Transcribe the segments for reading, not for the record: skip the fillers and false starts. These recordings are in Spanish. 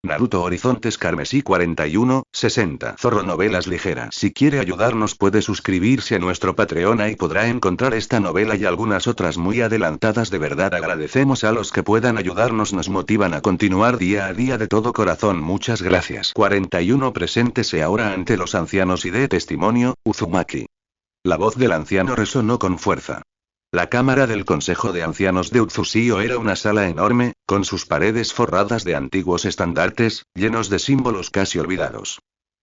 Naruto Horizontes Carmesí 4160. Zorro Novelas Ligeras. Si quiere ayudarnos puede suscribirse a nuestro Patreon y podrá encontrar esta novela y algunas otras muy adelantadas. De verdad agradecemos a los que puedan ayudarnos, nos motivan a continuar día a día de todo corazón. Muchas gracias. 41. Preséntese ahora ante los ancianos y dé testimonio, Uzumaki. La voz del anciano resonó con fuerza. La cámara del Consejo de Ancianos de Utsushio era una sala enorme, con sus paredes forradas de antiguos estandartes, llenos de símbolos casi olvidados.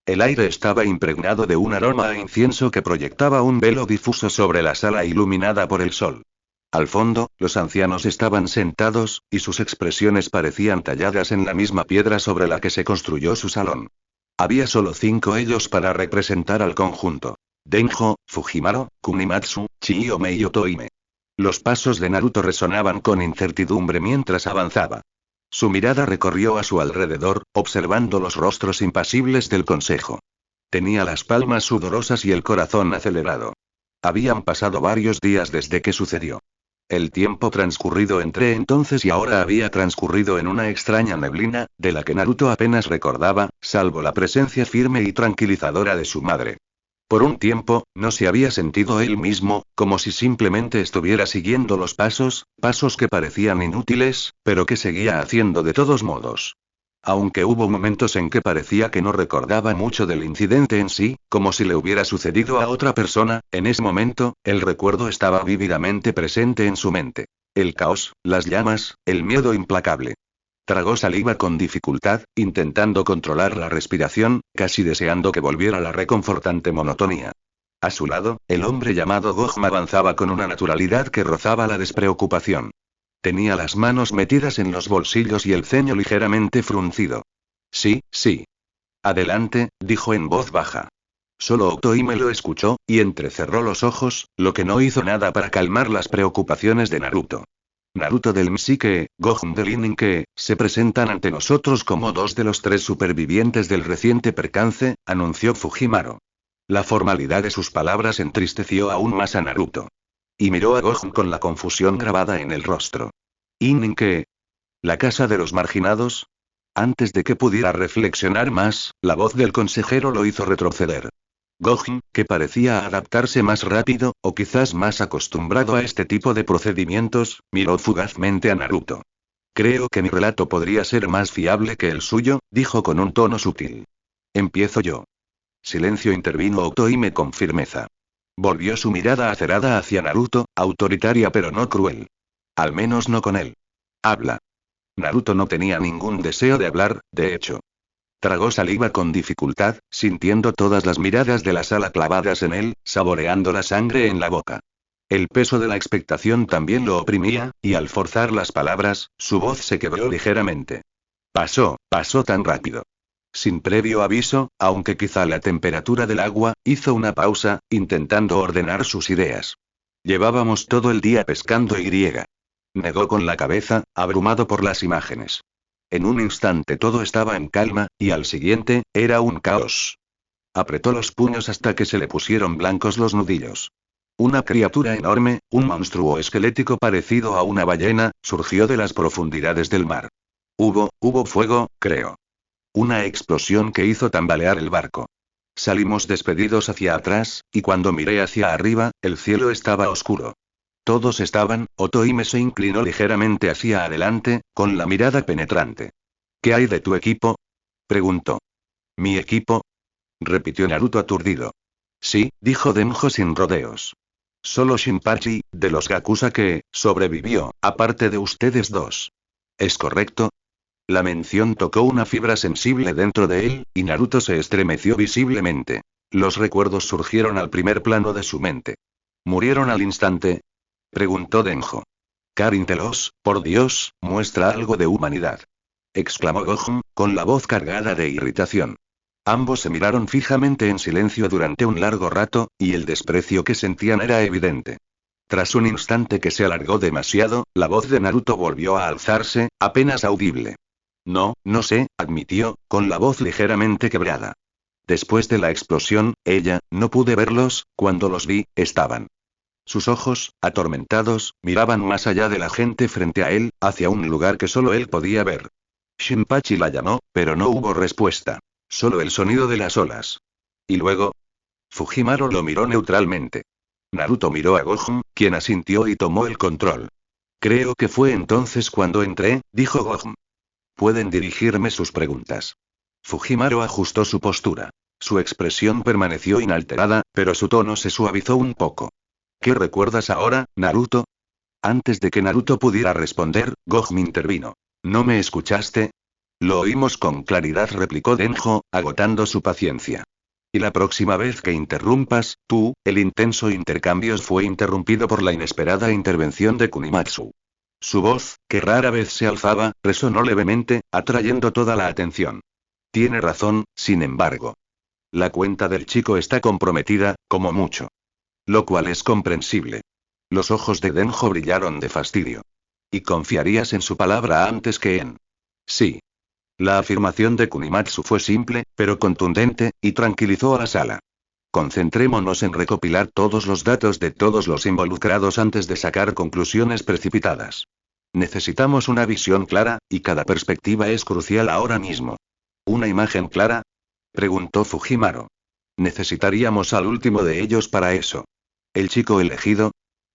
El aire estaba impregnado de un aroma a incienso que proyectaba un velo difuso sobre la sala iluminada por el sol. Al fondo, los ancianos estaban sentados, y sus expresiones parecían talladas en la misma piedra sobre la que se construyó su salón. Había solo 5 ellos para representar al conjunto: Denjo, Fujimaro, Kunimatsu, Chiyo-me y Otoime. Los pasos de Naruto resonaban con incertidumbre mientras avanzaba. Su mirada recorrió a su alrededor, observando los rostros impasibles del consejo. Tenía las palmas sudorosas y el corazón acelerado. Habían pasado varios días desde que sucedió. El tiempo transcurrido entre entonces y ahora había transcurrido en una extraña neblina, de la que Naruto apenas recordaba, salvo la presencia firme y tranquilizadora de su madre. Por un tiempo, no se había sentido él mismo, como si simplemente estuviera siguiendo los pasos que parecían inútiles, pero que seguía haciendo de todos modos. Aunque hubo momentos en que parecía que no recordaba mucho del incidente en sí, como si le hubiera sucedido a otra persona, en ese momento, el recuerdo estaba vívidamente presente en su mente. El caos, las llamas, el miedo implacable. Tragó saliva con dificultad, intentando controlar la respiración, casi deseando que volviera la reconfortante monotonía. A su lado, el hombre llamado Gohan avanzaba con una naturalidad que rozaba la despreocupación. Tenía las manos metidas en los bolsillos y el ceño ligeramente fruncido. Sí, sí. Adelante, dijo en voz baja. Solo Otoime lo escuchó, y entrecerró los ojos, lo que no hizo nada para calmar las preocupaciones de Naruto. Naruto del Mishike, Gohan del Ininke, se presentan ante nosotros como 2 de los 3 supervivientes del reciente percance, anunció Fujimaro. La formalidad de sus palabras entristeció aún más a Naruto. Y miró a Gohan con la confusión grabada en el rostro. ¿Ininke? ¿La casa de los marginados? Antes de que pudiera reflexionar más, la voz del consejero lo hizo retroceder. Gohan, que parecía adaptarse más rápido, o quizás más acostumbrado a este tipo de procedimientos, miró fugazmente a Naruto. Creo que mi relato podría ser más fiable que el suyo, dijo con un tono sutil. Empiezo yo. Silencio, intervino Otoime con firmeza. Volvió su mirada acerada hacia Naruto, autoritaria pero no cruel. Al menos no con él. Habla. Naruto no tenía ningún deseo de hablar, de hecho. Tragó saliva con dificultad, sintiendo todas las miradas de la sala clavadas en él, saboreando la sangre en la boca. El peso de la expectación también lo oprimía, y al forzar las palabras, su voz se quebró ligeramente. Pasó tan rápido. Sin previo aviso, aunque quizá la temperatura del agua, hizo una pausa, intentando ordenar sus ideas. Llevábamos todo el día pescando y griega. Negó con la cabeza, abrumado por las imágenes. En un instante todo estaba en calma, y al siguiente, era un caos. Apretó los puños hasta que se le pusieron blancos los nudillos. Una criatura enorme, un monstruo esquelético parecido a una ballena, surgió de las profundidades del mar. Hubo fuego, creo. Una explosión que hizo tambalear el barco. Salimos despedidos hacia atrás, y cuando miré hacia arriba, el cielo estaba oscuro. Todos estaban, Otoime se inclinó ligeramente hacia adelante, con la mirada penetrante. ¿Qué hay de tu equipo? Preguntó. ¿Mi equipo? Repitió Naruto aturdido. Sí, dijo Denjo sin rodeos. Solo Shinpachi, de los Gakusa que, sobrevivió, aparte de ustedes 2. ¿Es correcto? La mención tocó una fibra sensible dentro de él, y Naruto se estremeció visiblemente. Los recuerdos surgieron al primer plano de su mente. ¿Murieron al instante? Preguntó Denjo. Karin Telos, por Dios, muestra algo de humanidad. Exclamó Gohan, con la voz cargada de irritación. Ambos se miraron fijamente en silencio durante un largo rato, y el desprecio que sentían era evidente. Tras un instante que se alargó demasiado, la voz de Naruto volvió a alzarse, apenas audible. No sé, admitió, con la voz ligeramente quebrada. Después de la explosión, no pude verlos, cuando los vi, estaban. Sus ojos, atormentados, miraban más allá de la gente frente a él, hacia un lugar que solo él podía ver. Shinpachi la llamó, pero no hubo respuesta. Solo el sonido de las olas. ¿Y luego? Fujimaru lo miró neutralmente. Naruto miró a Gohan, quien asintió y tomó el control. Creo que fue entonces cuando entré, dijo Gohan. Pueden dirigirme sus preguntas. Fujimaru ajustó su postura. Su expresión permaneció inalterada, pero su tono se suavizó un poco. ¿Qué recuerdas ahora, Naruto? Antes de que Naruto pudiera responder, Gohan intervino. ¿No me escuchaste? Lo oímos con claridad, replicó Denjo, agotando su paciencia. Y la próxima vez que interrumpas, el intenso intercambio fue interrumpido por la inesperada intervención de Kunimatsu. Su voz, que rara vez se alzaba, resonó levemente, atrayendo toda la atención. Tiene razón, sin embargo. La cuenta del chico está comprometida, como mucho. Lo cual es comprensible. Los ojos de Denjo brillaron de fastidio. ¿Y confiarías en su palabra antes que en? Sí. La afirmación de Kunimatsu fue simple, pero contundente, y tranquilizó a la sala. Concentrémonos en recopilar todos los datos de todos los involucrados antes de sacar conclusiones precipitadas. Necesitamos una visión clara, y cada perspectiva es crucial ahora mismo. ¿Una imagen clara? Preguntó Fujimaru. Necesitaríamos al último de ellos para eso. ¿El chico elegido?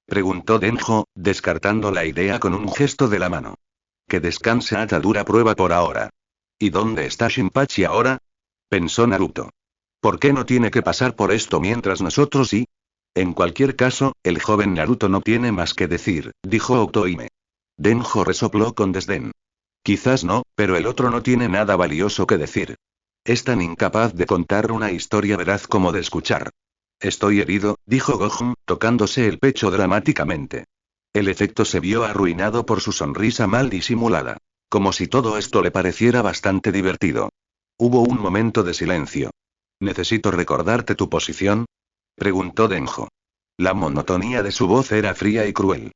Preguntó Denjo, descartando la idea con un gesto de la mano. Que descanse a dura prueba por ahora. ¿Y dónde está Shinpachi ahora? Pensó Naruto. ¿Por qué no tiene que pasar por esto mientras nosotros sí? En cualquier caso, el joven Naruto no tiene más que decir, dijo Otoime. Denjo resopló con desdén. Quizás no, pero el otro no tiene nada valioso que decir. Es tan incapaz de contar una historia veraz como de escuchar. Estoy herido, dijo Gohan, tocándose el pecho dramáticamente. El efecto se vio arruinado por su sonrisa mal disimulada. Como si todo esto le pareciera bastante divertido. Hubo un momento de silencio. ¿Necesito recordarte tu posición? Preguntó Denjo. La monotonía de su voz era fría y cruel.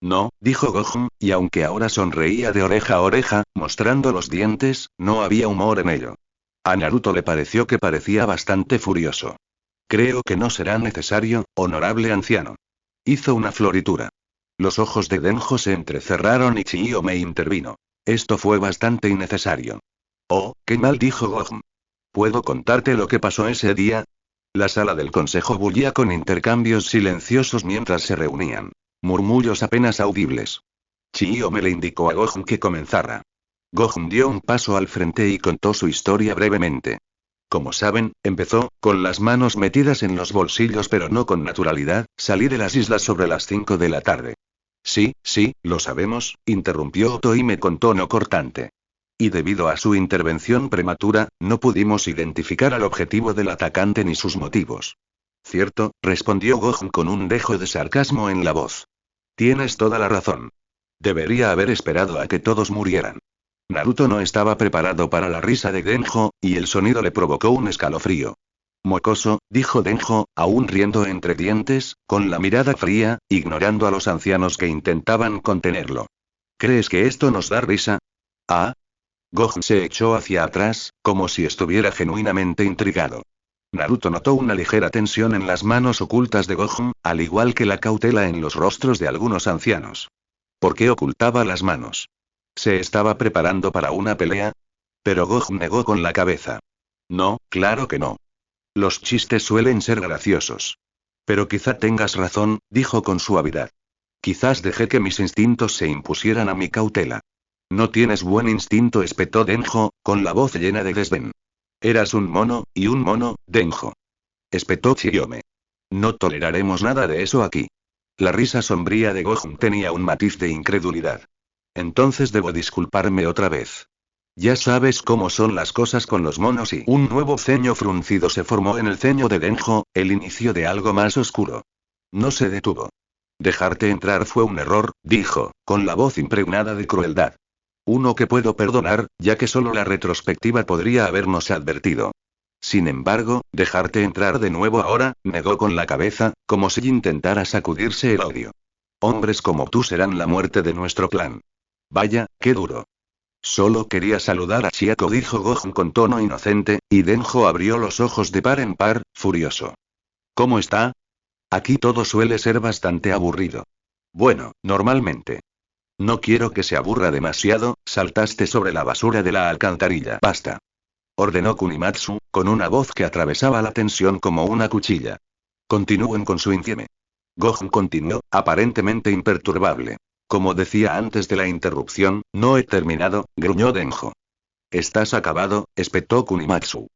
No, dijo Gohan, y aunque ahora sonreía de oreja a oreja, mostrando los dientes, no había humor en ello. A Naruto le pareció que parecía bastante furioso. Creo que no será necesario, honorable anciano. Hizo una floritura. Los ojos de Denjo se entrecerraron y Chiyo-me intervino. Esto fue bastante innecesario. Oh, qué mal, dijo Gohan. ¿Puedo contarte lo que pasó ese día? La sala del consejo bullía con intercambios silenciosos mientras se reunían. Murmullos apenas audibles. Chiyo-me le indicó a Gohan que comenzara. Gohan dio un paso al frente y contó su historia brevemente. Como saben, empezó, con las manos metidas en los bolsillos pero no con naturalidad, salí de las islas sobre las 5 de la tarde. Sí, lo sabemos, interrumpió Otoime con tono cortante. Y debido a su intervención prematura, no pudimos identificar al objetivo del atacante ni sus motivos. Cierto, respondió Gohan con un dejo de sarcasmo en la voz. Tienes toda la razón. Debería haber esperado a que todos murieran. Naruto no estaba preparado para la risa de Denjo, y el sonido le provocó un escalofrío. Mocoso, dijo Denjo, aún riendo entre dientes, con la mirada fría, ignorando a los ancianos que intentaban contenerlo. ¿Crees que esto nos da risa? ¿Ah? Gohan se echó hacia atrás, como si estuviera genuinamente intrigado. Naruto notó una ligera tensión en las manos ocultas de Gohan, al igual que la cautela en los rostros de algunos ancianos. ¿Por qué ocultaba las manos? ¿Se estaba preparando para una pelea? Pero Gohan negó con la cabeza. No, claro que no. Los chistes suelen ser graciosos. Pero quizá tengas razón, dijo con suavidad. Quizás dejé que mis instintos se impusieran a mi cautela. No tienes buen instinto, espetó Denjo, con la voz llena de desdén. Eras un mono, y un mono, Denjo. Espetó Chiyo-me. No toleraremos nada de eso aquí. La risa sombría de Gohan tenía un matiz de incredulidad. Entonces debo disculparme otra vez. Ya sabes cómo son las cosas con los monos y un nuevo ceño fruncido se formó en el ceño de Denjo, el inicio de algo más oscuro. No se detuvo. Dejarte entrar fue un error, dijo, con la voz impregnada de crueldad. Uno que puedo perdonar, ya que solo la retrospectiva podría habernos advertido. Sin embargo, dejarte entrar de nuevo ahora, negó con la cabeza, como si intentara sacudirse el odio. Hombres como tú serán la muerte de nuestro clan. Vaya, qué duro. Solo quería saludar a Chiako, dijo Gohan con tono inocente, y Denjo abrió los ojos de par en par, furioso. ¿Cómo está? Aquí todo suele ser bastante aburrido. Bueno, normalmente. No quiero que se aburra demasiado, saltaste sobre la basura de la alcantarilla. Basta. Ordenó Kunimatsu, con una voz que atravesaba la tensión como una cuchilla. Continúen con su infieme. Gohan continuó, aparentemente imperturbable. Como decía antes de la interrupción, no he terminado, gruñó Denjo. ¿Estás acabado?, espetó Kunimatsu.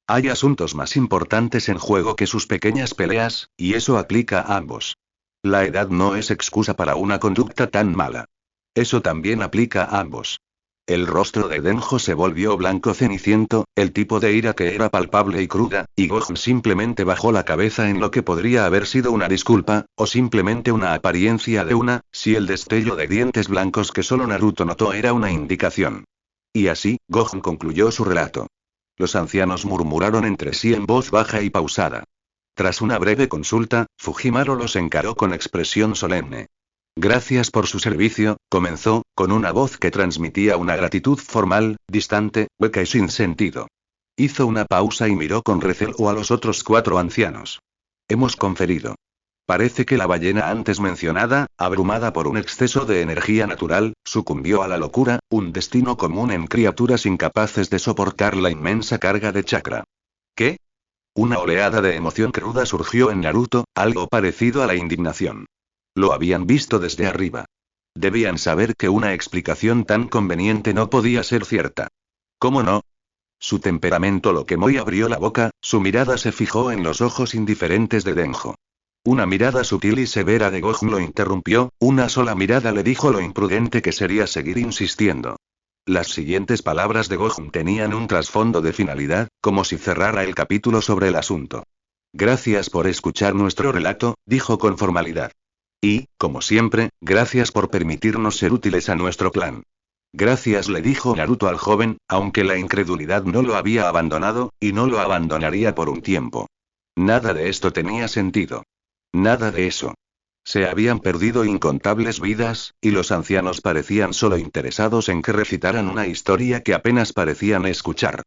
Hay asuntos más importantes en juego que sus pequeñas peleas, y eso aplica a ambos. La edad no es excusa para una conducta tan mala. Eso también aplica a ambos. El rostro de Denjo se volvió blanco ceniciento, el tipo de ira que era palpable y cruda, y Gohan simplemente bajó la cabeza en lo que podría haber sido una disculpa, o simplemente una apariencia de una, si el destello de dientes blancos que solo Naruto notó era una indicación. Y así, Gohan concluyó su relato. Los ancianos murmuraron entre sí en voz baja y pausada. Tras una breve consulta, Fujimaru los encaró con expresión solemne. Gracias por su servicio, comenzó, con una voz que transmitía una gratitud formal, distante, hueca y sin sentido. Hizo una pausa y miró con recelo a los otros 4 ancianos. Hemos conferido. Parece que la ballena antes mencionada, abrumada por un exceso de energía natural, sucumbió a la locura, un destino común en criaturas incapaces de soportar la inmensa carga de chakra. ¿Qué? Una oleada de emoción cruda surgió en Naruto, algo parecido a la indignación. Lo habían visto desde arriba. Debían saber que una explicación tan conveniente no podía ser cierta. ¿Cómo no? Su temperamento lo quemó y abrió la boca, su mirada se fijó en los ojos indiferentes de Denjo. Una mirada sutil y severa de Gohan lo interrumpió, una sola mirada le dijo lo imprudente que sería seguir insistiendo. Las siguientes palabras de Gohan tenían un trasfondo de finalidad, como si cerrara el capítulo sobre el asunto. Gracias por escuchar nuestro relato, dijo con formalidad. Y, como siempre, gracias por permitirnos ser útiles a nuestro plan. Gracias, le dijo Naruto al joven, aunque la incredulidad no lo había abandonado, y no lo abandonaría por un tiempo. Nada de esto tenía sentido. Nada de eso. Se habían perdido incontables vidas, y los ancianos parecían solo interesados en que recitaran una historia que apenas parecían escuchar.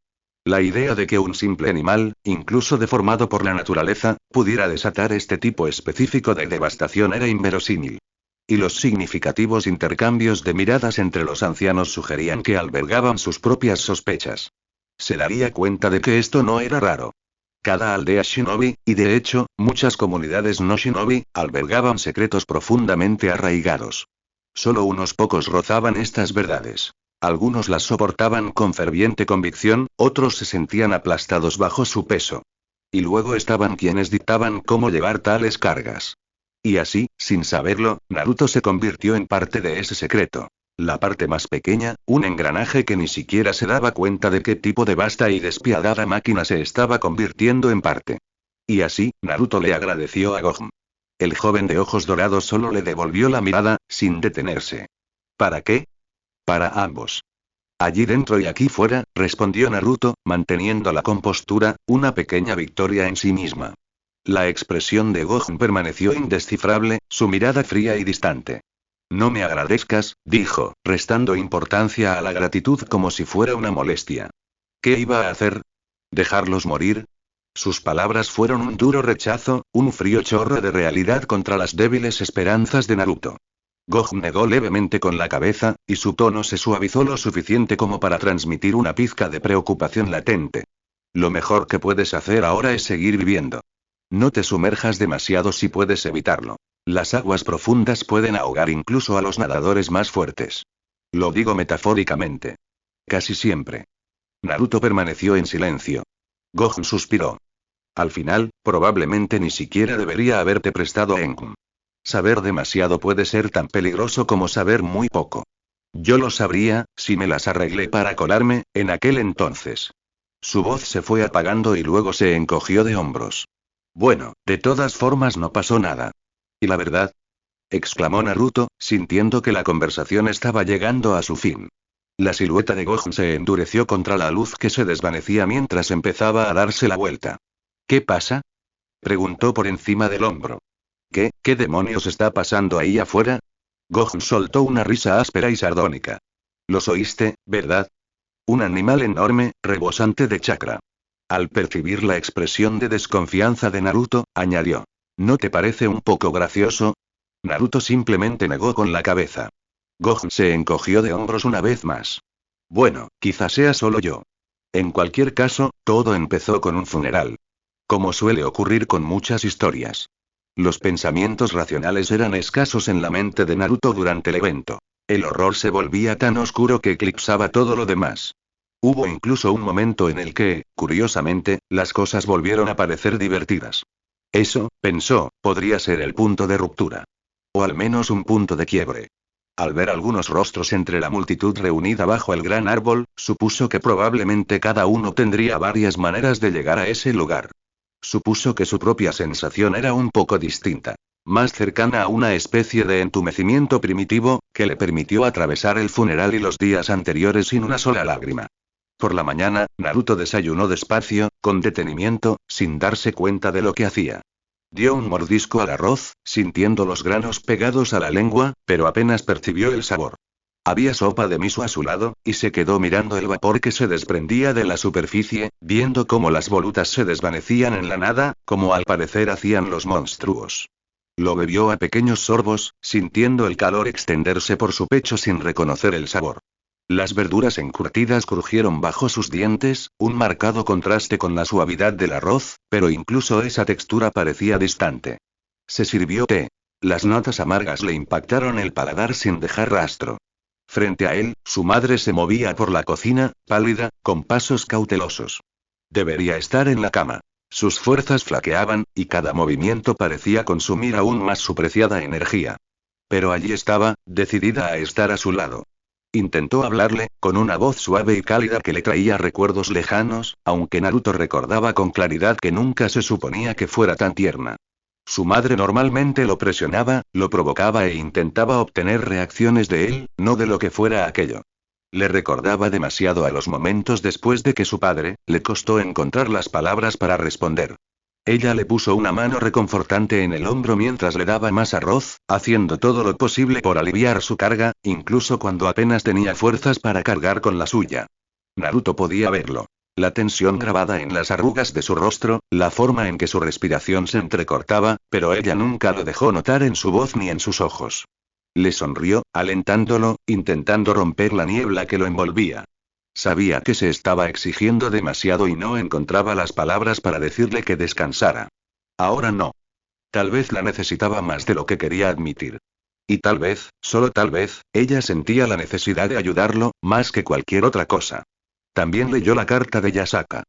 La idea de que un simple animal, incluso deformado por la naturaleza, pudiera desatar este tipo específico de devastación era inverosímil. Y los significativos intercambios de miradas entre los ancianos sugerían que albergaban sus propias sospechas. Se daría cuenta de que esto no era raro. Cada aldea shinobi, y de hecho, muchas comunidades no shinobi, albergaban secretos profundamente arraigados. Solo unos pocos rozaban estas verdades. Algunos las soportaban con ferviente convicción, otros se sentían aplastados bajo su peso. Y luego estaban quienes dictaban cómo llevar tales cargas. Y así, sin saberlo, Naruto se convirtió en parte de ese secreto. La parte más pequeña, un engranaje que ni siquiera se daba cuenta de qué tipo de vasta y despiadada máquina se estaba convirtiendo en parte. Y así, Naruto le agradeció a Gohan. El joven de ojos dorados solo le devolvió la mirada, sin detenerse. ¿Para qué? Para ambos. Allí dentro y aquí fuera, respondió Naruto, manteniendo la compostura, una pequeña victoria en sí misma. La expresión de Gohan permaneció indescifrable, su mirada fría y distante. No me agradezcas, dijo, restando importancia a la gratitud como si fuera una molestia. ¿Qué iba a hacer? ¿Dejarlos morir? Sus palabras fueron un duro rechazo, un frío chorro de realidad contra las débiles esperanzas de Naruto. Gohan negó levemente con la cabeza, y su tono se suavizó lo suficiente como para transmitir una pizca de preocupación latente. Lo mejor que puedes hacer ahora es seguir viviendo. No te sumerjas demasiado si puedes evitarlo. Las aguas profundas pueden ahogar incluso a los nadadores más fuertes. Lo digo metafóricamente. Casi siempre. Naruto permaneció en silencio. Gohan suspiró. Al final, probablemente ni siquiera debería haberte prestado Enkun. Saber demasiado puede ser tan peligroso como saber muy poco. Yo lo sabría, si me las arreglé para colarme, en aquel entonces. Su voz se fue apagando y luego se encogió de hombros. Bueno, de todas formas no pasó nada. ¿Y la verdad? Exclamó Naruto, sintiendo que la conversación estaba llegando a su fin. La silueta de Gohan se endureció contra la luz que se desvanecía mientras empezaba a darse la vuelta. ¿Qué pasa? Preguntó por encima del hombro. ¿Qué demonios está pasando ahí afuera? Gohan soltó una risa áspera y sardónica. Los oíste, ¿verdad? Un animal enorme, rebosante de chakra. Al percibir la expresión de desconfianza de Naruto, añadió. ¿No te parece un poco gracioso? Naruto simplemente negó con la cabeza. Gohan se encogió de hombros una vez más. Bueno, quizá sea solo yo. En cualquier caso, todo empezó con un funeral. Como suele ocurrir con muchas historias. Los pensamientos racionales eran escasos en la mente de Naruto durante el evento. El horror se volvía tan oscuro que eclipsaba todo lo demás. Hubo incluso un momento en el que, curiosamente, las cosas volvieron a parecer divertidas. Eso, pensó, podría ser el punto de ruptura. O al menos un punto de quiebre. Al ver algunos rostros entre la multitud reunida bajo el gran árbol, supuso que probablemente cada uno tendría varias maneras de llegar a ese lugar. Supuso que su propia sensación era un poco distinta. Más cercana a una especie de entumecimiento primitivo, que le permitió atravesar el funeral y los días anteriores sin una sola lágrima. Por la mañana, Naruto desayunó despacio, con detenimiento, sin darse cuenta de lo que hacía. Dio un mordisco al arroz, sintiendo los granos pegados a la lengua, pero apenas percibió el sabor. Había sopa de miso a su lado, y se quedó mirando el vapor que se desprendía de la superficie, viendo cómo las volutas se desvanecían en la nada, como al parecer hacían los monstruos. Lo bebió a pequeños sorbos, sintiendo el calor extenderse por su pecho sin reconocer el sabor. Las verduras encurtidas crujieron bajo sus dientes, un marcado contraste con la suavidad del arroz, pero incluso esa textura parecía distante. Se sirvió té. Las notas amargas le impactaron el paladar sin dejar rastro. Frente a él, su madre se movía por la cocina, pálida, con pasos cautelosos. Debería estar en la cama. Sus fuerzas flaqueaban, y cada movimiento parecía consumir aún más su preciada energía. Pero allí estaba, decidida a estar a su lado. Intentó hablarle, con una voz suave y cálida que le traía recuerdos lejanos, aunque Naruto recordaba con claridad que nunca se suponía que fuera tan tierna. Su madre normalmente lo presionaba, lo provocaba e intentaba obtener reacciones de él, no de lo que fuera aquello. Le recordaba demasiado a los momentos después de que su padre, le costó encontrar las palabras para responder. Ella le puso una mano reconfortante en el hombro mientras le daba más arroz, haciendo todo lo posible por aliviar su carga, incluso cuando apenas tenía fuerzas para cargar con la suya. Naruto podía verlo. La tensión grabada en las arrugas de su rostro, la forma en que su respiración se entrecortaba, pero ella nunca lo dejó notar en su voz ni en sus ojos. Le sonrió, alentándolo, intentando romper la niebla que lo envolvía. Sabía que se estaba exigiendo demasiado y no encontraba las palabras para decirle que descansara. Ahora no. Tal vez la necesitaba más de lo que quería admitir. Y tal vez, solo tal vez, ella sentía la necesidad de ayudarlo, más que cualquier otra cosa. También leyó la carta de Yasaka.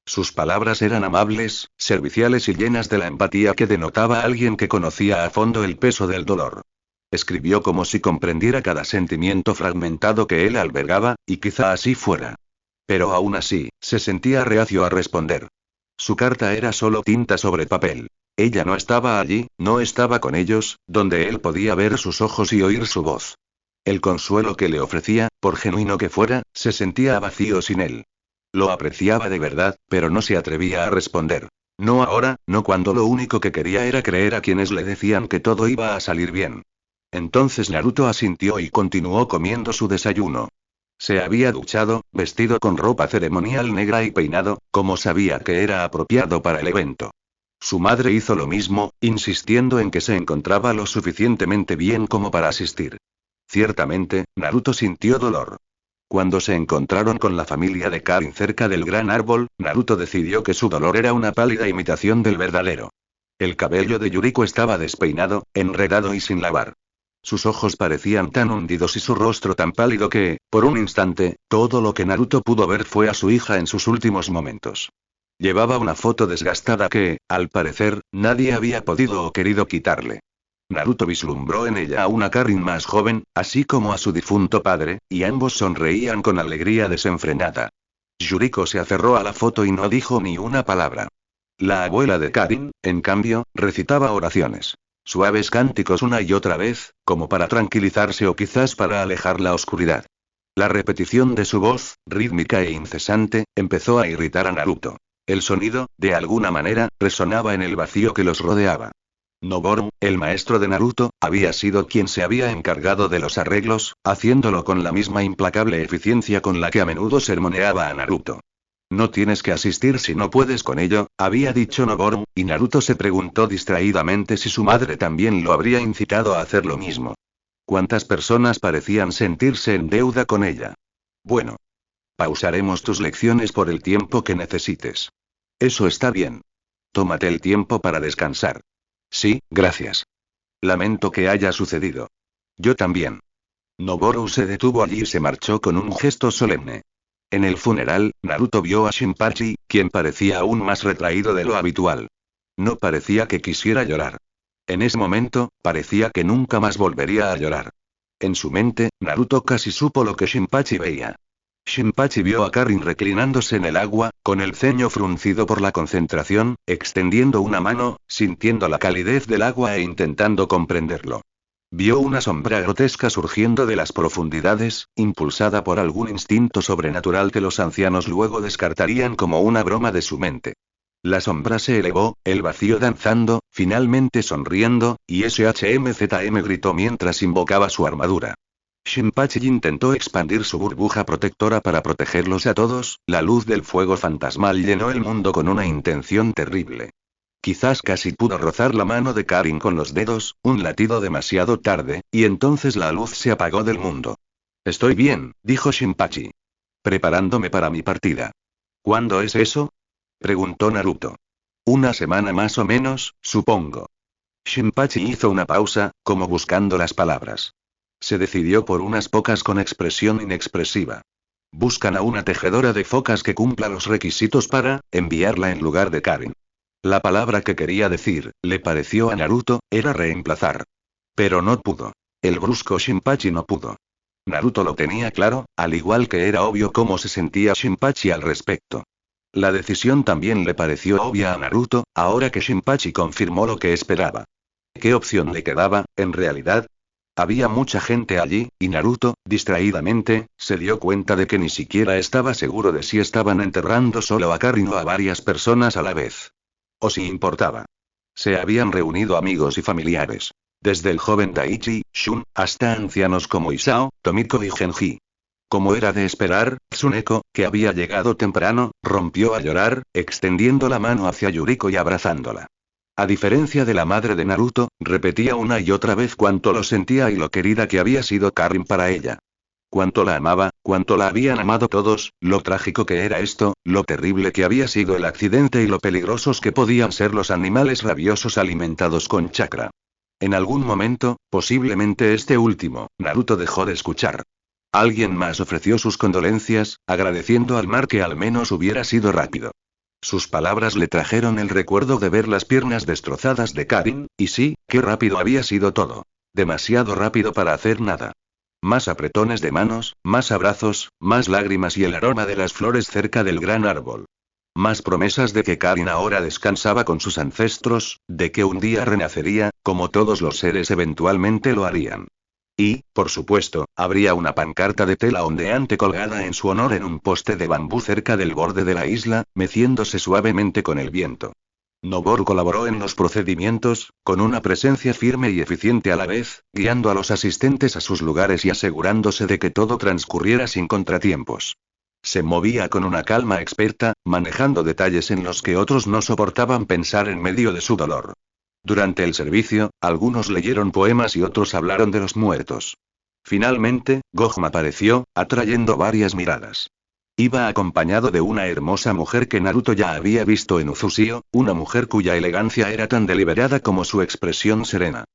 Sus palabras eran amables, serviciales y llenas de la empatía que denotaba alguien que conocía a fondo el peso del dolor. Escribió como si comprendiera cada sentimiento fragmentado que él albergaba, y quizá así fuera. Pero aún así, se sentía reacio a responder. Su carta era solo tinta sobre papel. Ella no estaba allí, no estaba con ellos, donde él podía ver sus ojos y oír su voz. El consuelo que le ofrecía, por genuino que fuera, se sentía vacío sin él. Lo apreciaba de verdad, pero no se atrevía a responder. No ahora, no cuando lo único que quería era creer a quienes le decían que todo iba a salir bien. Entonces Naruto asintió y continuó comiendo su desayuno. Se había duchado, vestido con ropa ceremonial negra y peinado, como sabía que era apropiado para el evento. Su madre hizo lo mismo, insistiendo en que se encontraba lo suficientemente bien como para asistir. Ciertamente, Naruto sintió dolor. Cuando se encontraron con la familia de Karin cerca del gran árbol, Naruto decidió que su dolor era una pálida imitación del verdadero. El cabello de Yuriko estaba despeinado, enredado y sin lavar. Sus ojos parecían tan hundidos y su rostro tan pálido que, por un instante, todo lo que Naruto pudo ver fue a su hija en sus últimos momentos. Llevaba una foto desgastada que, al parecer, nadie había podido o querido quitarle. Naruto vislumbró en ella a una Karin más joven, así como a su difunto padre, y ambos sonreían con alegría desenfrenada. Yuriko se aferró a la foto y no dijo ni una palabra. La abuela de Karin, en cambio, recitaba oraciones. Suaves cánticos una y otra vez, como para tranquilizarse o quizás para alejar la oscuridad. La repetición de su voz, rítmica e incesante, empezó a irritar a Naruto. El sonido, de alguna manera, resonaba en el vacío que los rodeaba. Noboru, el maestro de Naruto, había sido quien se había encargado de los arreglos, haciéndolo con la misma implacable eficiencia con la que a menudo sermoneaba a Naruto. No tienes que asistir si no puedes con ello, había dicho Noboru, y Naruto se preguntó distraídamente si su madre también lo habría incitado a hacer lo mismo. ¿Cuántas personas parecían sentirse en deuda con ella? Bueno. Pausaremos tus lecciones por el tiempo que necesites. Eso está bien. Tómate el tiempo para descansar. Sí, gracias. Lamento que haya sucedido. Yo también. Noboru se detuvo allí y se marchó con un gesto solemne. En el funeral, Naruto vio a Shinpachi, quien parecía aún más retraído de lo habitual. No parecía que quisiera llorar. En ese momento, parecía que nunca más volvería a llorar. En su mente, Naruto casi supo lo que Shinpachi veía. Shinpachi vio a Karin reclinándose en el agua, con el ceño fruncido por la concentración, extendiendo una mano, sintiendo la calidez del agua e intentando comprenderlo. Vio una sombra grotesca surgiendo de las profundidades, impulsada por algún instinto sobrenatural que los ancianos luego descartarían como una broma de su mente. La sombra se elevó, el vacío danzando, finalmente sonriendo, y SHMZM gritó mientras invocaba su armadura. Shinpachi intentó expandir su burbuja protectora para protegerlos a todos, la luz del fuego fantasmal llenó el mundo con una intención terrible. Quizás casi pudo rozar la mano de Karin con los dedos, un latido demasiado tarde, y entonces la luz se apagó del mundo. Estoy bien, dijo Shinpachi. Preparándome para mi partida. ¿Cuándo es eso? Preguntó Naruto. Una semana más o menos, supongo. Shinpachi hizo una pausa, como buscando las palabras. Se decidió por unas pocas con expresión inexpresiva. Buscan a una tejedora de focas que cumpla los requisitos para enviarla en lugar de Karin. La palabra que quería decir, le pareció a Naruto, era reemplazar. Pero no pudo. El brusco Shinpachi no pudo. Naruto lo tenía claro, al igual que era obvio cómo se sentía Shinpachi al respecto. La decisión también le pareció obvia a Naruto, ahora que Shinpachi confirmó lo que esperaba. ¿Qué opción le quedaba, en realidad? Había mucha gente allí, y Naruto, distraídamente, se dio cuenta de que ni siquiera estaba seguro de si estaban enterrando solo a Karin o a varias personas a la vez. O si importaba. Se habían reunido amigos y familiares. Desde el joven Daichi, Shun, hasta ancianos como Isao, Tomiko y Genji. Como era de esperar, Tsuneko, que había llegado temprano, rompió a llorar, extendiendo la mano hacia Yuriko y abrazándola. A diferencia de la madre de Naruto, repetía una y otra vez cuánto lo sentía y lo querida que había sido Karin para ella. Cuánto la amaba, cuánto la habían amado todos, lo trágico que era esto, lo terrible que había sido el accidente y lo peligrosos que podían ser los animales rabiosos alimentados con chakra. En algún momento, posiblemente este último, Naruto dejó de escuchar. Alguien más ofreció sus condolencias, agradeciendo al mar que al menos hubiera sido rápido. Sus palabras le trajeron el recuerdo de ver las piernas destrozadas de Karin, y sí, qué rápido había sido todo. Demasiado rápido para hacer nada. Más apretones de manos, más abrazos, más lágrimas y el aroma de las flores cerca del gran árbol. Más promesas de que Karin ahora descansaba con sus ancestros, de que un día renacería, como todos los seres eventualmente lo harían. Y, por supuesto, habría una pancarta de tela ondeante colgada en su honor en un poste de bambú cerca del borde de la isla, meciéndose suavemente con el viento. Noboru colaboró en los procedimientos, con una presencia firme y eficiente a la vez, guiando a los asistentes a sus lugares y asegurándose de que todo transcurriera sin contratiempos. Se movía con una calma experta, manejando detalles en los que otros no soportaban pensar en medio de su dolor. Durante el servicio, algunos leyeron poemas y otros hablaron de los muertos. Finalmente, Gohan apareció, atrayendo varias miradas. Iba acompañado de una hermosa mujer que Naruto ya había visto en Uzusio, una mujer cuya elegancia era tan deliberada como su expresión serena.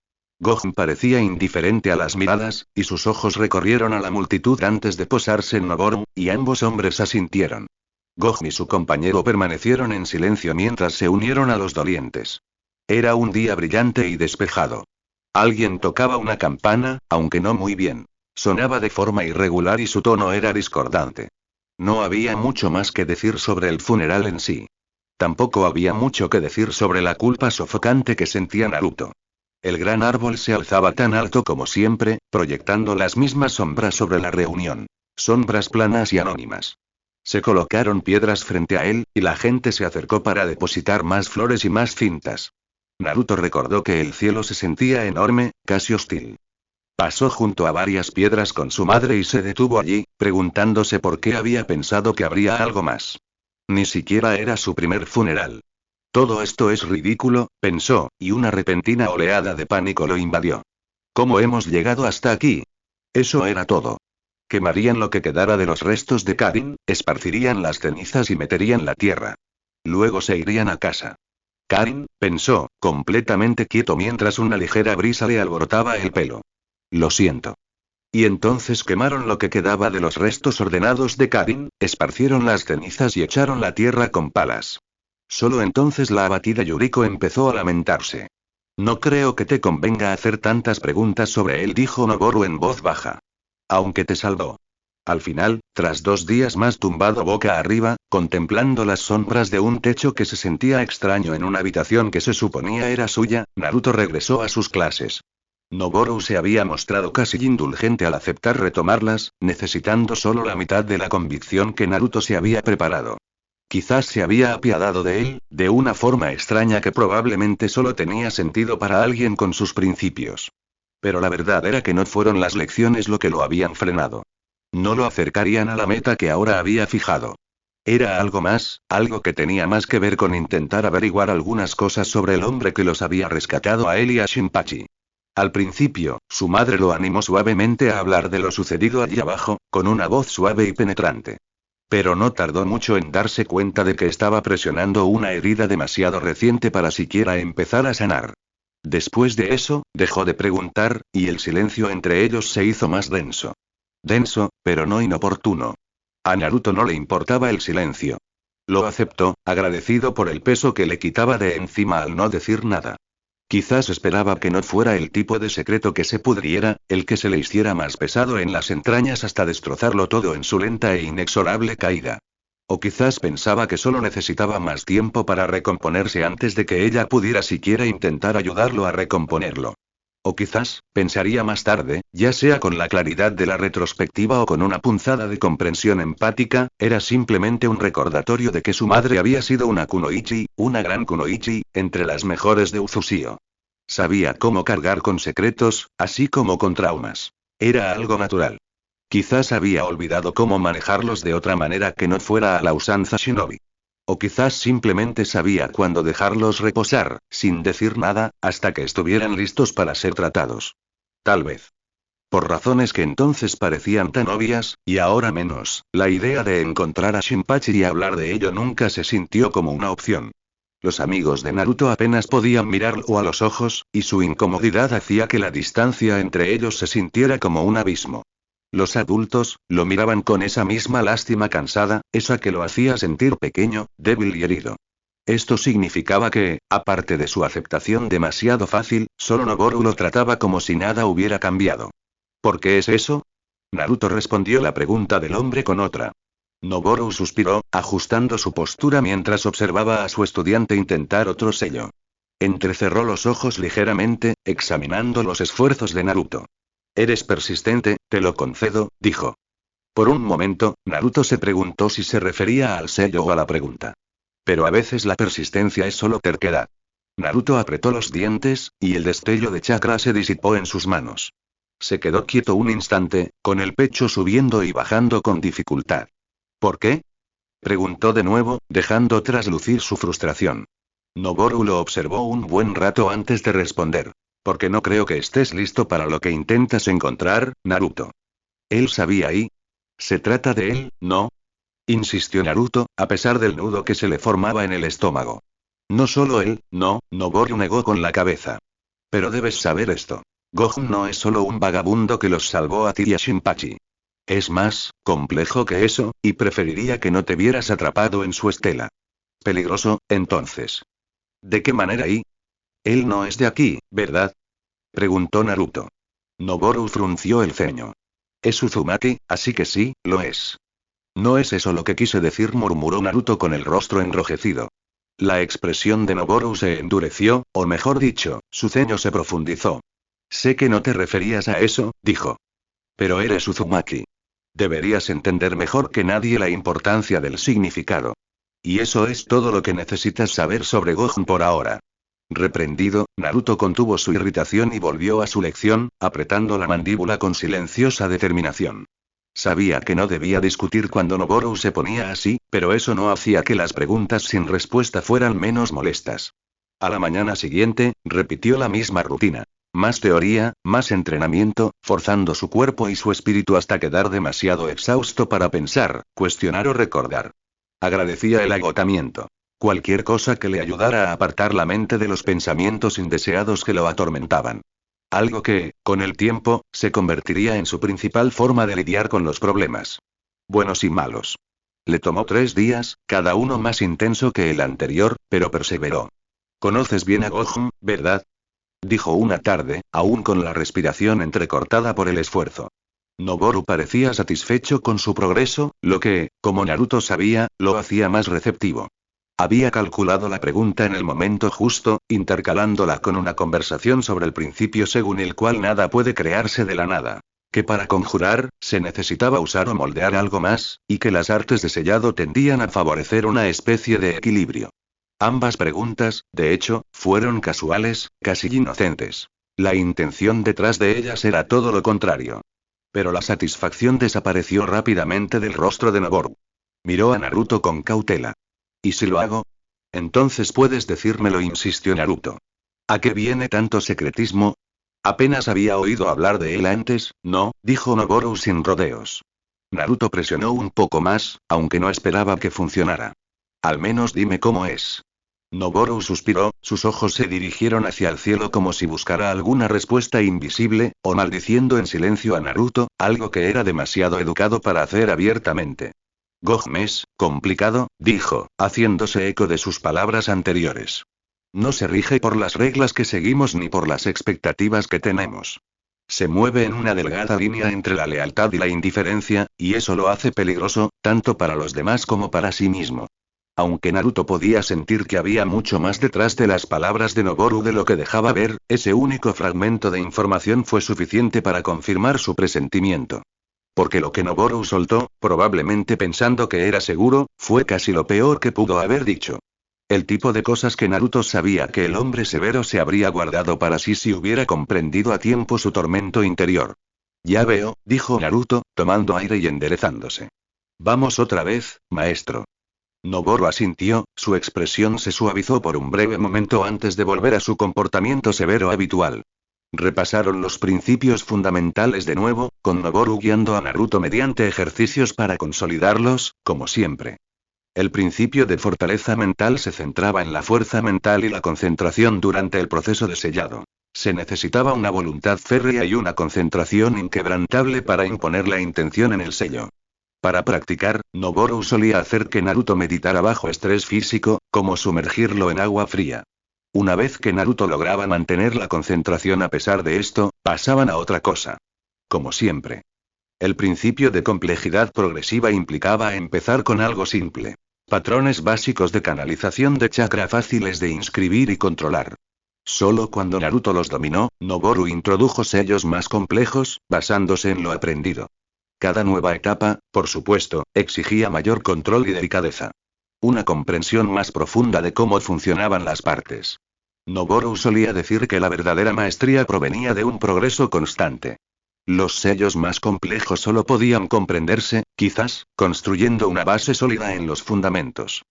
Gohan parecía indiferente a las miradas, y sus ojos recorrieron a la multitud antes de posarse en Noboru, y ambos hombres asintieron. Gohan y su compañero permanecieron en silencio mientras se unieron a los dolientes. Era un día brillante y despejado. Alguien tocaba una campana, aunque no muy bien. Sonaba de forma irregular y su tono era discordante. No había mucho más que decir sobre el funeral en sí. Tampoco había mucho que decir sobre la culpa sofocante que sentía Naruto. El gran árbol se alzaba tan alto como siempre, proyectando las mismas sombras sobre la reunión. Sombras planas y anónimas. Se colocaron piedras frente a él, y la gente se acercó para depositar más flores y más cintas. Naruto recordó que el cielo se sentía enorme, casi hostil. Pasó junto a varias piedras con su madre y se detuvo allí, preguntándose por qué había pensado que habría algo más. Ni siquiera era su primer funeral. Todo esto es ridículo, pensó, y una repentina oleada de pánico lo invadió. ¿Cómo hemos llegado hasta aquí? Eso era todo. Quemarían lo que quedara de los restos de Karin, esparcirían las cenizas y meterían la tierra. Luego se irían a casa. Karin, pensó, completamente quieto mientras una ligera brisa le alborotaba el pelo. Lo siento. Y entonces quemaron lo que quedaba de los restos ordenados de Karin, esparcieron las cenizas y echaron la tierra con palas. Solo entonces la abatida Yuriko empezó a lamentarse. No creo que te convenga hacer tantas preguntas sobre él, dijo Noboru en voz baja. Aunque te salvó. Al final, tras 2 días más tumbado boca arriba, contemplando las sombras de un techo que se sentía extraño en una habitación que se suponía era suya, Naruto regresó a sus clases. Noboru se había mostrado casi indulgente al aceptar retomarlas, necesitando solo la mitad de la convicción que Naruto se había preparado. Quizás se había apiadado de él, de una forma extraña que probablemente solo tenía sentido para alguien con sus principios. Pero la verdad era que no fueron las lecciones lo que lo habían frenado. No lo acercarían a la meta que ahora había fijado. Era algo más, algo que tenía más que ver con intentar averiguar algunas cosas sobre el hombre que los había rescatado a él y a Shinpachi. Al principio, su madre lo animó suavemente a hablar de lo sucedido allí abajo, con una voz suave y penetrante. Pero no tardó mucho en darse cuenta de que estaba presionando una herida demasiado reciente para siquiera empezar a sanar. Después de eso, dejó de preguntar, y el silencio entre ellos se hizo más denso. Denso, pero no inoportuno. A Naruto no le importaba el silencio. Lo aceptó, agradecido por el peso que le quitaba de encima al no decir nada. Quizás esperaba que no fuera el tipo de secreto que se pudriera, el que se le hiciera más pesado en las entrañas hasta destrozarlo todo en su lenta e inexorable caída. O quizás pensaba que solo necesitaba más tiempo para recomponerse antes de que ella pudiera siquiera intentar ayudarlo a recomponerlo. O quizás, pensaría más tarde, ya sea con la claridad de la retrospectiva o con una punzada de comprensión empática, era simplemente un recordatorio de que su madre había sido una kunoichi, una gran kunoichi, entre las mejores de Uzusio. Sabía cómo cargar con secretos, así como con traumas. Era algo natural. Quizás había olvidado cómo manejarlos de otra manera que no fuera a la usanza shinobi. O quizás simplemente sabía cuándo dejarlos reposar, sin decir nada, hasta que estuvieran listos para ser tratados. Tal vez. Por razones que entonces parecían tan obvias, y ahora menos, la idea de encontrar a Shinpachi y hablar de ello nunca se sintió como una opción. Los amigos de Naruto apenas podían mirarlo a los ojos, y su incomodidad hacía que la distancia entre ellos se sintiera como un abismo. Los adultos, lo miraban con esa misma lástima cansada, esa que lo hacía sentir pequeño, débil y herido. Esto significaba que, aparte de su aceptación demasiado fácil, solo Noboru lo trataba como si nada hubiera cambiado. ¿Por qué es eso? Naruto respondió la pregunta del hombre con otra. Noboru suspiró, ajustando su postura mientras observaba a su estudiante intentar otro sello. Entrecerró los ojos ligeramente, examinando los esfuerzos de Naruto. Eres persistente, te lo concedo, dijo. Por un momento, Naruto se preguntó si se refería al sello o a la pregunta. Pero a veces la persistencia es solo terquedad. Naruto apretó los dientes, y el destello de chakra se disipó en sus manos. Se quedó quieto un instante, con el pecho subiendo y bajando con dificultad. ¿Por qué? Preguntó de nuevo, dejando traslucir su frustración. Noboru lo observó un buen rato antes de responder. Porque no creo que estés listo para lo que intentas encontrar, Naruto. Él sabía y... ¿Se trata de él, no? Insistió Naruto, a pesar del nudo que se le formaba en el estómago. No solo él, no, Noboru negó con la cabeza. Pero debes saber esto. Gohan no es solo un vagabundo que los salvó a ti y a Shinpachi. Es más complejo que eso, y preferiría que no te vieras atrapado en su estela. Peligroso, entonces. ¿De qué manera y? Él no es de aquí, ¿verdad? Preguntó Naruto. Noboru frunció el ceño. Es Uzumaki, así que sí, lo es. No es eso lo que quise decir, murmuró Naruto con el rostro enrojecido. La expresión de Noboru se endureció, o mejor dicho, su ceño se profundizó. Sé que no te referías a eso, dijo. Pero eres Uzumaki. Deberías entender mejor que nadie la importancia del significado. Y eso es todo lo que necesitas saber sobre Gohan por ahora. Reprendido, Naruto contuvo su irritación y volvió a su lección, apretando la mandíbula con silenciosa determinación. Sabía que no debía discutir cuando Noboru se ponía así, pero eso no hacía que las preguntas sin respuesta fueran menos molestas. A la mañana siguiente, repitió la misma rutina. Más teoría, más entrenamiento, forzando su cuerpo y su espíritu hasta quedar demasiado exhausto para pensar, cuestionar o recordar. Agradecía el agotamiento. Cualquier cosa que le ayudara a apartar la mente de los pensamientos indeseados que lo atormentaban. Algo que, con el tiempo, se convertiría en su principal forma de lidiar con los problemas. Buenos y malos. Le tomó 3 días, cada uno más intenso que el anterior, pero perseveró. Conoces bien a Gohan, ¿verdad? Dijo una tarde, aún con la respiración entrecortada por el esfuerzo. Noboru parecía satisfecho con su progreso, lo que, como Naruto sabía, lo hacía más receptivo. Había calculado la pregunta en el momento justo, intercalándola con una conversación sobre el principio según el cual nada puede crearse de la nada. Que para conjurar, se necesitaba usar o moldear algo más, y que las artes de sellado tendían a favorecer una especie de equilibrio. Ambas preguntas, de hecho, fueron casuales, casi inocentes. La intención detrás de ellas era todo lo contrario. Pero la satisfacción desapareció rápidamente del rostro de Noboru. Miró a Naruto con cautela. ¿Y si lo hago? Entonces puedes decírmelo, insistió Naruto. ¿A qué viene tanto secretismo? Apenas había oído hablar de él antes, ¿no? Dijo Noboru sin rodeos. Naruto presionó un poco más, aunque no esperaba que funcionara. Al menos dime cómo es. Noboru suspiró, sus ojos se dirigieron hacia el cielo como si buscara alguna respuesta invisible, o maldiciendo en silencio a Naruto, algo que era demasiado educado para hacer abiertamente. Gohan es complicado, dijo, haciéndose eco de sus palabras anteriores. No se rige por las reglas que seguimos ni por las expectativas que tenemos. Se mueve en una delgada línea entre la lealtad y la indiferencia, y eso lo hace peligroso, tanto para los demás como para sí mismo. Aunque Naruto podía sentir que había mucho más detrás de las palabras de Noboru de lo que dejaba ver, ese único fragmento de información fue suficiente para confirmar su presentimiento. Porque lo que Noboru soltó, probablemente pensando que era seguro, fue casi lo peor que pudo haber dicho. El tipo de cosas que Naruto sabía que el hombre severo se habría guardado para sí si hubiera comprendido a tiempo su tormento interior. Ya veo, dijo Naruto, tomando aire y enderezándose. Vamos otra vez, maestro. Noboru asintió, su expresión se suavizó por un breve momento antes de volver a su comportamiento severo habitual. Repasaron los principios fundamentales de nuevo, con Noboru guiando a Naruto mediante ejercicios para consolidarlos, como siempre. El principio de fortaleza mental se centraba en la fuerza mental y la concentración durante el proceso de sellado. Se necesitaba una voluntad férrea y una concentración inquebrantable para imponer la intención en el sello. Para practicar, Noboru solía hacer que Naruto meditara bajo estrés físico, como sumergirlo en agua fría. Una vez que Naruto lograba mantener la concentración a pesar de esto, pasaban a otra cosa. Como siempre. El principio de complejidad progresiva implicaba empezar con algo simple. Patrones básicos de canalización de chakra fáciles de inscribir y controlar. Solo cuando Naruto los dominó, Noboru introdujo sellos más complejos, basándose en lo aprendido. Cada nueva etapa, por supuesto, exigía mayor control y delicadeza. Una comprensión más profunda de cómo funcionaban las partes. Noboru solía decir que la verdadera maestría provenía de un progreso constante. Los sellos más complejos solo podían comprenderse, quizás, construyendo una base sólida en los fundamentos.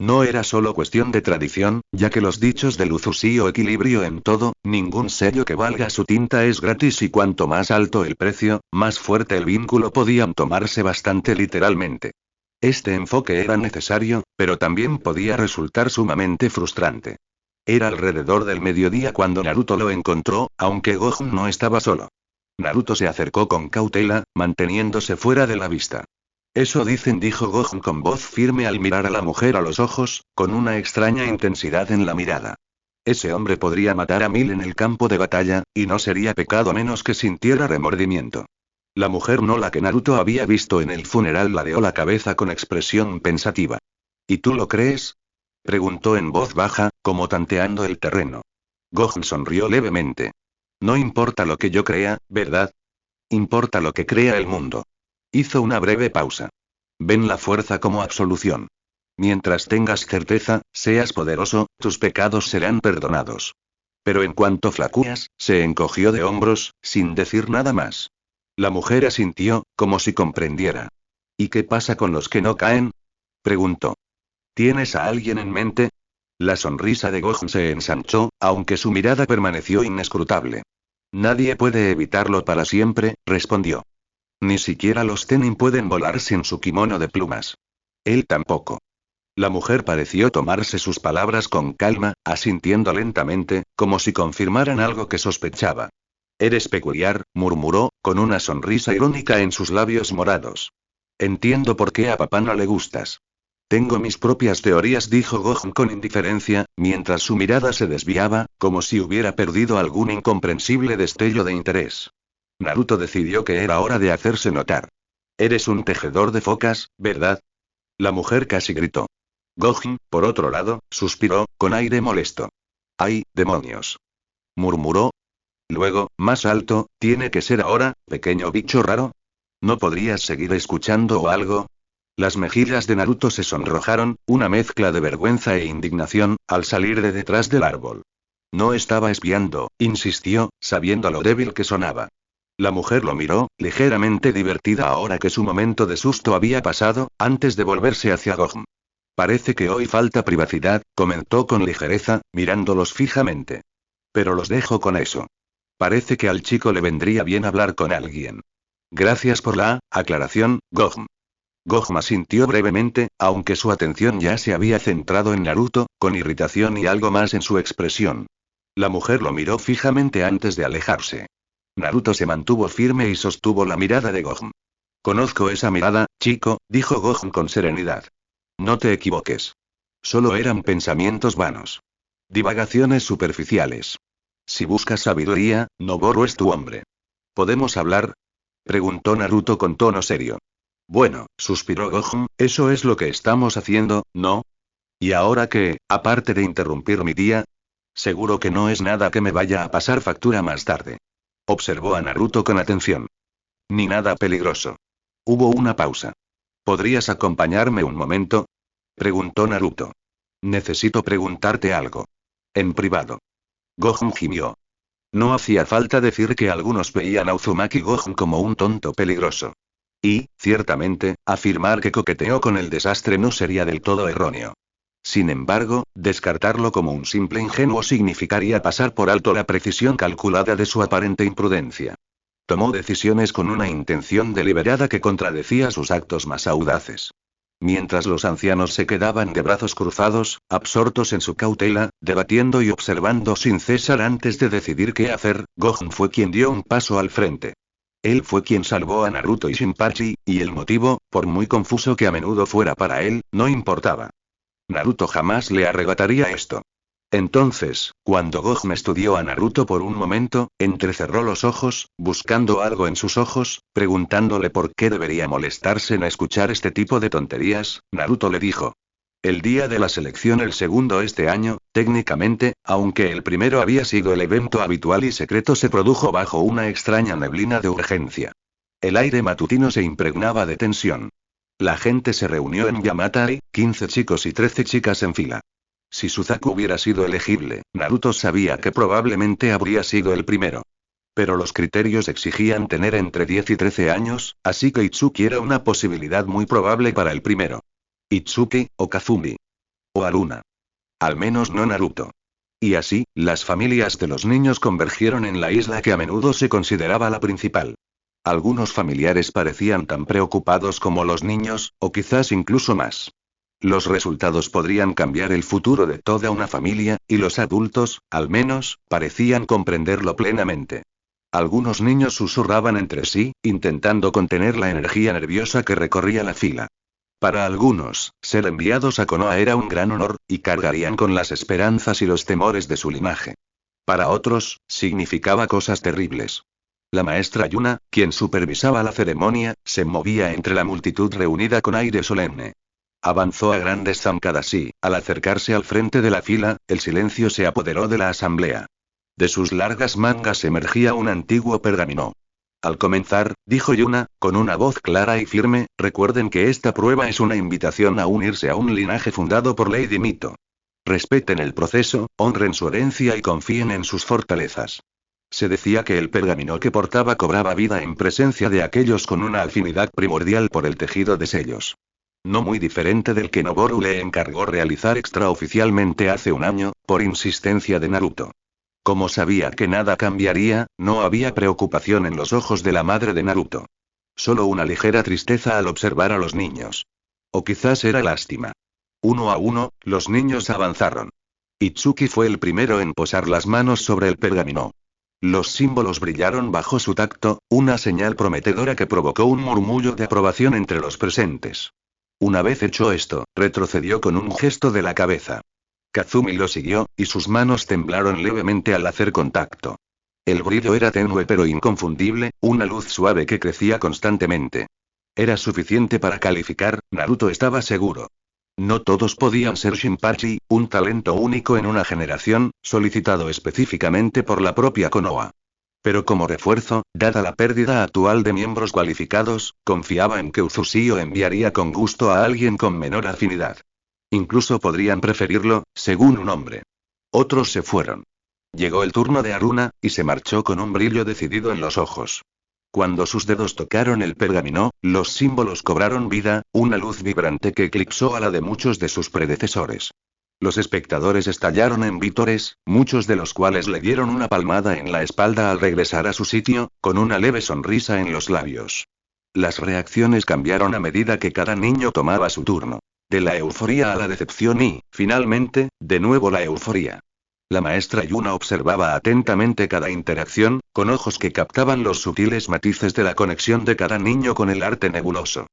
No era solo cuestión de tradición, ya que los dichos del Uzushi o equilibrio en todo, ningún sello que valga su tinta es gratis y cuanto más alto el precio, más fuerte el vínculo podían tomarse bastante literalmente. Este enfoque era necesario, pero también podía resultar sumamente frustrante. Era alrededor del mediodía cuando Naruto lo encontró, aunque Gohan no estaba solo. Naruto se acercó con cautela, manteniéndose fuera de la vista. Eso dicen, dijo Gohan con voz firme al mirar a la mujer a los ojos, con una extraña intensidad en la mirada. Ese hombre podría matar a 1000 en el campo de batalla, y no sería pecado menos que sintiera remordimiento. La mujer, no la que Naruto había visto en el funeral, ladeó la cabeza con expresión pensativa. ¿Y tú lo crees? Preguntó en voz baja, como tanteando el terreno. Gohan sonrió levemente. No importa lo que yo crea, ¿verdad? Importa lo que crea el mundo. Hizo una breve pausa. Ven la fuerza como absolución. Mientras tengas certeza, seas poderoso, tus pecados serán perdonados. Pero en cuanto flaqueas, se encogió de hombros, sin decir nada más. La mujer asintió, como si comprendiera. ¿Y qué pasa con los que no caen? Preguntó. ¿Tienes a alguien en mente? La sonrisa de Gohan se ensanchó, aunque su mirada permaneció inescrutable. Nadie puede evitarlo para siempre, respondió. Ni siquiera los Tenin pueden volar sin su kimono de plumas. Él tampoco. La mujer pareció tomarse sus palabras con calma, asintiendo lentamente, como si confirmaran algo que sospechaba. Eres peculiar, murmuró, con una sonrisa irónica en sus labios morados. Entiendo por qué a papá no le gustas. Tengo mis propias teorías, dijo Gohan con indiferencia, mientras su mirada se desviaba, como si hubiera perdido algún incomprensible destello de interés. Naruto decidió que era hora de hacerse notar. Eres un tejedor de focas, ¿verdad? La mujer casi gritó. Gohan, por otro lado, suspiró, con aire molesto. ¡Ay, demonios! Murmuró. Luego, más alto, ¿tiene que ser ahora, pequeño bicho raro? ¿No podrías seguir escuchando o algo? Las mejillas de Naruto se sonrojaron, una mezcla de vergüenza e indignación, al salir de detrás del árbol. No estaba espiando, insistió, sabiendo lo débil que sonaba. La mujer lo miró, ligeramente divertida ahora que su momento de susto había pasado, antes de volverse hacia Gohan. Parece que hoy falta privacidad, comentó con ligereza, mirándolos fijamente. Pero los dejo con eso. Parece que al chico le vendría bien hablar con alguien. Gracias por la aclaración, Gohan. Gohan asintió brevemente, aunque su atención ya se había centrado en Naruto, con irritación y algo más en su expresión. La mujer lo miró fijamente antes de alejarse. Naruto se mantuvo firme y sostuvo la mirada de Gohan. Conozco esa mirada, chico, dijo Gohan con serenidad. No te equivoques. Solo eran pensamientos vanos. Divagaciones superficiales. Si buscas sabiduría, Noboru es tu hombre. ¿Podemos hablar? Preguntó Naruto con tono serio. Bueno, suspiró Gohan, eso es lo que estamos haciendo, ¿no? ¿Y ahora qué, aparte de interrumpir mi día? Seguro que no es nada que me vaya a pasar factura más tarde. Observó a Naruto con atención. Ni nada peligroso. Hubo una pausa. ¿Podrías acompañarme un momento? Preguntó Naruto. Necesito preguntarte algo. En privado. Gohan gimió. No hacía falta decir que algunos veían a Uzumaki Gohan como un tonto peligroso. Y, ciertamente, afirmar que coqueteó con el desastre no sería del todo erróneo. Sin embargo, descartarlo como un simple ingenuo significaría pasar por alto la precisión calculada de su aparente imprudencia. Tomó decisiones con una intención deliberada que contradecía sus actos más audaces. Mientras los ancianos se quedaban de brazos cruzados, absortos en su cautela, debatiendo y observando sin cesar antes de decidir qué hacer, Gohan fue quien dio un paso al frente. Él fue quien salvó a Naruto y Shinpachi, y el motivo, por muy confuso que a menudo fuera para él, no importaba. Naruto jamás le arrebataría esto. Entonces, cuando Gohan estudió a Naruto por un momento, entrecerró los ojos, buscando algo en sus ojos, preguntándole por qué debería molestarse en escuchar este tipo de tonterías, Naruto le dijo. El día de la selección, el segundo este año, técnicamente, aunque el primero había sido el evento habitual y secreto, se produjo bajo una extraña neblina de urgencia. El aire matutino se impregnaba de tensión. La gente se reunió en Yamatai, 15 chicos y 13 chicas en fila. Si Suzaku hubiera sido elegible, Naruto sabía que probablemente habría sido el primero. Pero los criterios exigían tener entre 10 y 13 años, así que Itsuki era una posibilidad muy probable para el primero. Itsuki, o Kazumi. O Aruna. Al menos no Naruto. Y así, las familias de los niños convergieron en la isla que a menudo se consideraba la principal. Algunos familiares parecían tan preocupados como los niños, o quizás incluso más. Los resultados podrían cambiar el futuro de toda una familia, y los adultos, al menos, parecían comprenderlo plenamente. Algunos niños susurraban entre sí, intentando contener la energía nerviosa que recorría la fila. Para algunos, ser enviados a Konoha era un gran honor, y cargarían con las esperanzas y los temores de su linaje. Para otros, significaba cosas terribles. La maestra Yuna, quien supervisaba la ceremonia, se movía entre la multitud reunida con aire solemne. Avanzó a grandes zancadas y, al acercarse al frente de la fila, el silencio se apoderó de la asamblea. De sus largas mangas emergía un antiguo pergamino. Al comenzar, dijo Yuna, con una voz clara y firme, recuerden que esta prueba es una invitación a unirse a un linaje fundado por Lady Mito. Respeten el proceso, honren su herencia y confíen en sus fortalezas. Se decía que el pergamino que portaba cobraba vida en presencia de aquellos con una afinidad primordial por el tejido de sellos. No muy diferente del que Noboru le encargó realizar extraoficialmente hace un año, por insistencia de Naruto. Como sabía que nada cambiaría, no había preocupación en los ojos de la madre de Naruto. Solo una ligera tristeza al observar a los niños. O quizás era lástima. Uno a uno, los niños avanzaron. Itsuki fue el primero en posar las manos sobre el pergamino. Los símbolos brillaron bajo su tacto, una señal prometedora que provocó un murmullo de aprobación entre los presentes. Una vez hecho esto, retrocedió con un gesto de la cabeza. Kazumi lo siguió, y sus manos temblaron levemente al hacer contacto. El brillo era tenue pero inconfundible, una luz suave que crecía constantemente. Era suficiente para calificar, Naruto estaba seguro. No todos podían ser Shinpachi, un talento único en una generación, solicitado específicamente por la propia Konoha. Pero como refuerzo, dada la pérdida actual de miembros cualificados, confiaba en que Uzushio enviaría con gusto a alguien con menor afinidad. Incluso podrían preferirlo, según un hombre. Otros se fueron. Llegó el turno de Haruna, y se marchó con un brillo decidido en los ojos. Cuando sus dedos tocaron el pergamino, los símbolos cobraron vida, una luz vibrante que eclipsó a la de muchos de sus predecesores. Los espectadores estallaron en vítores, muchos de los cuales le dieron una palmada en la espalda al regresar a su sitio, con una leve sonrisa en los labios. Las reacciones cambiaron a medida que cada niño tomaba su turno. De la euforía a la decepción y, finalmente, de nuevo la euforía. La maestra Yuna observaba atentamente cada interacción, con ojos que captaban los sutiles matices de la conexión de cada niño con el arte nebuloso.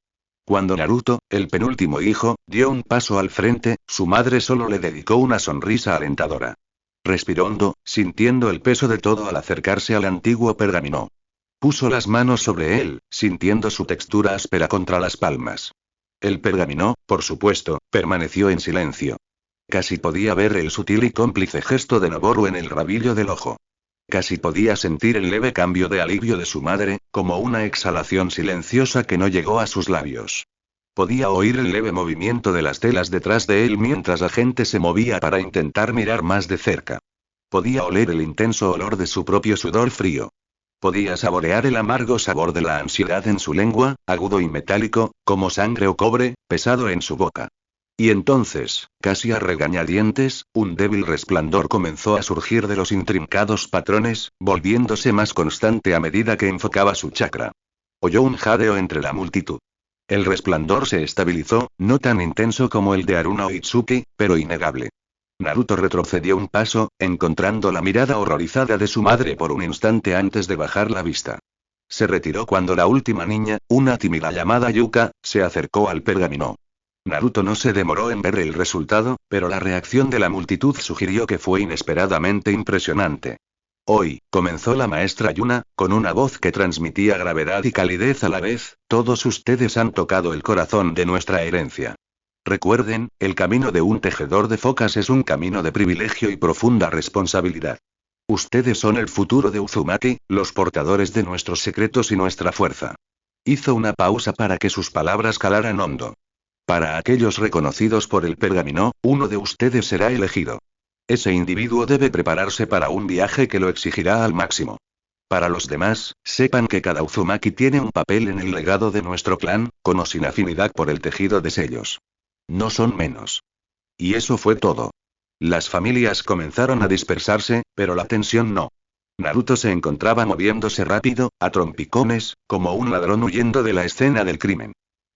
Cuando Naruto, el penúltimo hijo, dio un paso al frente, su madre solo le dedicó una sonrisa alentadora. Respiró hondo, sintiendo el peso de todo al acercarse al antiguo pergamino. Puso las manos sobre él, sintiendo su textura áspera contra las palmas. El pergamino, por supuesto, permaneció en silencio. Casi podía ver el sutil y cómplice gesto de Noboru en el rabillo del ojo. Casi podía sentir el leve cambio de alivio de su madre, como una exhalación silenciosa que no llegó a sus labios. Podía oír el leve movimiento de las telas detrás de él mientras la gente se movía para intentar mirar más de cerca. Podía oler el intenso olor de su propio sudor frío. Podía saborear el amargo sabor de la ansiedad en su lengua, agudo y metálico, como sangre o cobre, pesado en su boca. Y entonces, casi a regañadientes, un débil resplandor comenzó a surgir de los intrincados patrones, volviéndose más constante a medida que enfocaba su chakra. Oyó un jadeo entre la multitud. El resplandor se estabilizó, no tan intenso como el de Haruna o Itsuki, pero innegable. Naruto retrocedió un paso, encontrando la mirada horrorizada de su madre por un instante antes de bajar la vista. Se retiró cuando la última niña, una tímida llamada Yuka, se acercó al pergamino. Naruto no se demoró en ver el resultado, pero la reacción de la multitud sugirió que fue inesperadamente impresionante. Hoy, comenzó la maestra Yuna, con una voz que transmitía gravedad y calidez a la vez, todos ustedes han tocado el corazón de nuestra herencia. Recuerden, el camino de un tejedor de focas es un camino de privilegio y profunda responsabilidad. Ustedes son el futuro de Uzumaki, los portadores de nuestros secretos y nuestra fuerza. Hizo una pausa para que sus palabras calaran hondo. Para aquellos reconocidos por el pergamino, uno de ustedes será elegido. Ese individuo debe prepararse para un viaje que lo exigirá al máximo. Para los demás, sepan que cada Uzumaki tiene un papel en el legado de nuestro clan, con o sin afinidad por el tejido de sellos. No son menos. Y eso fue todo. Las familias comenzaron a dispersarse, pero la tensión no. Naruto se encontraba moviéndose rápido, a trompicones, como un ladrón huyendo de la escena del crimen.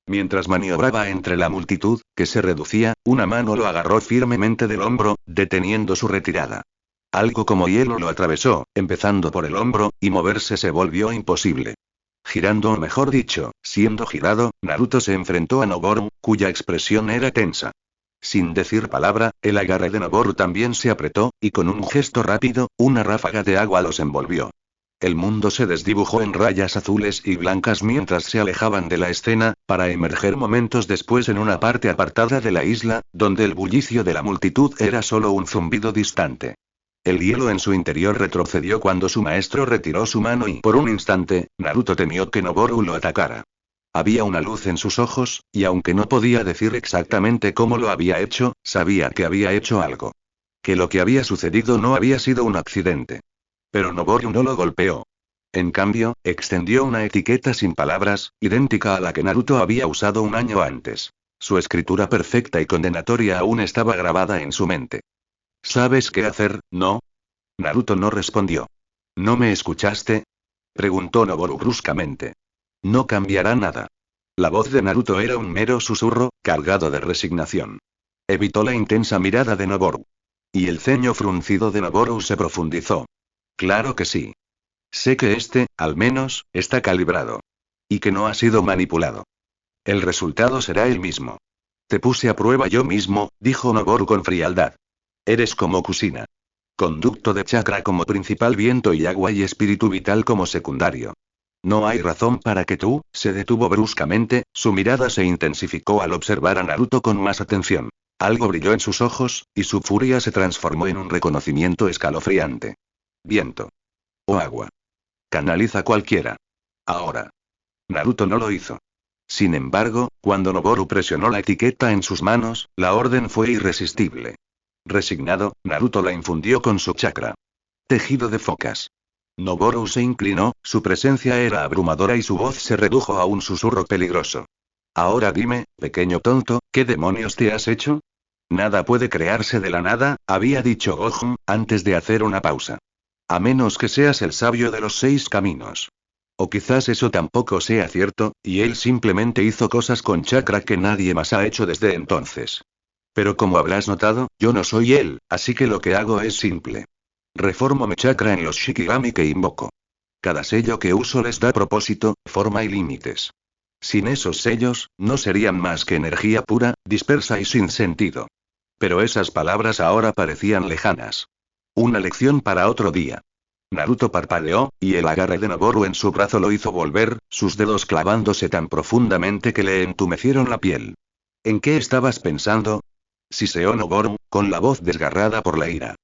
Mientras maniobraba entre la multitud, que se reducía, una mano lo agarró firmemente del hombro, deteniendo su retirada. Algo como hielo lo atravesó, empezando por el hombro, y moverse se volvió imposible. Girando o mejor dicho, siendo girado, Naruto se enfrentó a Noboru, cuya expresión era tensa. Sin decir palabra, el agarre de Noboru también se apretó, y con un gesto rápido, una ráfaga de agua los envolvió. El mundo se desdibujó en rayas azules y blancas mientras se alejaban de la escena, para emerger momentos después en una parte apartada de la isla, donde el bullicio de la multitud era solo un zumbido distante. El hielo en su interior retrocedió cuando su maestro retiró su mano y por un instante, Naruto temió que Noboru lo atacara. Había una luz en sus ojos, y aunque no podía decir exactamente cómo lo había hecho, sabía que había hecho algo. Que lo que había sucedido no había sido un accidente. Pero Noboru no lo golpeó. En cambio, extendió una etiqueta sin palabras, idéntica a la que Naruto había usado un año antes. Su escritura perfecta y condenatoria aún estaba grabada en su mente. ¿Sabes qué hacer, no? Naruto no respondió. ¿No me escuchaste? Preguntó Noboru bruscamente. No cambiará nada. La voz de Naruto era un mero susurro, cargado de resignación. Evitó la intensa mirada de Noboru. Y el ceño fruncido de Noboru se profundizó. Claro que sí. Sé que al menos, está calibrado. Y que no ha sido manipulado. El resultado será el mismo. Te puse a prueba yo mismo, dijo Noboru con frialdad. Eres como Kusina. Conducto de chakra como principal, viento y agua y espíritu vital como secundario. No hay razón para que tú, se detuvo bruscamente, su mirada se intensificó al observar a Naruto con más atención. Algo brilló en sus ojos, y su furia se transformó en un reconocimiento escalofriante. Viento. O agua. Canaliza cualquiera. Ahora. Naruto no lo hizo. Sin embargo, cuando Noboru presionó la etiqueta en sus manos, la orden fue irresistible. Resignado, Naruto la infundió con su chakra. Tejido de focas. Noboru se inclinó, su presencia era abrumadora y su voz se redujo a un susurro peligroso. Ahora dime, pequeño tonto, ¿qué demonios te has hecho? Nada puede crearse de la nada, había dicho Gohan, antes de hacer una pausa. A menos que seas el sabio de los 6 caminos. O quizás eso tampoco sea cierto, y él simplemente hizo cosas con chakra que nadie más ha hecho desde entonces. Pero como habrás notado, yo no soy él, así que lo que hago es simple. Reformo mi chakra en los Shikigami que invoco. Cada sello que uso les da propósito, forma y límites. Sin esos sellos, no serían más que energía pura, dispersa y sin sentido. Pero esas palabras ahora parecían lejanas. Una lección para otro día. Naruto parpadeó, y el agarre de Noboru en su brazo lo hizo volver, sus dedos clavándose tan profundamente que le entumecieron la piel. ¿En qué estabas pensando? Siseó Noboru, con la voz desgarrada por la ira.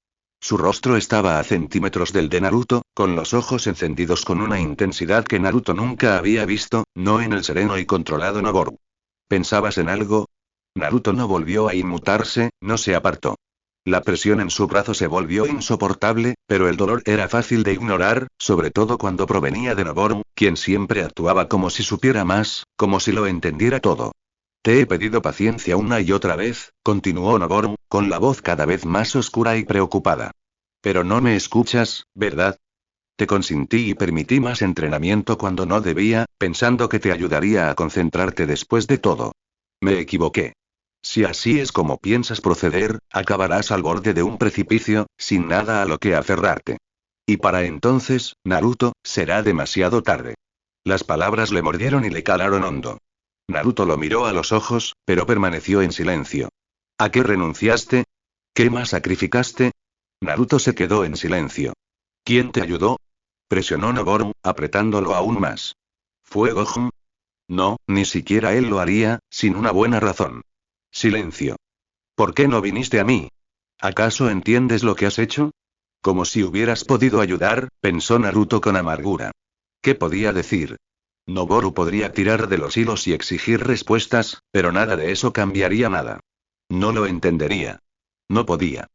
Su rostro estaba a centímetros del de Naruto, con los ojos encendidos con una intensidad que Naruto nunca había visto, no en el sereno y controlado Noboru. ¿Pensabas en algo? Naruto no volvió a inmutarse, no se apartó. La presión en su brazo se volvió insoportable, pero el dolor era fácil de ignorar, sobre todo cuando provenía de Noboru, quien siempre actuaba como si supiera más, como si lo entendiera todo. Te he pedido paciencia una y otra vez, continuó Noboru, con la voz cada vez más oscura y preocupada. Pero no me escuchas, ¿verdad? Te consentí y permití más entrenamiento cuando no debía, pensando que te ayudaría a concentrarte después de todo. Me equivoqué. Si así es como piensas proceder, acabarás al borde de un precipicio, sin nada a lo que aferrarte. Y para entonces, Naruto, será demasiado tarde. Las palabras le mordieron y le calaron hondo. Naruto lo miró a los ojos, pero permaneció en silencio. ¿A qué renunciaste? ¿Qué más sacrificaste? Naruto se quedó en silencio. ¿Quién te ayudó? Presionó Noboru, apretándolo aún más. ¿Fue Gohan? No, ni siquiera él lo haría, sin una buena razón. Silencio. ¿Por qué no viniste a mí? ¿Acaso entiendes lo que has hecho? Como si hubieras podido ayudar, pensó Naruto con amargura. ¿Qué podía decir? Noboru podría tirar de los hilos y exigir respuestas, pero nada de eso cambiaría nada. No lo entendería. No podía.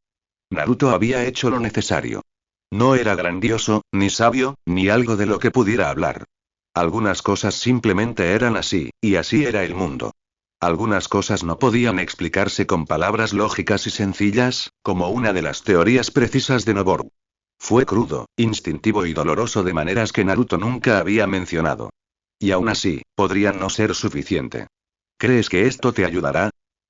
Naruto había hecho lo necesario. No era grandioso, ni sabio, ni algo de lo que pudiera hablar. Algunas cosas simplemente eran así, y así era el mundo. Algunas cosas no podían explicarse con palabras lógicas y sencillas, como una de las teorías precisas de Noboru. Fue crudo, instintivo y doloroso de maneras que Naruto nunca había mencionado. Y aún así, podría no ser suficiente. ¿Crees que esto te ayudará?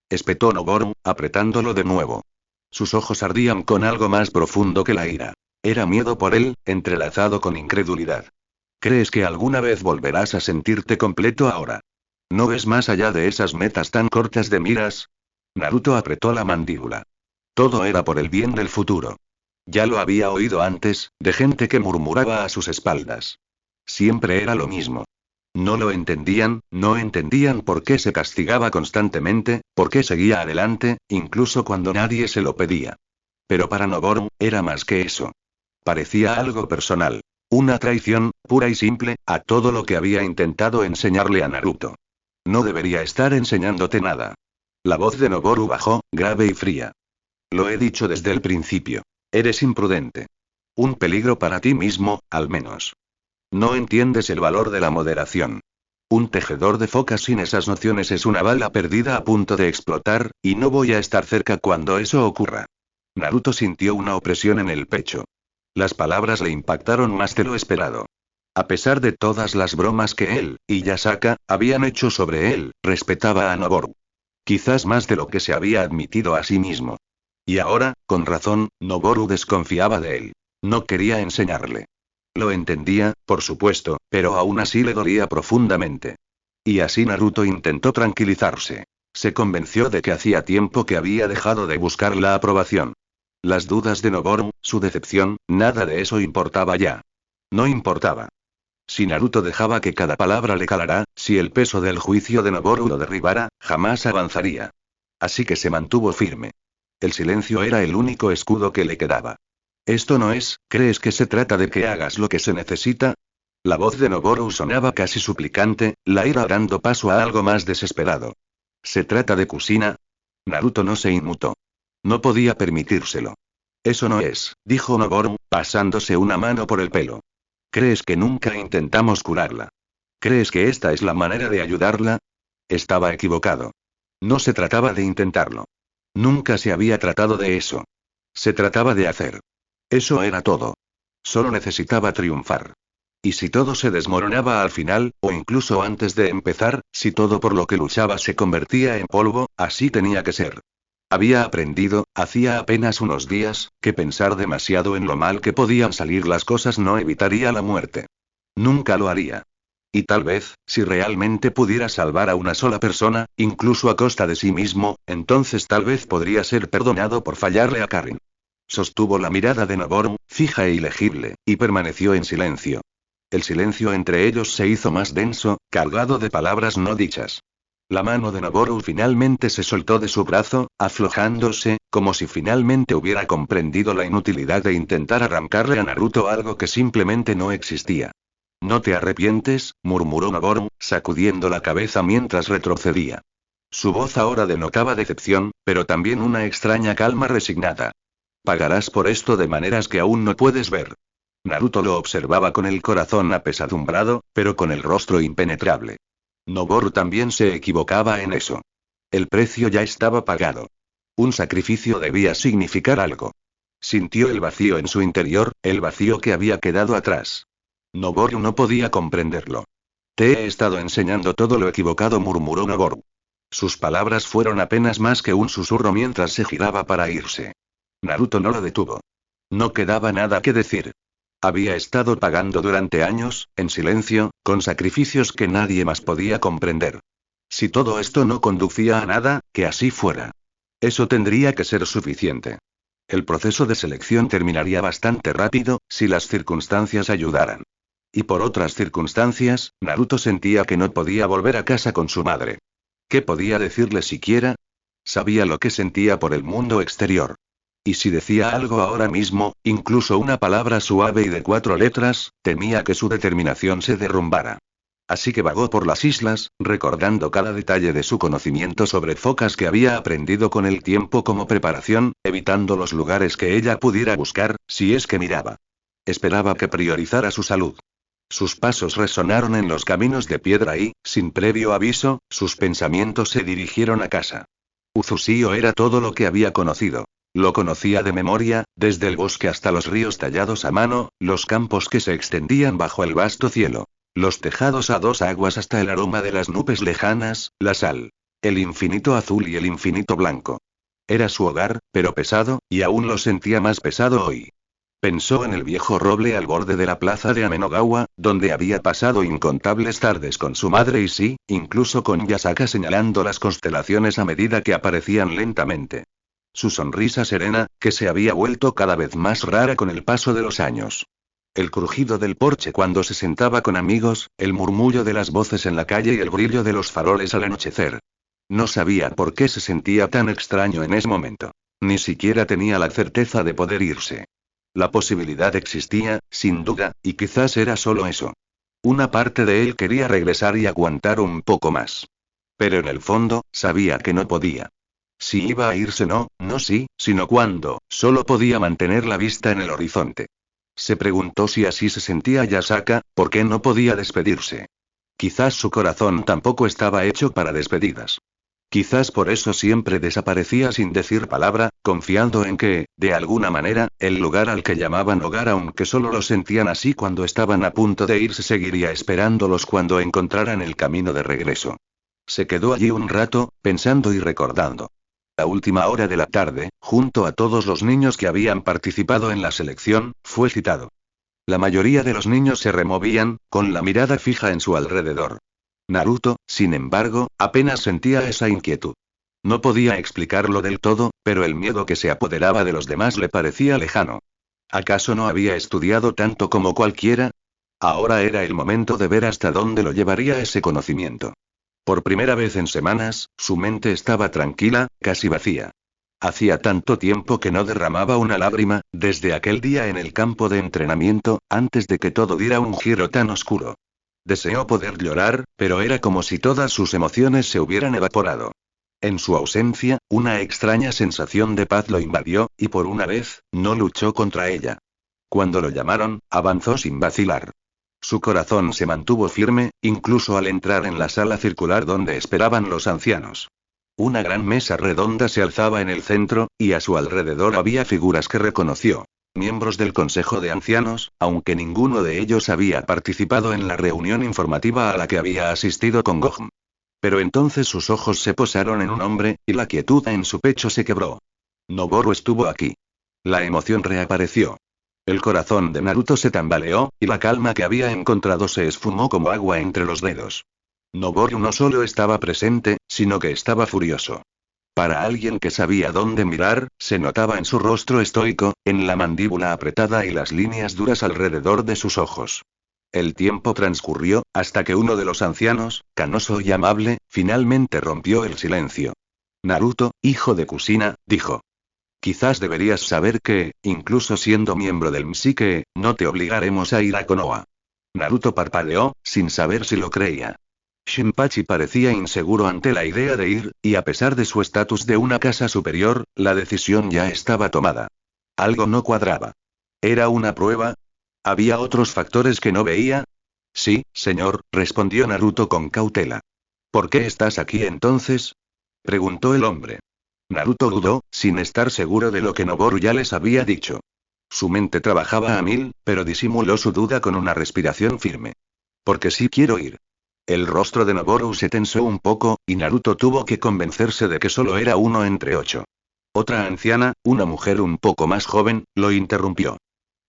Espetó Noboru, apretándolo de nuevo. Sus ojos ardían con algo más profundo que la ira. Era miedo por él, entrelazado con incredulidad. ¿Crees que alguna vez volverás a sentirte completo ahora? ¿No ves más allá de esas metas tan cortas de miras? Naruto apretó la mandíbula. Todo era por el bien del futuro. Ya lo había oído antes, de gente que murmuraba a sus espaldas. Siempre era lo mismo. No lo entendían, no entendían por qué se castigaba constantemente, por qué seguía adelante, incluso cuando nadie se lo pedía. Pero para Noboru, era más que eso. Parecía algo personal. Una traición, pura y simple, a todo lo que había intentado enseñarle a Naruto. No debería estar enseñándote nada. La voz de Noboru bajó, grave y fría. Lo he dicho desde el principio. Eres imprudente. Un peligro para ti mismo, al menos. No entiendes el valor de la moderación. Un tejedor de focas sin esas nociones es una bala perdida a punto de explotar, y no voy a estar cerca cuando eso ocurra. Naruto sintió una opresión en el pecho. Las palabras le impactaron más de lo esperado. A pesar de todas las bromas que él y Yasaka habían hecho sobre él, respetaba a Noboru. Quizás más de lo que se había admitido a sí mismo. Y ahora, con razón, Noboru desconfiaba de él. No quería enseñarle. Lo entendía, por supuesto, pero aún así le dolía profundamente. Y así Naruto intentó tranquilizarse. Se convenció de que hacía tiempo que había dejado de buscar la aprobación. Las dudas de Noboru, su decepción, nada de eso importaba ya. No importaba. Si Naruto dejaba que cada palabra le calara, si el peso del juicio de Noboru lo derribara, jamás avanzaría. Así que se mantuvo firme. El silencio era el único escudo que le quedaba. Esto no es, ¿crees que se trata de que hagas lo que se necesita? La voz de Noboru sonaba casi suplicante, la ira dando paso a algo más desesperado. ¿Se trata de Kushina? Naruto no se inmutó. No podía permitírselo. Eso no es, dijo Noboru, pasándose una mano por el pelo. ¿Crees que nunca intentamos curarla? ¿Crees que esta es la manera de ayudarla? Estaba equivocado. No se trataba de intentarlo. Nunca se había tratado de eso. Se trataba de hacer. Eso era todo. Solo necesitaba triunfar. Y si todo se desmoronaba al final, o incluso antes de empezar, si todo por lo que luchaba se convertía en polvo, así tenía que ser. Había aprendido, hacía apenas unos días, que pensar demasiado en lo mal que podían salir las cosas no evitaría la muerte. Nunca lo haría. Y tal vez, si realmente pudiera salvar a una sola persona, incluso a costa de sí mismo, entonces tal vez podría ser perdonado por fallarle a Karin. Sostuvo la mirada de Noboru, fija e ilegible, y permaneció en silencio. El silencio entre ellos se hizo más denso, cargado de palabras no dichas. La mano de Noboru finalmente se soltó de su brazo, aflojándose, como si finalmente hubiera comprendido la inutilidad de intentar arrancarle a Naruto algo que simplemente no existía. «¿No te arrepientes?», murmuró Noboru, sacudiendo la cabeza mientras retrocedía. Su voz ahora denotaba decepción, pero también una extraña calma resignada. «Pagarás por esto de maneras que aún no puedes ver». Naruto lo observaba con el corazón apesadumbrado, pero con el rostro impenetrable. Noboru también se equivocaba en eso. El precio ya estaba pagado. Un sacrificio debía significar algo. Sintió el vacío en su interior, el vacío que había quedado atrás. Noboru no podía comprenderlo. «Te he estado enseñando todo lo equivocado», murmuró Noboru. Sus palabras fueron apenas más que un susurro mientras se giraba para irse. Naruto no lo detuvo. No quedaba nada que decir. Había estado pagando durante años, en silencio, con sacrificios que nadie más podía comprender. Si todo esto no conducía a nada, que así fuera. Eso tendría que ser suficiente. El proceso de selección terminaría bastante rápido, si las circunstancias ayudaran. Y por otras circunstancias, Naruto sentía que no podía volver a casa con su madre. ¿Qué podía decirle siquiera? Sabía lo que sentía por el mundo exterior. Y si decía algo ahora mismo, incluso una palabra suave y de 4 letras, temía que su determinación se derrumbara. Así que vagó por las islas, recordando cada detalle de su conocimiento sobre focas que había aprendido con el tiempo como preparación, evitando los lugares que ella pudiera buscar, si es que miraba. Esperaba que priorizara su salud. Sus pasos resonaron en los caminos de piedra y, sin previo aviso, sus pensamientos se dirigieron a casa. Uzushio era todo lo que había conocido. Lo conocía de memoria, desde el bosque hasta los ríos tallados a mano, los campos que se extendían bajo el vasto cielo, los tejados a 2 aguas hasta el aroma de las nubes lejanas, la sal, el infinito azul y el infinito blanco. Era su hogar, pero pesado, y aún lo sentía más pesado hoy. Pensó en el viejo roble al borde de la plaza de Amenogawa, donde había pasado incontables tardes con su madre y sí, incluso con Yasaka señalando las constelaciones a medida que aparecían lentamente. Su sonrisa serena, que se había vuelto cada vez más rara con el paso de los años. El crujido del porche cuando se sentaba con amigos, el murmullo de las voces en la calle y el brillo de los faroles al anochecer. No sabía por qué se sentía tan extraño en ese momento. Ni siquiera tenía la certeza de poder irse. La posibilidad existía, sin duda, y quizás era solo eso. Una parte de él quería regresar y aguantar un poco más. Pero en el fondo, sabía que no podía. Si iba a irse no sí, sino cuándo, solo podía mantener la vista en el horizonte. Se preguntó si así se sentía Yasaka, ¿por qué no podía despedirse? Quizás su corazón tampoco estaba hecho para despedidas. Quizás por eso siempre desaparecía sin decir palabra, confiando en que, de alguna manera, el lugar al que llamaban hogar, aunque solo lo sentían así cuando estaban a punto de irse, seguiría esperándolos cuando encontraran el camino de regreso. Se quedó allí un rato, pensando y recordando. A última hora de la tarde, junto a todos los niños que habían participado en la selección, fue citado. La mayoría de los niños se removían, con la mirada fija en su alrededor. Naruto, sin embargo, apenas sentía esa inquietud. No podía explicarlo del todo, pero el miedo que se apoderaba de los demás le parecía lejano. ¿Acaso no había estudiado tanto como cualquiera? Ahora era el momento de ver hasta dónde lo llevaría ese conocimiento. Por primera vez en semanas, su mente estaba tranquila, casi vacía. Hacía tanto tiempo que no derramaba una lágrima, desde aquel día en el campo de entrenamiento, antes de que todo diera un giro tan oscuro. Deseó poder llorar, pero era como si todas sus emociones se hubieran evaporado. En su ausencia, una extraña sensación de paz lo invadió, y por una vez, no luchó contra ella. Cuando lo llamaron, avanzó sin vacilar. Su corazón se mantuvo firme, incluso al entrar en la sala circular donde esperaban los ancianos. Una gran mesa redonda se alzaba en el centro, y a su alrededor había figuras que reconoció. Miembros del Consejo de Ancianos, aunque ninguno de ellos había participado en la reunión informativa a la que había asistido con Gohan. Pero entonces sus ojos se posaron en un hombre, y la quietud en su pecho se quebró. Noboru estuvo aquí. La emoción reapareció. El corazón de Naruto se tambaleó, y la calma que había encontrado se esfumó como agua entre los dedos. Noboru no solo estaba presente, sino que estaba furioso. Para alguien que sabía dónde mirar, se notaba en su rostro estoico, en la mandíbula apretada y las líneas duras alrededor de sus ojos. El tiempo transcurrió, hasta que uno de los ancianos, canoso y amable, finalmente rompió el silencio. Naruto, hijo de Kushina, dijo. Quizás deberías saber que, incluso siendo miembro del Mshike, no te obligaremos a ir a Konoha. Naruto parpadeó, sin saber si lo creía. Shinpachi parecía inseguro ante la idea de ir, y a pesar de su estatus de una casa superior, la decisión ya estaba tomada. Algo no cuadraba. ¿Era una prueba? ¿Había otros factores que no veía? Sí, señor, respondió Naruto con cautela. ¿Por qué estás aquí entonces? Preguntó el hombre. Naruto dudó, sin estar seguro de lo que Noboru ya les había dicho. Su mente trabajaba a mil, pero disimuló su duda con una respiración firme. Porque sí quiero ir. El rostro de Noboru se tensó un poco, y Naruto tuvo que convencerse de que solo era uno entre 8. Otra anciana, una mujer un poco más joven, lo interrumpió.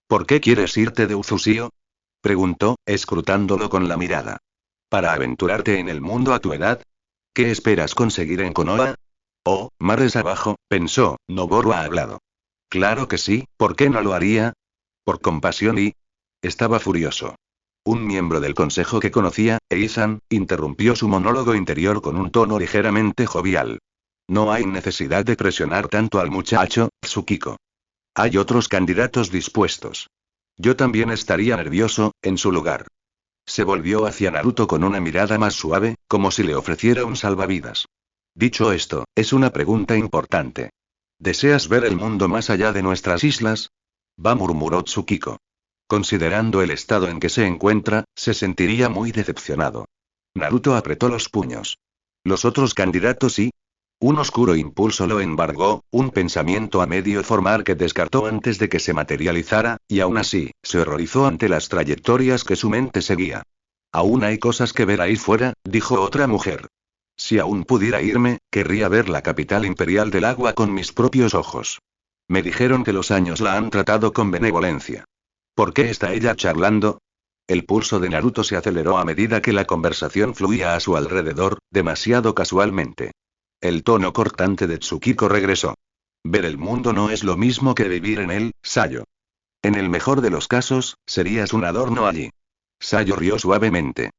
¿Por qué quieres irte de Uzusio? Preguntó, escrutándolo con la mirada. ¿Para aventurarte en el mundo a tu edad? ¿Qué esperas conseguir en Konoha? Oh, mares abajo, pensó, Noboru ha hablado. Claro que sí, ¿por qué no lo haría? Por compasión y... Estaba furioso. Un miembro del consejo que conocía, Eizan, interrumpió su monólogo interior con un tono ligeramente jovial. No hay necesidad de presionar tanto al muchacho, Tsukiko. Hay otros candidatos dispuestos. Yo también estaría nervioso, en su lugar. Se volvió hacia Naruto con una mirada más suave, como si le ofreciera un salvavidas. Dicho esto, es una pregunta importante. ¿Deseas ver el mundo más allá de nuestras islas? Va, murmuró Tsukiko. Considerando el estado en que se encuentra, se sentiría muy decepcionado. Naruto apretó los puños. ¿Los otros candidatos sí? Un oscuro impulso lo embargó, un pensamiento a medio formar que descartó antes de que se materializara, y aún así, se horrorizó ante las trayectorias que su mente seguía. Aún hay cosas que ver ahí fuera, dijo otra mujer. Si aún pudiera irme, querría ver la capital imperial del agua con mis propios ojos. Me dijeron que los años la han tratado con benevolencia. ¿Por qué está ella charlando? El pulso de Naruto se aceleró a medida que la conversación fluía a su alrededor, demasiado casualmente. El tono cortante de Tsukiko regresó. Ver el mundo no es lo mismo que vivir en él, Sayo. En el mejor de los casos, serías un adorno allí. Sayo rió suavemente.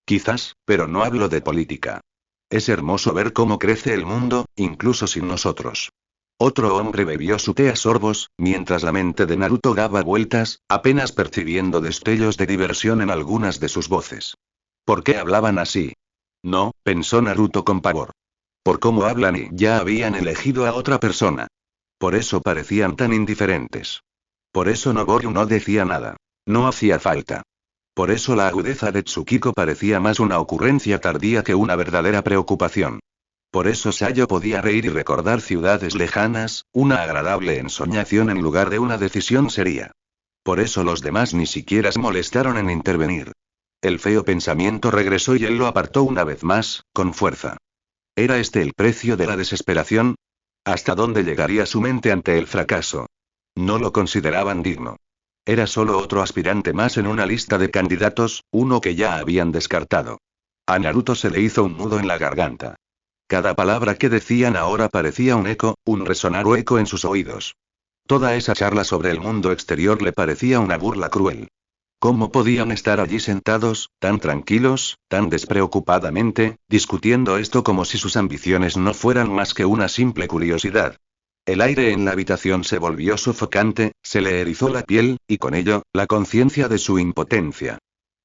Quizás, pero no hablo de política. Es hermoso ver cómo crece el mundo, incluso sin nosotros. Otro hombre bebió su té a sorbos, mientras la mente de Naruto daba vueltas, apenas percibiendo destellos de diversión en algunas de sus voces. ¿Por qué hablaban así? No, pensó Naruto con pavor. Por cómo hablan y ya habían elegido a otra persona. Por eso parecían tan indiferentes. Por eso Noboru no decía nada. No hacía falta. Por eso la agudeza de Tsukiko parecía más una ocurrencia tardía que una verdadera preocupación. Por eso Sayo podía reír y recordar ciudades lejanas, una agradable ensoñación en lugar de una decisión seria. Por eso los demás ni siquiera se molestaron en intervenir. El feo pensamiento regresó y él lo apartó una vez más, con fuerza. ¿Era este el precio de la desesperación? ¿Hasta dónde llegaría su mente ante el fracaso? No lo consideraban digno. Era solo otro aspirante más en una lista de candidatos, uno que ya habían descartado. A Naruto se le hizo un nudo en la garganta. Cada palabra que decían ahora parecía un eco, un resonar o eco en sus oídos. Toda esa charla sobre el mundo exterior le parecía una burla cruel. ¿Cómo podían estar allí sentados, tan tranquilos, tan despreocupadamente, discutiendo esto como si sus ambiciones no fueran más que una simple curiosidad? El aire en la habitación se volvió sofocante, se le erizó la piel, y con ello, la conciencia de su impotencia.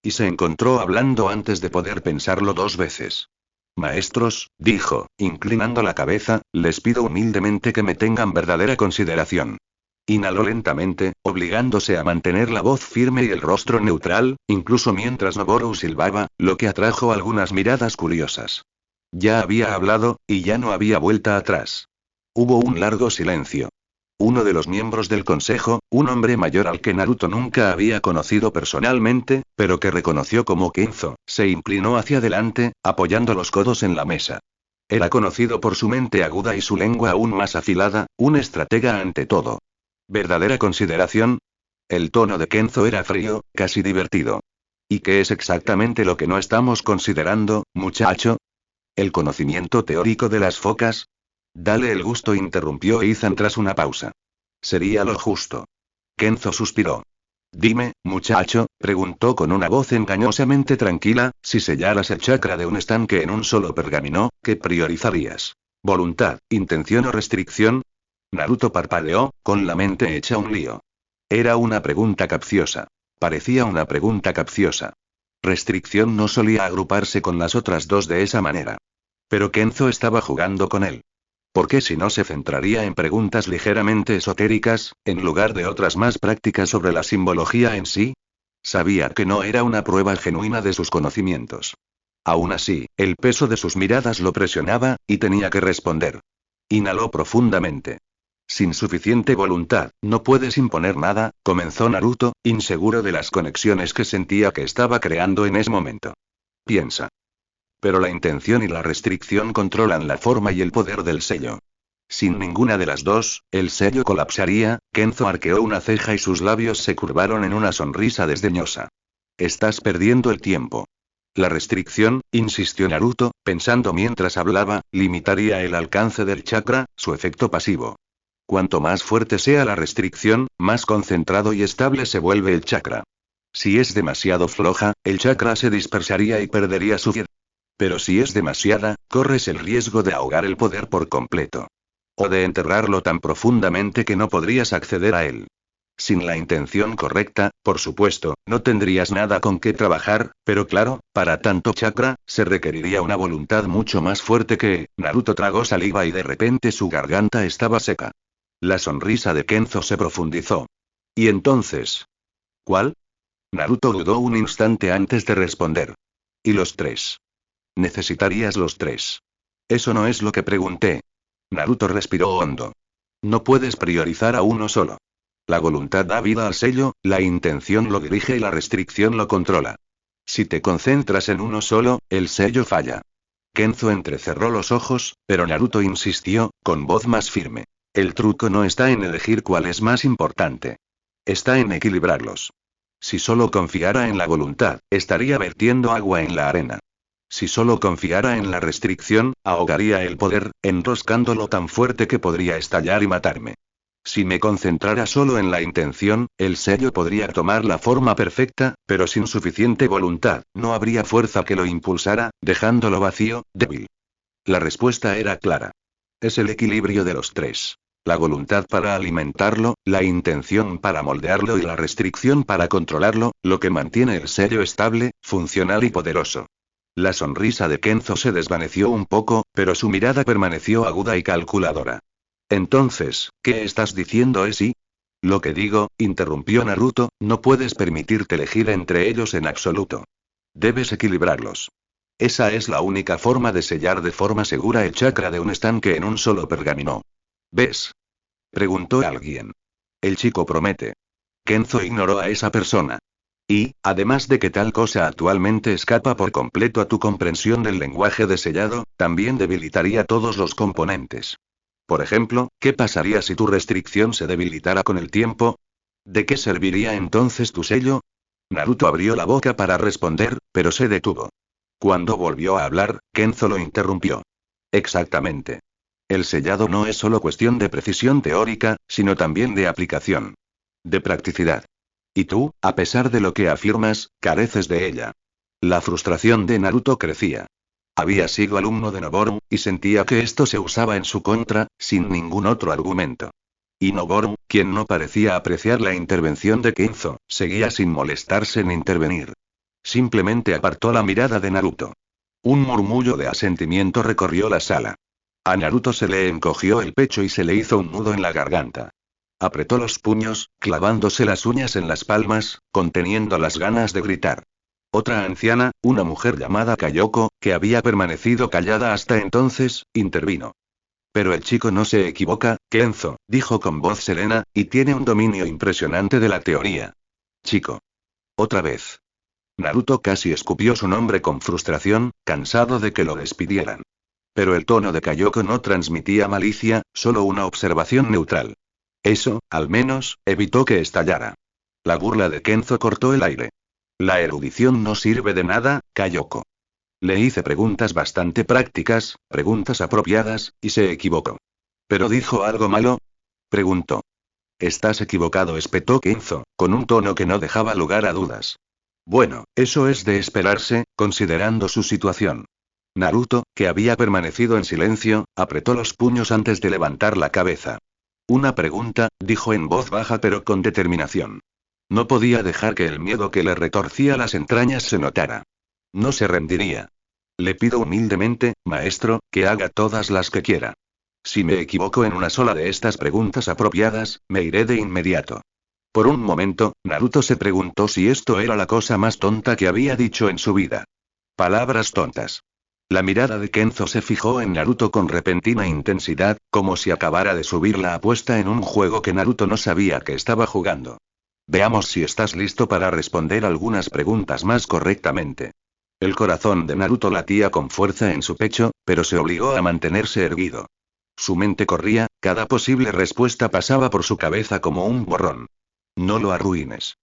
Y se encontró hablando antes de poder pensarlo dos veces. Maestros, dijo, inclinando la cabeza, les pido humildemente que me tengan verdadera consideración. Inhaló lentamente, obligándose a mantener la voz firme y el rostro neutral, incluso mientras Noboru silbaba, lo que atrajo algunas miradas curiosas. Ya había hablado, y ya no había vuelta atrás. Hubo un largo silencio. Uno de los miembros del consejo, un hombre mayor al que Naruto nunca había conocido personalmente, pero que reconoció como Kenzo, se inclinó hacia adelante, apoyando los codos en la mesa. Era conocido por su mente aguda y su lengua aún más afilada, un estratega ante todo. ¿Verdadera consideración? El tono de Kenzo era frío, casi divertido. ¿Y qué es exactamente lo que no estamos considerando, muchacho? ¿El conocimiento teórico de las focas? Dale el gusto, interrumpió Ethan tras una pausa. Sería lo justo. Kenzo suspiró. Dime, muchacho, preguntó con una voz engañosamente tranquila, si sellaras el chakra de un estanque en un solo pergamino, ¿qué priorizarías? ¿Voluntad, intención o restricción? Naruto parpadeó, con la mente hecha un lío. Era una pregunta capciosa. Parecía una pregunta capciosa. Restricción no solía agruparse con las otras dos de esa manera. Pero Kenzo estaba jugando con él. ¿Por qué si no se centraría en preguntas ligeramente esotéricas, en lugar de otras más prácticas sobre la simbología en sí? Sabía que no era una prueba genuina de sus conocimientos. Aún así, el peso de sus miradas lo presionaba, y tenía que responder. Inhaló profundamente. Sin suficiente voluntad, no puedes imponer nada, comenzó Naruto, inseguro de las conexiones que sentía que estaba creando en ese momento. Piensa. Pero la intención y la restricción controlan la forma y el poder del sello. Sin ninguna de las dos, el sello colapsaría. Kenzo arqueó una ceja y sus labios se curvaron en una sonrisa desdeñosa. Estás perdiendo el tiempo. La restricción, insistió Naruto, pensando mientras hablaba, limitaría el alcance del chakra, su efecto pasivo. Cuanto más fuerte sea la restricción, más concentrado y estable se vuelve el chakra. Si es demasiado floja, el chakra se dispersaría y perdería su fuerza. Pero si es demasiada, corres el riesgo de ahogar el poder por completo. O de enterrarlo tan profundamente que no podrías acceder a él. Sin la intención correcta, por supuesto, no tendrías nada con qué trabajar, pero claro, para tanto chakra, se requeriría una voluntad mucho más fuerte que... Naruto tragó saliva y de repente su garganta estaba seca. La sonrisa de Kenzo se profundizó. ¿Y entonces? ¿Cuál? Naruto dudó un instante antes de responder. ¿Y los tres? Necesitarías los tres. Eso no es lo que pregunté. Naruto respiró hondo. No puedes priorizar a uno solo. La voluntad da vida al sello, la intención lo dirige y la restricción lo controla. Si te concentras en uno solo, el sello falla. Kenzo entrecerró los ojos, pero Naruto insistió, con voz más firme. El truco no está en elegir cuál es más importante. Está en equilibrarlos. Si solo confiara en la voluntad, estaría vertiendo agua en la arena. Si solo confiara en la restricción, ahogaría el poder, enroscándolo tan fuerte que podría estallar y matarme. Si me concentrara solo en la intención, el sello podría tomar la forma perfecta, pero sin suficiente voluntad, no habría fuerza que lo impulsara, dejándolo vacío, débil. La respuesta era clara. Es el equilibrio de los tres. La voluntad para alimentarlo, la intención para moldearlo y la restricción para controlarlo, lo que mantiene el sello estable, funcional y poderoso. La sonrisa de Kenzo se desvaneció un poco, pero su mirada permaneció aguda y calculadora. Entonces, ¿qué estás diciendo, Esi? Lo que digo, interrumpió Naruto, no puedes permitirte elegir entre ellos en absoluto. Debes equilibrarlos. Esa es la única forma de sellar de forma segura el chakra de un estanque en un solo pergamino. ¿Ves? Preguntó alguien. El chico promete. Kenzo ignoró a esa persona. Y, además de que tal cosa actualmente escapa por completo a tu comprensión del lenguaje de sellado, también debilitaría todos los componentes. Por ejemplo, ¿qué pasaría si tu restricción se debilitara con el tiempo? ¿De qué serviría entonces tu sello? Naruto abrió la boca para responder, pero se detuvo. Cuando volvió a hablar, Kenzo lo interrumpió. Exactamente. El sellado no es solo cuestión de precisión teórica, sino también de aplicación. De practicidad. Y tú, a pesar de lo que afirmas, careces de ella. La frustración de Naruto crecía. Había sido alumno de Noboru, y sentía que esto se usaba en su contra, sin ningún otro argumento. Y Noboru, quien no parecía apreciar la intervención de Kenzo, seguía sin molestarse en intervenir. Simplemente apartó la mirada de Naruto. Un murmullo de asentimiento recorrió la sala. A Naruto se le encogió el pecho y se le hizo un nudo en la garganta. Apretó los puños, clavándose las uñas en las palmas, conteniendo las ganas de gritar. Otra anciana, una mujer llamada Kayoko, que había permanecido callada hasta entonces, intervino. Pero el chico no se equivoca, Kenzo, dijo con voz serena, y tiene un dominio impresionante de la teoría. Chico. Otra vez. Naruto casi escupió su nombre con frustración, cansado de que lo despidieran. Pero el tono de Kayoko no transmitía malicia, solo una observación neutral. Eso, al menos, evitó que estallara. La burla de Kenzo cortó el aire. La erudición no sirve de nada, Kayoko. Le hice preguntas bastante prácticas, preguntas apropiadas, y se equivocó. ¿Pero dijo algo malo? Preguntó. Estás equivocado, espetó Kenzo, con un tono que no dejaba lugar a dudas. Bueno, eso es de esperarse, considerando su situación. Naruto, que había permanecido en silencio, apretó los puños antes de levantar la cabeza. Una pregunta, dijo en voz baja pero con determinación. No podía dejar que el miedo que le retorcía las entrañas se notara. No se rendiría. Le pido humildemente, maestro, que haga todas las que quiera. Si me equivoco en una sola de estas preguntas apropiadas, me iré de inmediato. Por un momento, Naruto se preguntó si esto era la cosa más tonta que había dicho en su vida. Palabras tontas. La mirada de Kenzo se fijó en Naruto con repentina intensidad, como si acabara de subir la apuesta en un juego que Naruto no sabía que estaba jugando. Veamos si estás listo para responder algunas preguntas más correctamente. El corazón de Naruto latía con fuerza en su pecho, pero se obligó a mantenerse erguido. Su mente corría, cada posible respuesta pasaba por su cabeza como un borrón. No lo arruines.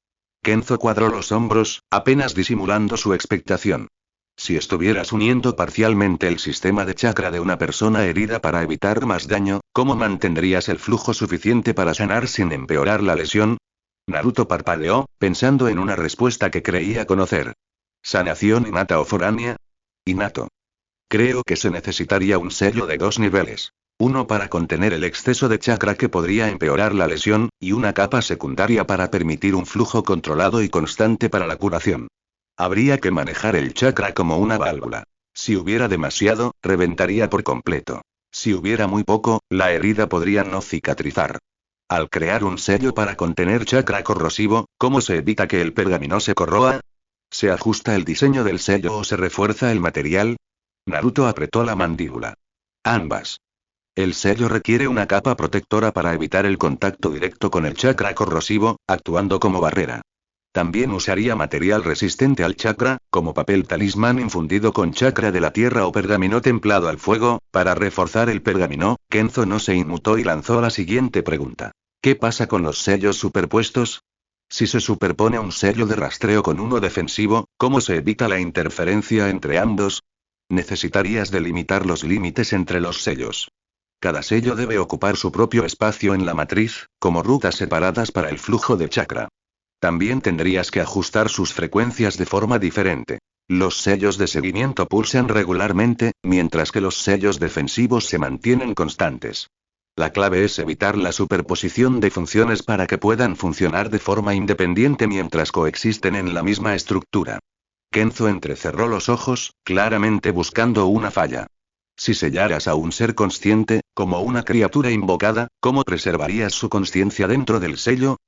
Kenzo cuadró los hombros, apenas disimulando su expectación. Si estuvieras uniendo parcialmente el sistema de chakra de una persona herida para evitar más daño, ¿cómo mantendrías el flujo suficiente para sanar sin empeorar la lesión? Naruto parpadeó, pensando en una respuesta que creía conocer. ¿Sanación innata o foránea? Innato. Creo que se necesitaría un sello de 2 niveles. Uno para contener el exceso de chakra que podría empeorar la lesión, y una capa secundaria para permitir un flujo controlado y constante para la curación. Habría que manejar el chakra como una válvula. Si hubiera demasiado, reventaría por completo. Si hubiera muy poco, la herida podría no cicatrizar. Al crear un sello para contener chakra corrosivo, ¿cómo se evita que el pergamino se corroa? ¿Se ajusta el diseño del sello o se refuerza el material? Naruto apretó la mandíbula. Ambas. El sello requiere una capa protectora para evitar el contacto directo con el chakra corrosivo, actuando como barrera. También usaría material resistente al chakra, como papel talismán infundido con chakra de la tierra o pergamino templado al fuego, para reforzar el pergamino. Kenzo no se inmutó y lanzó la siguiente pregunta. ¿Qué pasa con los sellos superpuestos? Si se superpone un sello de rastreo con uno defensivo, ¿cómo se evita la interferencia entre ambos? Necesitarías delimitar los límites entre los sellos. Cada sello debe ocupar su propio espacio en la matriz, como rutas separadas para el flujo de chakra. También tendrías que ajustar sus frecuencias de forma diferente. Los sellos de seguimiento pulsan regularmente, mientras que los sellos defensivos se mantienen constantes. La clave es evitar la superposición de funciones para que puedan funcionar de forma independiente mientras coexisten en la misma estructura. Kenzo entrecerró los ojos, claramente buscando una falla. Si sellaras a un ser consciente, como una criatura invocada, ¿cómo preservarías su consciencia dentro del sello?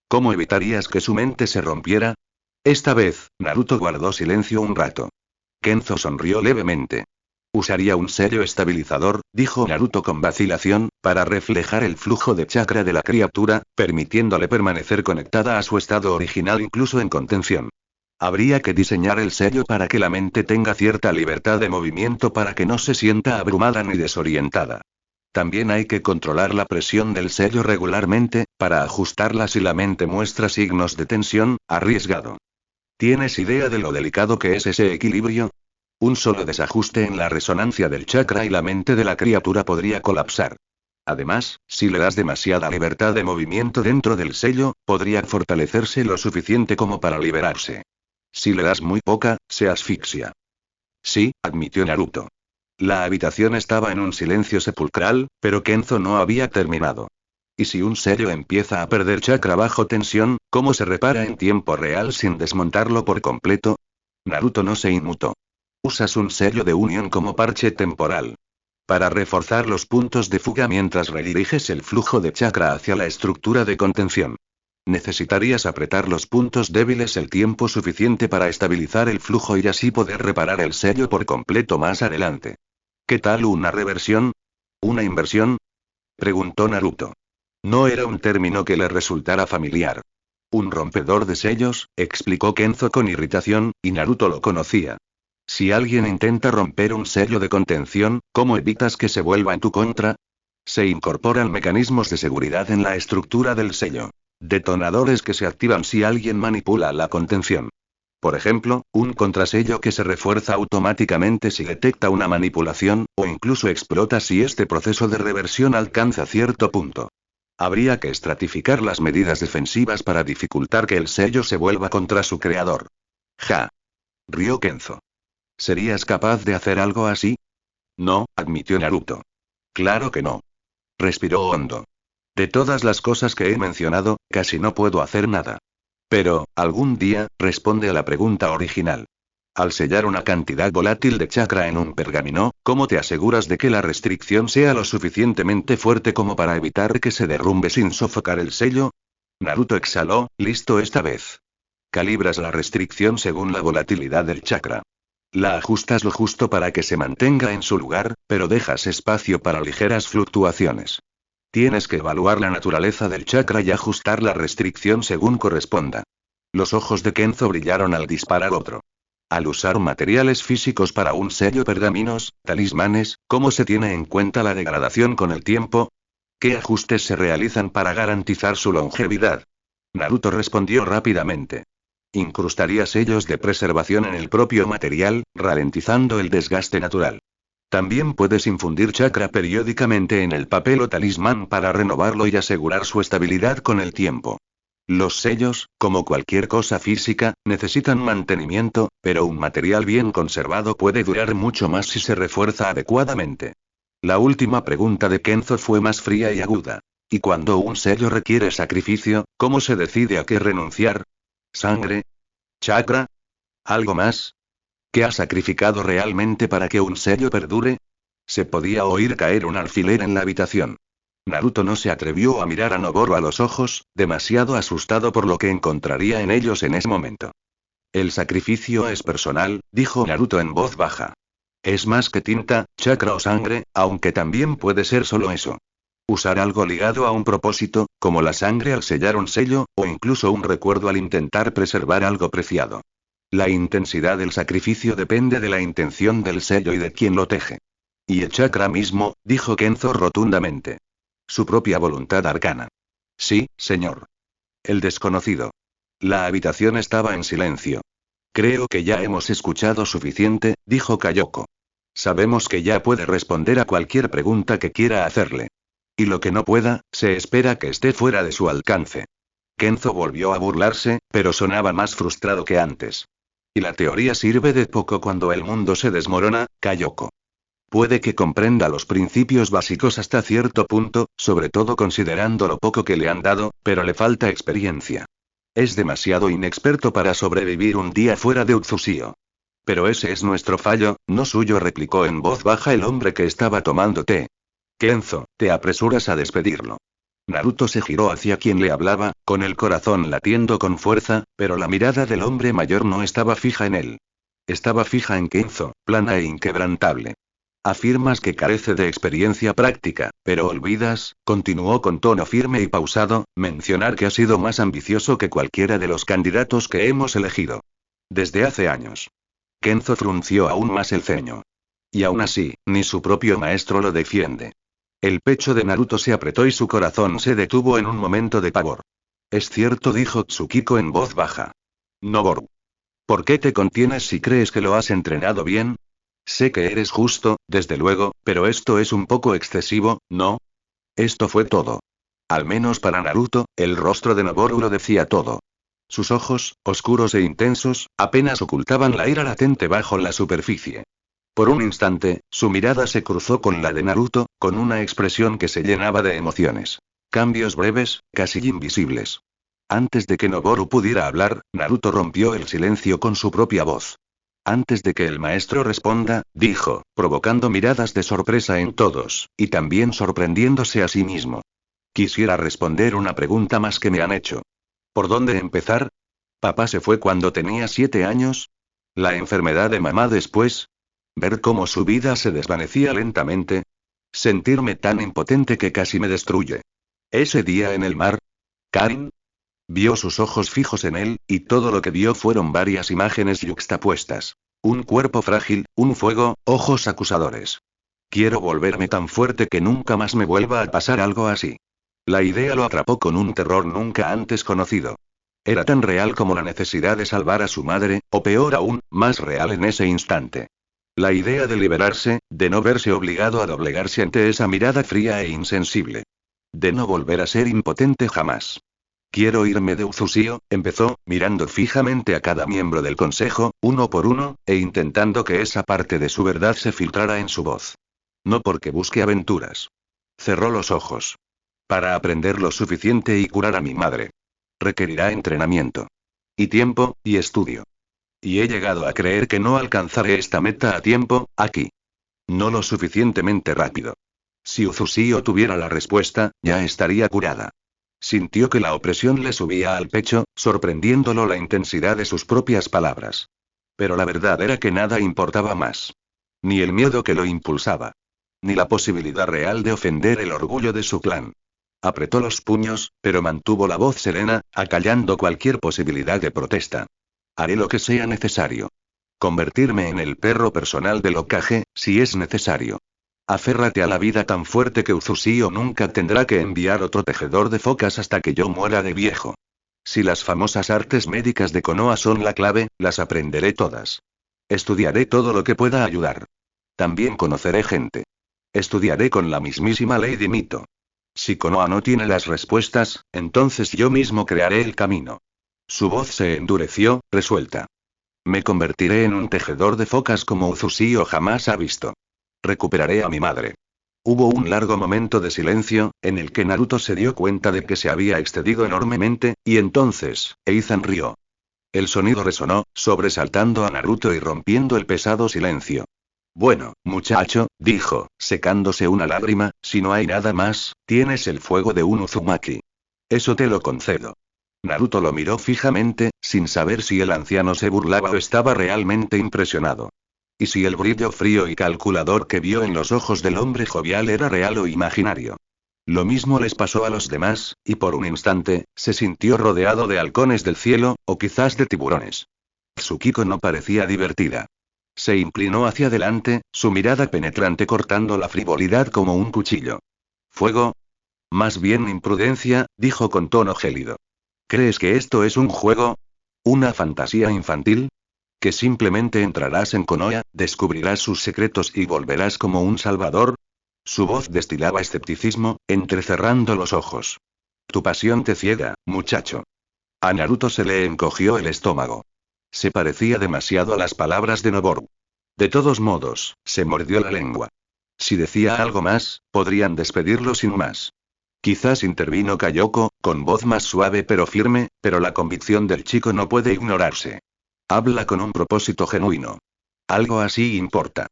¿Cómo evitarías que su mente se rompiera? Esta vez, Naruto guardó silencio un rato. Kenzo sonrió levemente. Usaría un sello estabilizador, dijo Naruto con vacilación, para reflejar el flujo de chakra de la criatura, permitiéndole permanecer conectada a su estado original incluso en contención. Habría que diseñar el sello para que la mente tenga cierta libertad de movimiento para que no se sienta abrumada ni desorientada. También hay que controlar la presión del sello regularmente, para ajustarla si la mente muestra signos de tensión, arriesgado. ¿Tienes idea de lo delicado que es ese equilibrio? Un solo desajuste en la resonancia del chakra y la mente de la criatura podría colapsar. Además, si le das demasiada libertad de movimiento dentro del sello, podría fortalecerse lo suficiente como para liberarse. Si le das muy poca, se asfixia. Sí, admitió Naruto. La habitación estaba en un silencio sepulcral, pero Kenzo no había terminado. ¿Y si un sello empieza a perder chakra bajo tensión, cómo se repara en tiempo real sin desmontarlo por completo? Naruto no se inmutó. Usas un sello de unión como parche temporal. Para reforzar los puntos de fuga mientras rediriges el flujo de chakra hacia la estructura de contención. Necesitarías apretar los puntos débiles el tiempo suficiente para estabilizar el flujo y así poder reparar el sello por completo más adelante. ¿Qué tal una reversión? ¿Una inversión? Preguntó Naruto. No era un término que le resultara familiar. Un rompedor de sellos, explicó Kenzo con irritación, y Naruto lo conocía. Si alguien intenta romper un sello de contención, ¿cómo evitas que se vuelva en tu contra? Se incorporan mecanismos de seguridad en la estructura del sello. Detonadores que se activan si alguien manipula la contención. Por ejemplo, un contrasello que se refuerza automáticamente si detecta una manipulación, o incluso explota si este proceso de reversión alcanza cierto punto. Habría que estratificar las medidas defensivas para dificultar que el sello se vuelva contra su creador. Ja. Rió Kenzo. ¿Serías capaz de hacer algo así? No, admitió Naruto. Claro que no. Respiró hondo. De todas las cosas que he mencionado, casi no puedo hacer nada. Pero, algún día, responde a la pregunta original. Al sellar una cantidad volátil de chakra en un pergamino, ¿cómo te aseguras de que la restricción sea lo suficientemente fuerte como para evitar que se derrumbe sin sofocar el sello? Naruto exhaló, listo esta vez. Calibras la restricción según la volatilidad del chakra. La ajustas lo justo para que se mantenga en su lugar, pero dejas espacio para ligeras fluctuaciones. Tienes que evaluar la naturaleza del chakra y ajustar la restricción según corresponda. Los ojos de Kenzo brillaron al disparar otro. Al usar materiales físicos para un sello pergaminos, talismanes, ¿cómo se tiene en cuenta la degradación con el tiempo? ¿Qué ajustes se realizan para garantizar su longevidad? Naruto respondió rápidamente. Incrustaría sellos de preservación en el propio material, ralentizando el desgaste natural. También puedes infundir chakra periódicamente en el papel o talismán para renovarlo y asegurar su estabilidad con el tiempo. Los sellos, como cualquier cosa física, necesitan mantenimiento, pero un material bien conservado puede durar mucho más si se refuerza adecuadamente. La última pregunta de Kenzo fue más fría y aguda. ¿Y cuando un sello requiere sacrificio, cómo se decide a qué renunciar? ¿Sangre? ¿Chakra? ¿Algo más? ¿Qué ha sacrificado realmente para que un sello perdure? Se podía oír caer un alfiler en la habitación. Naruto no se atrevió a mirar a Noboro a los ojos, demasiado asustado por lo que encontraría en ellos en ese momento. El sacrificio es personal, dijo Naruto en voz baja. Es más que tinta, chakra o sangre, aunque también puede ser solo eso. Usar algo ligado a un propósito, como la sangre al sellar un sello, o incluso un recuerdo al intentar preservar algo preciado. La intensidad del sacrificio depende de la intención del sello y de quien lo teje. Y el chakra mismo, dijo Kenzo rotundamente. Su propia voluntad arcana. Sí, señor. El desconocido. La habitación estaba en silencio. Creo que ya hemos escuchado suficiente, dijo Kayoko. Sabemos que ya puede responder a cualquier pregunta que quiera hacerle. Y lo que no pueda, se espera que esté fuera de su alcance. Kenzo volvió a burlarse, pero sonaba más frustrado que antes. Y la teoría sirve de poco cuando el mundo se desmorona, Kayoko. Puede que comprenda los principios básicos hasta cierto punto, sobre todo considerando lo poco que le han dado, pero le falta experiencia. Es demasiado inexperto para sobrevivir un día fuera de Utsusio. Pero ese es nuestro fallo, no suyo, replicó en voz baja el hombre que estaba tomando té. Kenzo, te apresuras a despedirlo. Naruto se giró hacia quien le hablaba, con el corazón latiendo con fuerza, pero la mirada del hombre mayor no estaba fija en él. estaba fija en Kenzo, plana e inquebrantable. Afirmas que carece de experiencia práctica, pero olvidas, continuó con tono firme y pausado, mencionar que ha sido más ambicioso que cualquiera de los candidatos que hemos elegido. Desde hace años. Kenzo frunció aún más el ceño. Y aún así, ni su propio maestro lo defiende. El pecho de Naruto se apretó y su corazón se detuvo en un momento de pavor. Es cierto, dijo Tsukiko en voz baja. Noboru. ¿Por qué te contienes si crees que lo has entrenado bien? Sé que eres justo, desde luego, pero esto es un poco excesivo, ¿no? Esto fue todo. Al menos para Naruto, el rostro de Noboru lo decía todo. Sus ojos, oscuros e intensos, apenas ocultaban la ira latente bajo la superficie. Por un instante, su mirada se cruzó con la de Naruto, con una expresión que se llenaba de emociones. Cambios breves, casi invisibles. Antes de que Noboru pudiera hablar, Naruto rompió el silencio con su propia voz. Antes de que el maestro responda, dijo, provocando miradas de sorpresa en todos, y también sorprendiéndose a sí mismo. Quisiera responder una pregunta más que me han hecho. ¿Por dónde empezar? ¿Papá se fue cuando tenía 7 años? ¿La enfermedad de mamá después? ¿Ver cómo su vida se desvanecía lentamente? ¿Sentirme tan impotente que casi me destruye? ¿Ese día en el mar? ¿Karin? Vio sus ojos fijos en él, y todo lo que vio fueron varias imágenes yuxtapuestas. Un cuerpo frágil, un fuego, ojos acusadores. Quiero volverme tan fuerte que nunca más me vuelva a pasar algo así. La idea lo atrapó con un terror nunca antes conocido. Era tan real como la necesidad de salvar a su madre, o peor aún, más real en ese instante. La idea de liberarse, de no verse obligado a doblegarse ante esa mirada fría e insensible. De no volver a ser impotente jamás. Quiero irme de Uzusio, empezó, mirando fijamente a cada miembro del consejo, uno por uno, e intentando que esa parte de su verdad se filtrara en su voz. No porque busque aventuras. Cerró los ojos. Para aprender lo suficiente y curar a mi madre. Requerirá entrenamiento. Y tiempo, y estudio. Y he llegado a creer que no alcanzaré esta meta a tiempo, aquí. No lo suficientemente rápido. Si Uzusio tuviera la respuesta, ya estaría curada. Sintió que la opresión le subía al pecho, sorprendiéndolo la intensidad de sus propias palabras. Pero la verdad era que nada importaba más. Ni el miedo que lo impulsaba. Ni la posibilidad real de ofender el orgullo de su clan. Apretó los puños, pero mantuvo la voz serena, acallando cualquier posibilidad de protesta. Haré lo que sea necesario. Convertirme en el perro personal del Hokage, si es necesario. Aférrate a la vida tan fuerte que Uzusio nunca tendrá que enviar otro tejedor de focas hasta que yo muera de viejo. Si las famosas artes médicas de Konoha son la clave, las aprenderé todas. Estudiaré todo lo que pueda ayudar. También conoceré gente. Estudiaré con la mismísima Lady Mito. Si Konoha no tiene las respuestas, entonces yo mismo crearé el camino. Su voz se endureció, resuelta. Me convertiré en un tejedor de focas como Uzusio jamás ha visto. Recuperaré a mi madre. Hubo un largo momento de silencio, en el que Naruto se dio cuenta de que se había excedido enormemente, y entonces, Eizan rió. El sonido resonó, sobresaltando a Naruto y rompiendo el pesado silencio. Bueno, muchacho, dijo, secándose una lágrima, si no hay nada más, tienes el fuego de un Uzumaki. Eso te lo concedo. Naruto lo miró fijamente, sin saber si el anciano se burlaba o estaba realmente impresionado. Y si el brillo frío y calculador que vio en los ojos del hombre jovial era real o imaginario. Lo mismo les pasó a los demás, y por un instante, se sintió rodeado de halcones del cielo, o quizás de tiburones. Tsukiko no parecía divertida. Se inclinó hacia adelante, su mirada penetrante cortando la frivolidad como un cuchillo. ¿Fuego? Más bien imprudencia, dijo con tono gélido. ¿Crees que esto es un juego? ¿Una fantasía infantil? ¿Que simplemente entrarás en Konoha, descubrirás sus secretos y volverás como un salvador? Su voz destilaba escepticismo, entrecerrando los ojos. Tu pasión te ciega, muchacho. A Naruto se le encogió el estómago. Se parecía demasiado a las palabras de Noboru. De todos modos, se mordió la lengua. Si decía algo más, podrían despedirlo sin más. Quizás intervino Kayoko, con voz más suave pero firme, pero la convicción del chico no puede ignorarse. Habla con un propósito genuino. Algo así importa.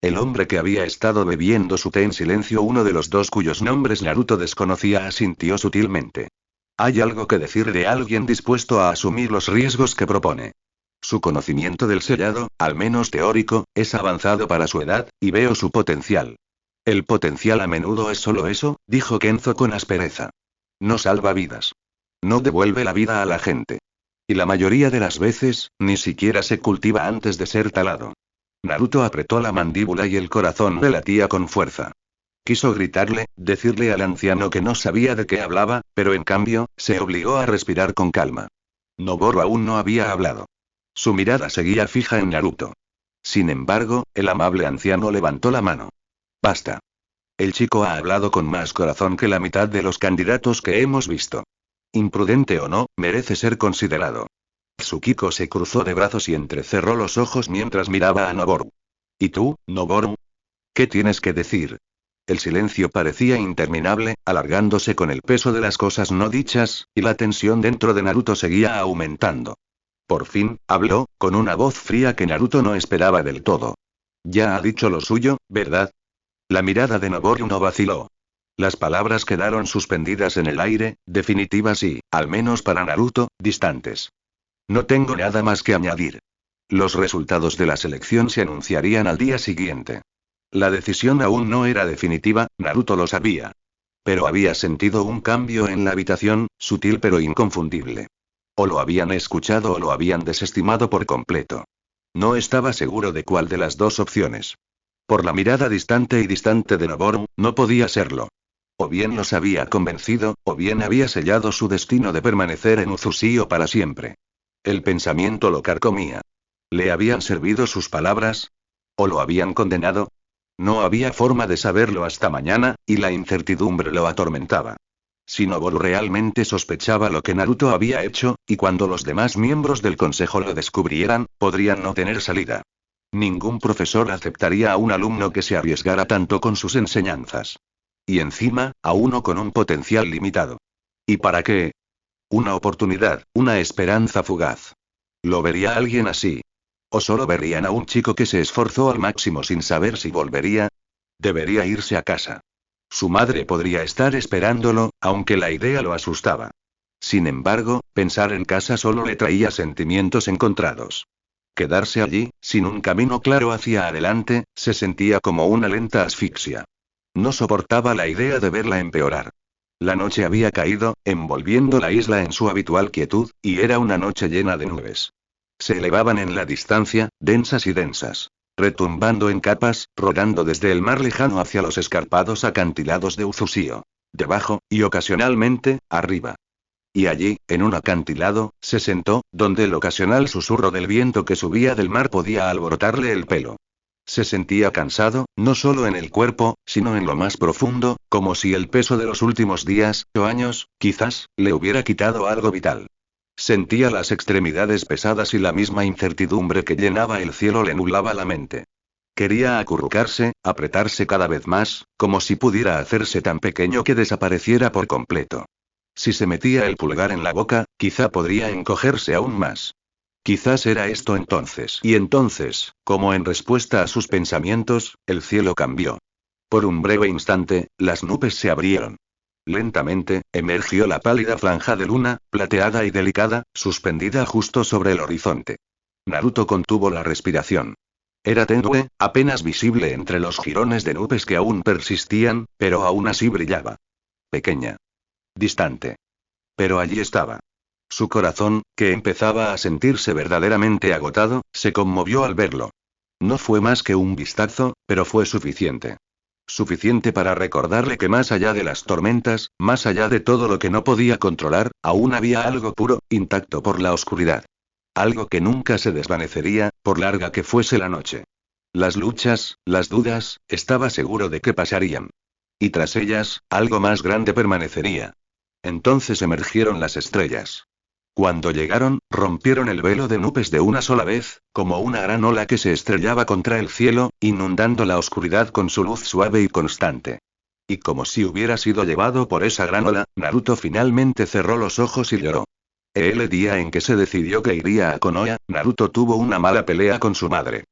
El hombre que había estado bebiendo su té en silencio, uno de los dos cuyos nombres Naruto desconocía, asintió sutilmente. Hay algo que decir de alguien dispuesto a asumir los riesgos que propone. Su conocimiento del sellado, al menos teórico, es avanzado para su edad, y veo su potencial. El potencial a menudo es solo eso, dijo Kenzo con aspereza. No salva vidas. No devuelve la vida a la gente. Y la mayoría de las veces, ni siquiera se cultiva antes de ser talado. Naruto apretó la mandíbula y el corazón le latía con fuerza. Quiso gritarle, decirle al anciano que no sabía de qué hablaba, pero en cambio, se obligó a respirar con calma. Noboru aún no había hablado. Su mirada seguía fija en Naruto. Sin embargo, el amable anciano levantó la mano. Basta. El chico ha hablado con más corazón que la mitad de los candidatos que hemos visto. Imprudente o no, merece ser considerado. Tsukiko se cruzó de brazos y entrecerró los ojos mientras miraba a Noboru. ¿Y tú, Noboru? ¿Qué tienes que decir? El silencio parecía interminable, alargándose con el peso de las cosas no dichas, y la tensión dentro de Naruto seguía aumentando. Por fin, habló, con una voz fría que Naruto no esperaba del todo. Ya ha dicho lo suyo, ¿verdad? La mirada de Noboru no vaciló. Las palabras quedaron suspendidas en el aire, definitivas y, al menos para Naruto, distantes. No tengo nada más que añadir. Los resultados de la selección se anunciarían al día siguiente. La decisión aún no era definitiva, Naruto lo sabía. Pero había sentido un cambio en la habitación, sutil pero inconfundible. O lo habían escuchado o lo habían desestimado por completo. No estaba seguro de cuál de las dos opciones. Por la mirada distante y distante de Noboru, no podía serlo. O bien los había convencido, o bien había sellado su destino de permanecer en Uzusio para siempre. El pensamiento lo carcomía. ¿Le habían servido sus palabras? ¿O lo habían condenado? No había forma de saberlo hasta mañana, y la incertidumbre lo atormentaba. Si Noboru realmente sospechaba lo que Naruto había hecho, y cuando los demás miembros del consejo lo descubrieran, podrían no tener salida. Ningún profesor aceptaría a un alumno que se arriesgara tanto con sus enseñanzas. Y encima, a uno con un potencial limitado. ¿Y para qué? Una oportunidad, una esperanza fugaz. ¿Lo vería alguien así? ¿O solo verían a un chico que se esforzó al máximo sin saber si volvería? Debería irse a casa. Su madre podría estar esperándolo, aunque la idea lo asustaba. Sin embargo, pensar en casa solo le traía sentimientos encontrados. Quedarse allí, sin un camino claro hacia adelante, se sentía como una lenta asfixia. No soportaba la idea de verla empeorar. La noche había caído, envolviendo la isla en su habitual quietud, y era una noche llena de nubes. Se elevaban en la distancia, densas y densas. Retumbando en capas, rodando desde el mar lejano hacia los escarpados acantilados de Uzusio. Debajo, y ocasionalmente, arriba. Y allí, en un acantilado, se sentó, donde el ocasional susurro del viento que subía del mar podía alborotarle el pelo. Se sentía cansado, no solo en el cuerpo, sino en lo más profundo, como si el peso de los últimos días, o años, quizás, le hubiera quitado algo vital. Sentía las extremidades pesadas y la misma incertidumbre que llenaba el cielo le nublaba la mente. Quería acurrucarse, apretarse cada vez más, como si pudiera hacerse tan pequeño que desapareciera por completo. Si se metía el pulgar en la boca, quizá podría encogerse aún más. Quizás era esto entonces. Y entonces, como en respuesta a sus pensamientos, el cielo cambió. Por un breve instante, las nubes se abrieron. Lentamente, emergió la pálida franja de luna, plateada y delicada, suspendida justo sobre el horizonte. Naruto contuvo la respiración. Era tenue, apenas visible entre los jirones de nubes que aún persistían, pero aún así brillaba. Pequeña. Distante. Pero allí estaba. Su corazón, que empezaba a sentirse verdaderamente agotado, se conmovió al verlo. No fue más que un vistazo, pero fue suficiente. Suficiente para recordarle que más allá de las tormentas, más allá de todo lo que no podía controlar, aún había algo puro, intacto por la oscuridad. Algo que nunca se desvanecería, por larga que fuese la noche. Las luchas, las dudas, estaba seguro de que pasarían. Y tras ellas, algo más grande permanecería. Entonces emergieron las estrellas. Cuando llegaron, rompieron el velo de nubes de una sola vez, como una gran ola que se estrellaba contra el cielo, inundando la oscuridad con su luz suave y constante. Y como si hubiera sido llevado por esa gran ola, Naruto finalmente cerró los ojos y lloró. El día en que se decidió que iría a Konoha, Naruto tuvo una mala pelea con su madre.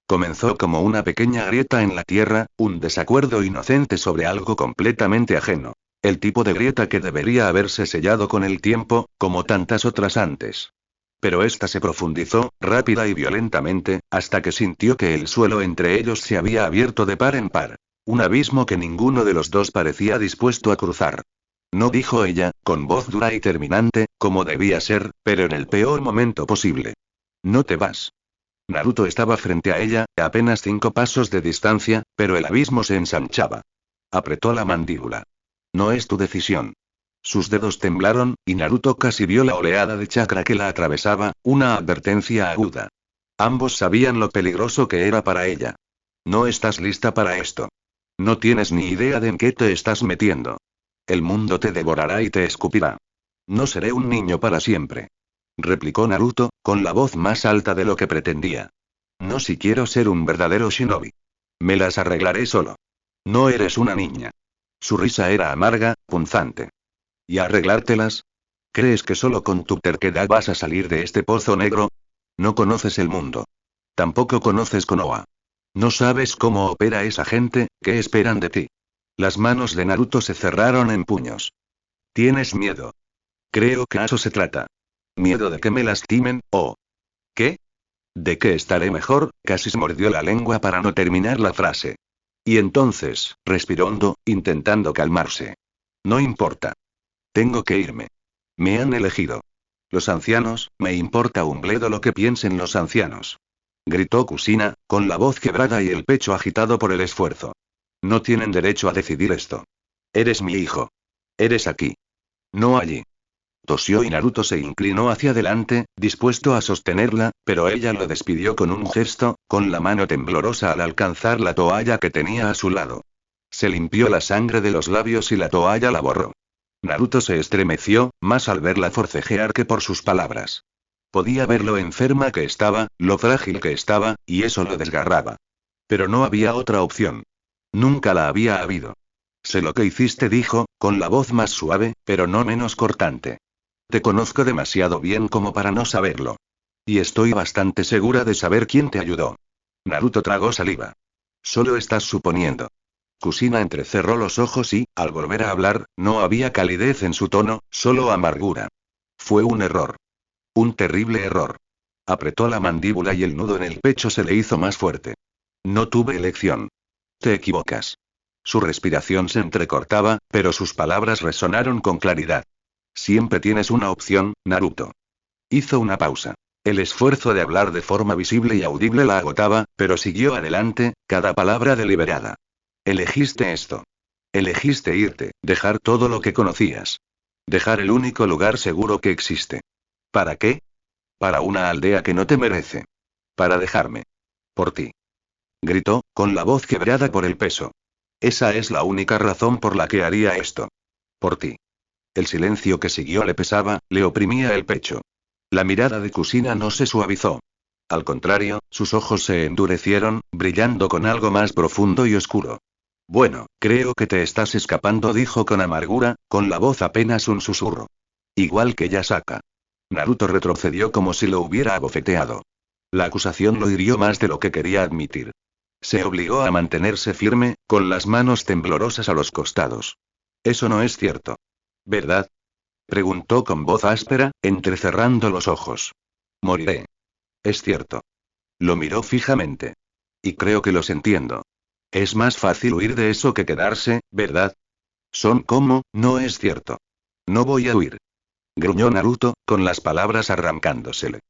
Comenzó como una pequeña grieta en la tierra, un desacuerdo inocente sobre algo completamente ajeno. El tipo de grieta que debería haberse sellado con el tiempo, como tantas otras antes. Pero esta se profundizó, rápida y violentamente, hasta que sintió que el suelo entre ellos se había abierto de par en par. Un abismo que ninguno de los dos parecía dispuesto a cruzar. No, dijo ella, con voz dura y terminante, como debía ser, pero en el peor momento posible. No te vas. Naruto estaba frente a ella, a apenas 5 pasos de distancia, pero el abismo se ensanchaba. Apretó la mandíbula. No es tu decisión. Sus dedos temblaron, y Naruto casi vio la oleada de chakra que la atravesaba, una advertencia aguda. Ambos sabían lo peligroso que era para ella. No estás lista para esto. No tienes ni idea de en qué te estás metiendo. El mundo te devorará y te escupirá. No seré un niño para siempre. Replicó Naruto, con la voz más alta de lo que pretendía. No, si quiero ser un verdadero shinobi. Me las arreglaré solo. No eres una niña. Su risa era amarga, punzante. ¿Y arreglártelas? ¿Crees que solo con tu terquedad vas a salir de este pozo negro? No conoces el mundo. Tampoco conoces Konoha. No sabes cómo opera esa gente, ¿qué esperan de ti? Las manos de Naruto se cerraron en puños. ¿Tienes miedo? Creo que a eso se trata. ¿Miedo de que me lastimen, o qué? ¿De que estaré mejor? Casi se mordió la lengua para no terminar la frase. Y entonces, respiró hondo, intentando calmarse. No importa. Tengo que irme. Me han elegido. Los ancianos, me importa un bledo lo que piensen los ancianos. Gritó Kusina, con la voz quebrada y el pecho agitado por el esfuerzo. No tienen derecho a decidir esto. Eres mi hijo. Eres aquí. No allí. Tosió y Naruto se inclinó hacia adelante, dispuesto a sostenerla, pero ella lo despidió con un gesto, con la mano temblorosa al alcanzar la toalla que tenía a su lado. Se limpió la sangre de los labios y la toalla la borró. Naruto se estremeció, más al verla forcejear que por sus palabras. Podía ver lo enferma que estaba, lo frágil que estaba, y eso lo desgarraba. Pero no había otra opción. Nunca la había habido. Sé lo que hiciste, dijo, con la voz más suave, pero no menos cortante. Te conozco demasiado bien como para no saberlo. Y estoy bastante segura de saber quién te ayudó. Naruto tragó saliva. Solo estás suponiendo. Kusina entrecerró los ojos y, al volver a hablar, no había calidez en su tono, solo amargura. Fue un error. Un terrible error. Apretó la mandíbula y el nudo en el pecho se le hizo más fuerte. No tuve elección. Te equivocas. Su respiración se entrecortaba, pero sus palabras resonaron con claridad. Siempre tienes una opción, Naruto. Hizo una pausa. El esfuerzo de hablar de forma visible y audible la agotaba, pero siguió adelante, cada palabra deliberada. Elegiste esto. Elegiste irte, dejar todo lo que conocías. Dejar el único lugar seguro que existe. ¿Para qué? Para una aldea que no te merece. Para dejarme. Por ti. Gritó, con la voz quebrada por el peso. Esa es la única razón por la que haría esto. Por ti. El silencio que siguió le pesaba, le oprimía el pecho. La mirada de Kusina no se suavizó. Al contrario, sus ojos se endurecieron, brillando con algo más profundo y oscuro. Bueno, creo que te estás escapando, dijo con amargura, con la voz apenas un susurro. Igual que Yasaka. Naruto retrocedió como si lo hubiera abofeteado. La acusación lo hirió más de lo que quería admitir. Se obligó a mantenerse firme, con las manos temblorosas a los costados. Eso no es cierto. ¿Verdad? Preguntó con voz áspera, entrecerrando los ojos. Moriré. Es cierto. Lo miró fijamente. Y creo que los entiendo. Es más fácil huir de eso que quedarse, ¿verdad? Son como, no es cierto. No voy a huir. Gruñó Naruto, con las palabras arrancándosele.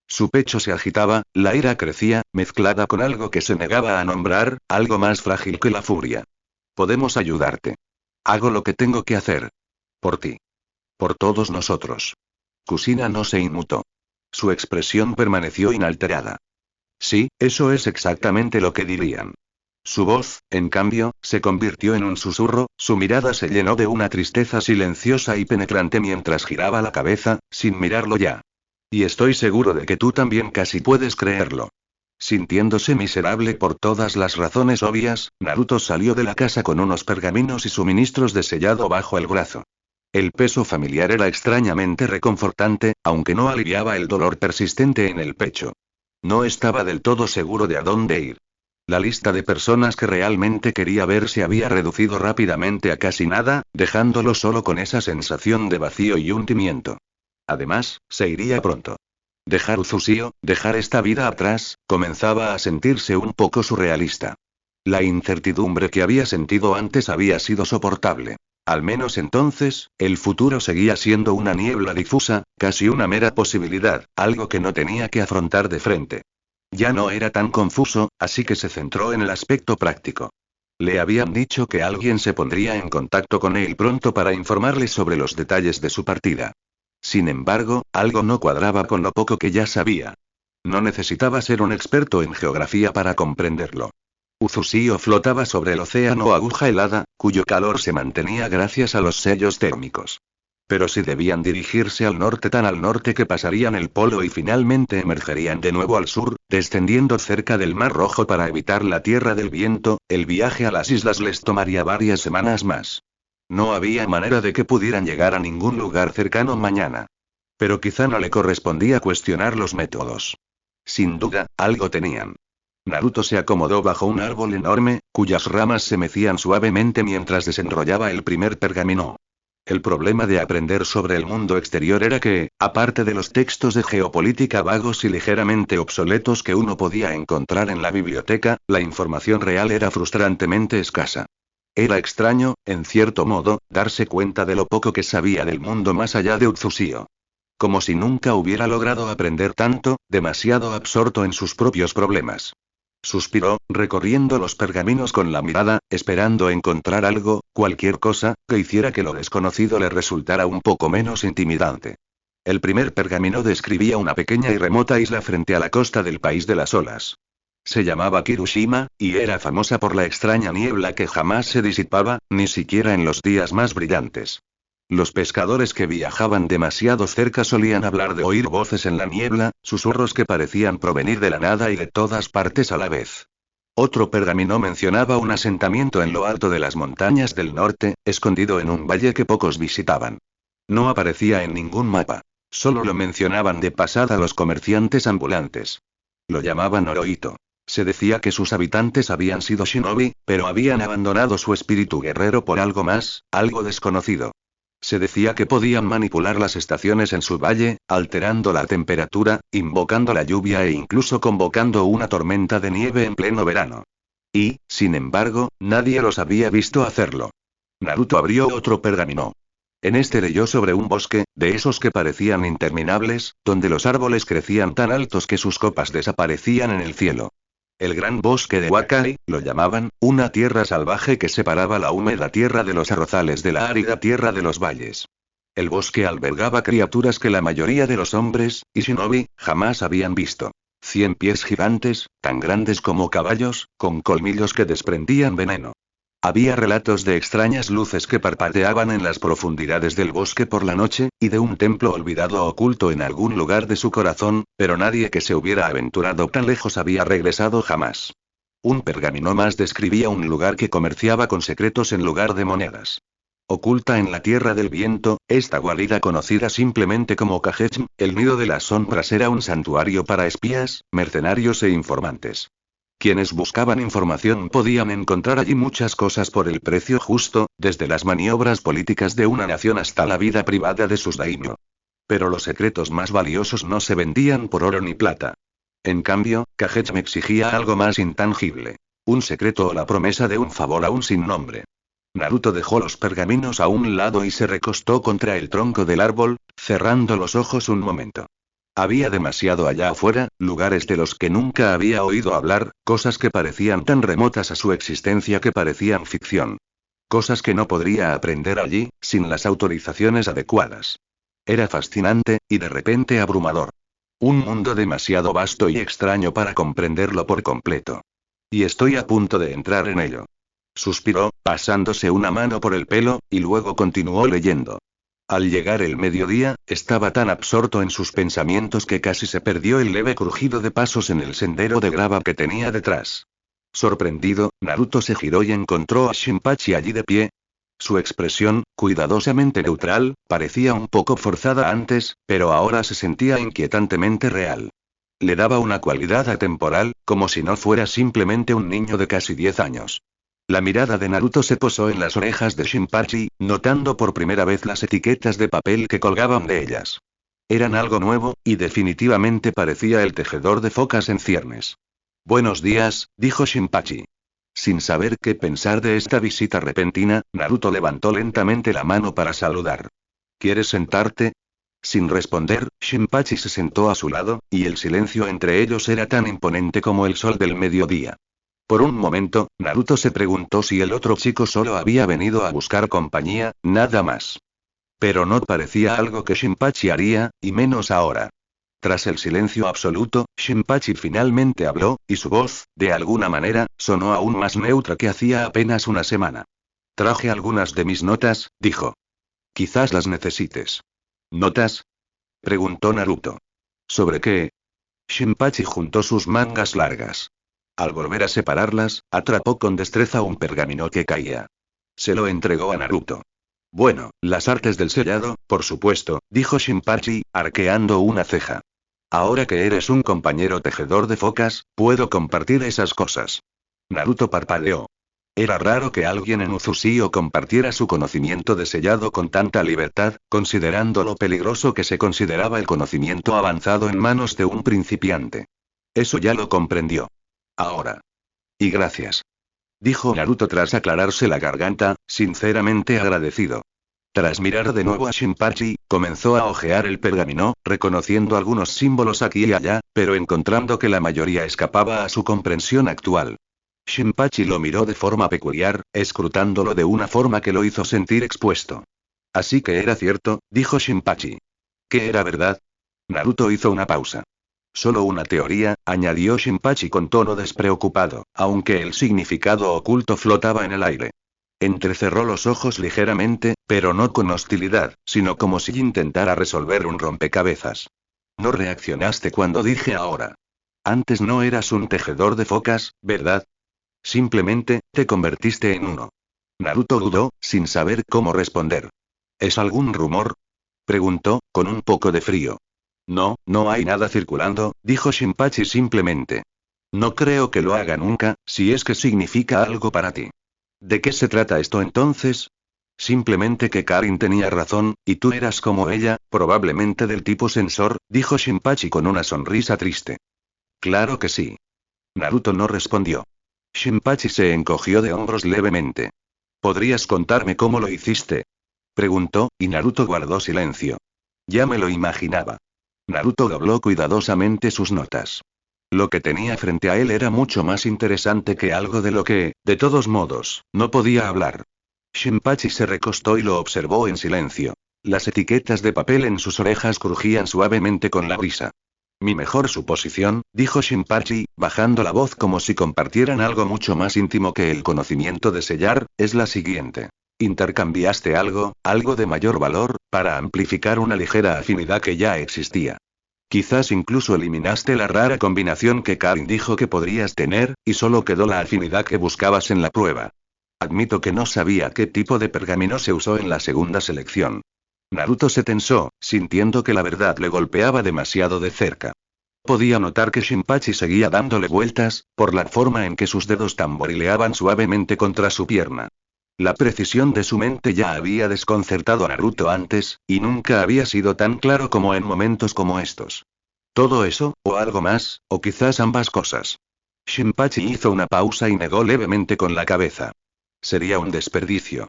Su pecho se agitaba, la ira crecía, mezclada con algo que se negaba a nombrar, algo más frágil que la furia. Podemos ayudarte. Hago lo que tengo que hacer. Por ti. Por todos nosotros. Kusina no se inmutó. Su expresión permaneció inalterada. Sí, eso es exactamente lo que dirían. Su voz, en cambio, se convirtió en un susurro, su mirada se llenó de una tristeza silenciosa y penetrante mientras giraba la cabeza, sin mirarlo ya. Y estoy seguro de que tú también casi puedes creerlo. Sintiéndose miserable por todas las razones obvias, Naruto salió de la casa con unos pergaminos y suministros de sellado bajo el brazo. El peso familiar era extrañamente reconfortante, aunque no aliviaba el dolor persistente en el pecho. No estaba del todo seguro de a dónde ir. La lista de personas que realmente quería ver se había reducido rápidamente a casi nada, dejándolo solo con esa sensación de vacío y hundimiento. Además, se iría pronto. Dejar Uzusio, dejar esta vida atrás, comenzaba a sentirse un poco surrealista. La incertidumbre que había sentido antes había sido soportable. Al menos entonces, el futuro seguía siendo una niebla difusa, casi una mera posibilidad, algo que no tenía que afrontar de frente. Ya no era tan confuso, así que se centró en el aspecto práctico. Le habían dicho que alguien se pondría en contacto con él pronto para informarle sobre los detalles de su partida. Sin embargo, algo no cuadraba con lo poco que ya sabía. No necesitaba ser un experto en geografía para comprenderlo. Uzusio flotaba sobre el océano aguja helada, cuyo calor se mantenía gracias a los sellos térmicos. Pero si debían dirigirse al norte, tan al norte que pasarían el polo y finalmente emergerían de nuevo al sur, descendiendo cerca del Mar Rojo para evitar la Tierra del Viento, el viaje a las islas les tomaría varias semanas más. No había manera de que pudieran llegar a ningún lugar cercano mañana. Pero quizá no le correspondía cuestionar los métodos. Sin duda, algo tenían. Naruto se acomodó bajo un árbol enorme, cuyas ramas se mecían suavemente mientras desenrollaba el primer pergamino. El problema de aprender sobre el mundo exterior era que, aparte de los textos de geopolítica vagos y ligeramente obsoletos que uno podía encontrar en la biblioteca, la información real era frustrantemente escasa. Era extraño, en cierto modo, darse cuenta de lo poco que sabía del mundo más allá de Uzusio. Como si nunca hubiera logrado aprender tanto, demasiado absorto en sus propios problemas. Suspiró, recorriendo los pergaminos con la mirada, esperando encontrar algo, cualquier cosa, que hiciera que lo desconocido le resultara un poco menos intimidante. El primer pergamino describía una pequeña y remota isla frente a la costa del país de las olas. Se llamaba Kirushima, y era famosa por la extraña niebla que jamás se disipaba, ni siquiera en los días más brillantes. Los pescadores que viajaban demasiado cerca solían hablar de oír voces en la niebla, susurros que parecían provenir de la nada y de todas partes a la vez. Otro pergamino mencionaba un asentamiento en lo alto de las montañas del norte, escondido en un valle que pocos visitaban. No aparecía en ningún mapa. Solo lo mencionaban de pasada los comerciantes ambulantes. Lo llamaban Orohito. Se decía que sus habitantes habían sido shinobi, pero habían abandonado su espíritu guerrero por algo más, algo desconocido. Se decía que podían manipular las estaciones en su valle, alterando la temperatura, invocando la lluvia e incluso convocando una tormenta de nieve en pleno verano. Y, sin embargo, nadie los había visto hacerlo. Naruto abrió otro pergamino. En este leyó sobre un bosque, de esos que parecían interminables, donde los árboles crecían tan altos que sus copas desaparecían en el cielo. El gran bosque de Wakai, lo llamaban, una tierra salvaje que separaba la húmeda tierra de los arrozales de la árida tierra de los valles. El bosque albergaba criaturas que la mayoría de los hombres, y shinobi, jamás habían visto. 100 pies gigantes, tan grandes como caballos, con colmillos que desprendían veneno. Había relatos de extrañas luces que parpadeaban en las profundidades del bosque por la noche, y de un templo olvidado oculto en algún lugar de su corazón, pero nadie que se hubiera aventurado tan lejos había regresado jamás. Un pergamino más describía un lugar que comerciaba con secretos en lugar de monedas. Oculta en la tierra del viento, esta guarida conocida simplemente como Kagetsu, el nido de las sombras, era un santuario para espías, mercenarios e informantes. Quienes buscaban información podían encontrar allí muchas cosas por el precio justo, desde las maniobras políticas de una nación hasta la vida privada de sus daimyo. Pero los secretos más valiosos no se vendían por oro ni plata. En cambio, Kagetsu exigía algo más intangible. Un secreto o la promesa de un favor aún sin nombre. Naruto dejó los pergaminos a un lado y se recostó contra el tronco del árbol, cerrando los ojos un momento. Había demasiado allá afuera, lugares de los que nunca había oído hablar, cosas que parecían tan remotas a su existencia que parecían ficción. Cosas que no podría aprender allí, sin las autorizaciones adecuadas. Era fascinante, y de repente abrumador. Un mundo demasiado vasto y extraño para comprenderlo por completo. Y estoy a punto de entrar en ello. Suspiró, pasándose una mano por el pelo, y luego continuó leyendo. Al llegar el mediodía, estaba tan absorto en sus pensamientos que casi se perdió el leve crujido de pasos en el sendero de grava que tenía detrás. Sorprendido, Naruto se giró y encontró a Shinpachi allí de pie. Su expresión, cuidadosamente neutral, parecía un poco forzada antes, pero ahora se sentía inquietantemente real. Le daba una cualidad atemporal, como si no fuera simplemente un niño de casi 10 años. La mirada de Naruto se posó en las orejas de Shinpachi, notando por primera vez las etiquetas de papel que colgaban de ellas. Eran algo nuevo, y definitivamente parecía el tejedor de focas en ciernes. Buenos días, dijo Shinpachi. Sin saber qué pensar de esta visita repentina, Naruto levantó lentamente la mano para saludar. ¿Quieres sentarte? Sin responder, Shinpachi se sentó a su lado, y el silencio entre ellos era tan imponente como el sol del mediodía. Por un momento, Naruto se preguntó si el otro chico solo había venido a buscar compañía, nada más. Pero no parecía algo que Shinpachi haría, y menos ahora. Tras el silencio absoluto, Shinpachi finalmente habló, y su voz, de alguna manera, sonó aún más neutra que hacía apenas una semana. Traje algunas de mis notas, dijo. Quizás las necesites. ¿Notas? Preguntó Naruto. ¿Sobre qué? Shinpachi juntó sus mangas largas. Al volver a separarlas, atrapó con destreza un pergamino que caía. Se lo entregó a Naruto. Bueno, las artes del sellado, por supuesto, dijo Shinpachi, arqueando una ceja. Ahora que eres un compañero tejedor de focas, puedo compartir esas cosas. Naruto parpadeó. Era raro que alguien en Uzusio compartiera su conocimiento de sellado con tanta libertad, considerando lo peligroso que se consideraba el conocimiento avanzado en manos de un principiante. Eso ya lo comprendió. Ahora. Y gracias. Dijo Naruto tras aclararse la garganta, sinceramente agradecido. Tras mirar de nuevo a Shinpachi, comenzó a hojear el pergamino, reconociendo algunos símbolos aquí y allá, pero encontrando que la mayoría escapaba a su comprensión actual. Shinpachi lo miró de forma peculiar, escrutándolo de una forma que lo hizo sentir expuesto. Así que era cierto, dijo Shinpachi. ¿Qué era verdad? Naruto hizo una pausa. Solo una teoría, añadió Shinpachi con tono despreocupado, aunque el significado oculto flotaba en el aire. Entrecerró los ojos ligeramente, pero no con hostilidad, sino como si intentara resolver un rompecabezas. No reaccionaste cuando dije ahora. Antes no eras un tejedor de focas, ¿verdad? Simplemente, te convertiste en uno. Naruto dudó, sin saber cómo responder. ¿Es algún rumor? Preguntó, con un poco de frío. No, no hay nada circulando, dijo Shinpachi simplemente. No creo que lo haga nunca, si es que significa algo para ti. ¿De qué se trata esto entonces? Simplemente que Karin tenía razón, y tú eras como ella, probablemente del tipo sensor, dijo Shinpachi con una sonrisa triste. Claro que sí. Naruto no respondió. Shinpachi se encogió de hombros levemente. ¿Podrías contarme cómo lo hiciste? Preguntó, y Naruto guardó silencio. Ya me lo imaginaba. Naruto dobló cuidadosamente sus notas. Lo que tenía frente a él era mucho más interesante que algo de lo que, de todos modos, no podía hablar. Shinpachi se recostó y lo observó en silencio. Las etiquetas de papel en sus orejas crujían suavemente con la brisa. Mi mejor suposición, dijo Shinpachi, bajando la voz como si compartieran algo mucho más íntimo que el conocimiento de sellar, es la siguiente. Intercambiaste algo de mayor valor, para amplificar una ligera afinidad que ya existía. Quizás incluso eliminaste la rara combinación que Karin dijo que podrías tener, y solo quedó la afinidad que buscabas en la prueba. Admito que no sabía qué tipo de pergamino se usó en la segunda selección. Naruto se tensó, sintiendo que la verdad le golpeaba demasiado de cerca. Podía notar que Shinpachi seguía dándole vueltas, por la forma en que sus dedos tamborileaban suavemente contra su pierna. La precisión de su mente ya había desconcertado a Naruto antes, y nunca había sido tan claro como en momentos como estos. Todo eso, o algo más, o quizás ambas cosas. Shinpachi hizo una pausa y negó levemente con la cabeza. Sería un desperdicio.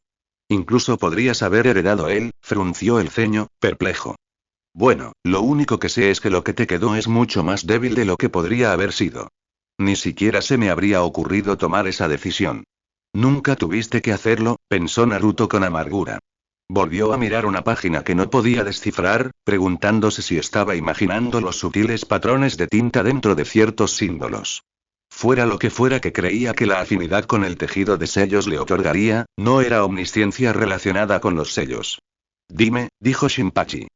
Incluso podrías haber heredado él, frunció el ceño, perplejo. Bueno, lo único que sé es que lo que te quedó es mucho más débil de lo que podría haber sido. Ni siquiera se me habría ocurrido tomar esa decisión. Nunca tuviste que hacerlo, pensó Naruto con amargura. Volvió a mirar una página que no podía descifrar, preguntándose si estaba imaginando los sutiles patrones de tinta dentro de ciertos símbolos. Fuera lo que fuera que creía que la afinidad con el tejido de sellos le otorgaría, no era omnisciencia relacionada con los sellos. Dime, dijo Shinpachi.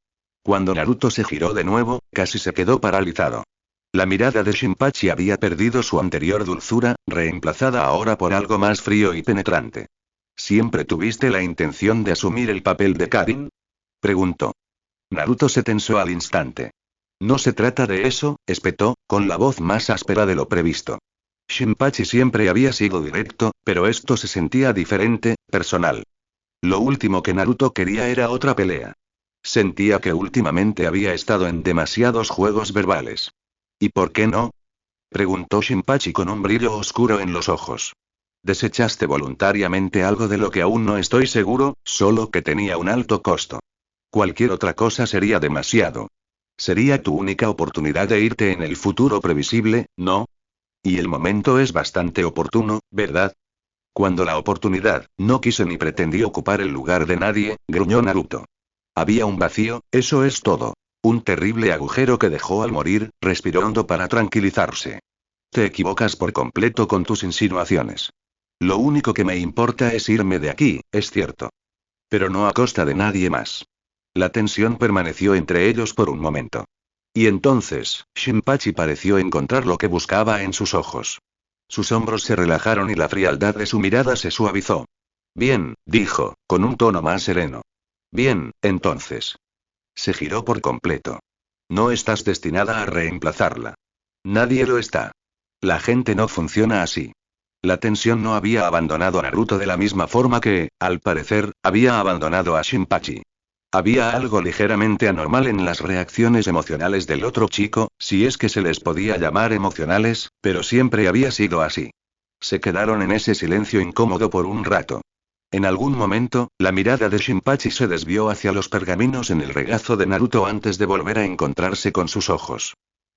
Cuando Naruto se giró de nuevo, casi se quedó paralizado. La mirada de Shinpachi había perdido su anterior dulzura, reemplazada ahora por algo más frío y penetrante. ¿Siempre tuviste la intención de asumir el papel de Karin? Preguntó. Naruto se tensó al instante. No se trata de eso, espetó, con la voz más áspera de lo previsto. Shinpachi siempre había sido directo, pero esto se sentía diferente, personal. Lo último que Naruto quería era otra pelea. Sentía que últimamente había estado en demasiados juegos verbales. ¿Y por qué no? Preguntó Shinpachi con un brillo oscuro en los ojos. Desechaste voluntariamente algo de lo que aún no estoy seguro, solo que tenía un alto costo. Cualquier otra cosa sería demasiado. Sería tu única oportunidad de irte en el futuro previsible, ¿no? Y el momento es bastante oportuno, ¿verdad? Cuando la oportunidad, no quise ni pretendí ocupar el lugar de nadie, gruñó Naruto. Había un vacío, eso es todo. Un terrible agujero que dejó al morir, respiró hondo para tranquilizarse. Te equivocas por completo con tus insinuaciones. Lo único que me importa es irme de aquí, es cierto. Pero no a costa de nadie más. La tensión permaneció entre ellos por un momento. Y entonces, Shinpachi pareció encontrar lo que buscaba en sus ojos. Sus hombros se relajaron y la frialdad de su mirada se suavizó. Bien, dijo, con un tono más sereno. Bien, entonces. Se giró por completo. No estás destinada a reemplazarla. Nadie lo está. La gente no funciona así. La tensión no había abandonado a Naruto de la misma forma que, al parecer, había abandonado a Shinpachi. Había algo ligeramente anormal en las reacciones emocionales del otro chico, si es que se les podía llamar emocionales, pero siempre había sido así. Se quedaron en ese silencio incómodo por un rato. En algún momento, la mirada de Shinpachi se desvió hacia los pergaminos en el regazo de Naruto antes de volver a encontrarse con sus ojos.